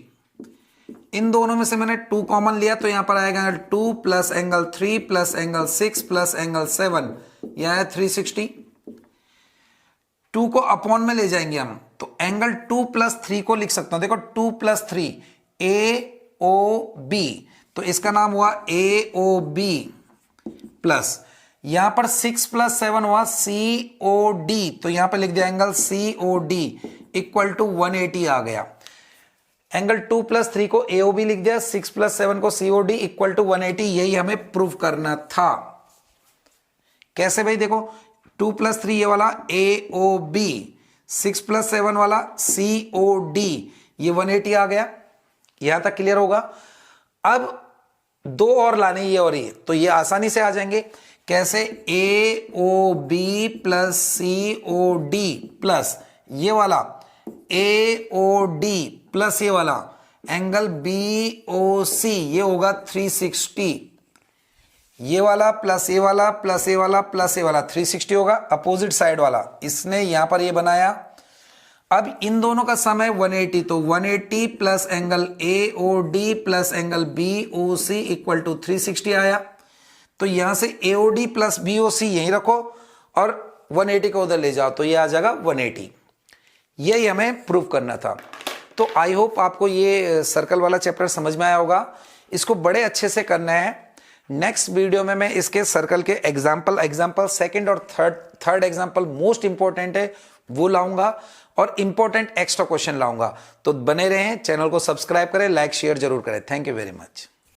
इन दोनों में से मैंने 2 कॉमन लिया तो यहां पर आएगा 2 plus angle 3 plus angle 6 plus angle 7, यह है 360। 2 को अपॉन में ले जाएंगे हम तो एंगल 2 प्लस 3 को लिख सकता हूं। देखो 2 प्लस 3 AOB, तो इसका नाम हुआ AOB प्लस यहां पर 6 प्लस 7 हुआ COD, तो यहां पर लिख दिया एंगल COD इक्वल टू 180 आ गया। एंगल 2 प्लस 3 को AOB लिख दिया, 6 प्लस 7 को COD इक्वल टू 180, यही हमें प्रूव करना था। कैसे भाई? देखो 2 प्लस 3 ये वाला AOB, 6 प्लस 7 वाला COD, ये 180 आ गया। यहां तक क्लियर होगा। अब 2 और लाने, ये और ये, तो ये आसानी से आ जाएंगे। कैसे? AOB प्लस COD प्लस ये वाला AOD प्लस ये वाला एंगल BOC, ये होगा 360। ये वाला प्लस ये वाला प्लस ये वाला प्लस ये वाला 360 होगा, अपोजिट साइड वाला इसने यहां पर ये बनाया। अब इन दोनों का सम है 180, तो 180 plus angle AOD plus angle BOC equal to 360 आया। तो यहां से AOD प्लस BOC यहीं रखो और 180 को उधर ले जाओ, तो ये आ जाएगा 180। यही हमें प्रूव करना था। तो आई होप आपको ये सर्कल वाला चैप्टर समझ में आया होगा। इसको बड़े अच्छे से करना है। नेक्स्ट वीडियो में मैं इसके सर्कल के एग्जाम्पल सेकंड और थर्ड एग्जाम्पल मोस्ट इंपॉर्टेंट है वो लाऊंगा और इंपॉर्टेंट एक्स्ट्रा क्वेश्चन लाऊंगा। तो बने रहें, चैनल को सब्सक्राइब करें, लाइक शेयर जरूर करें। Thank you very much.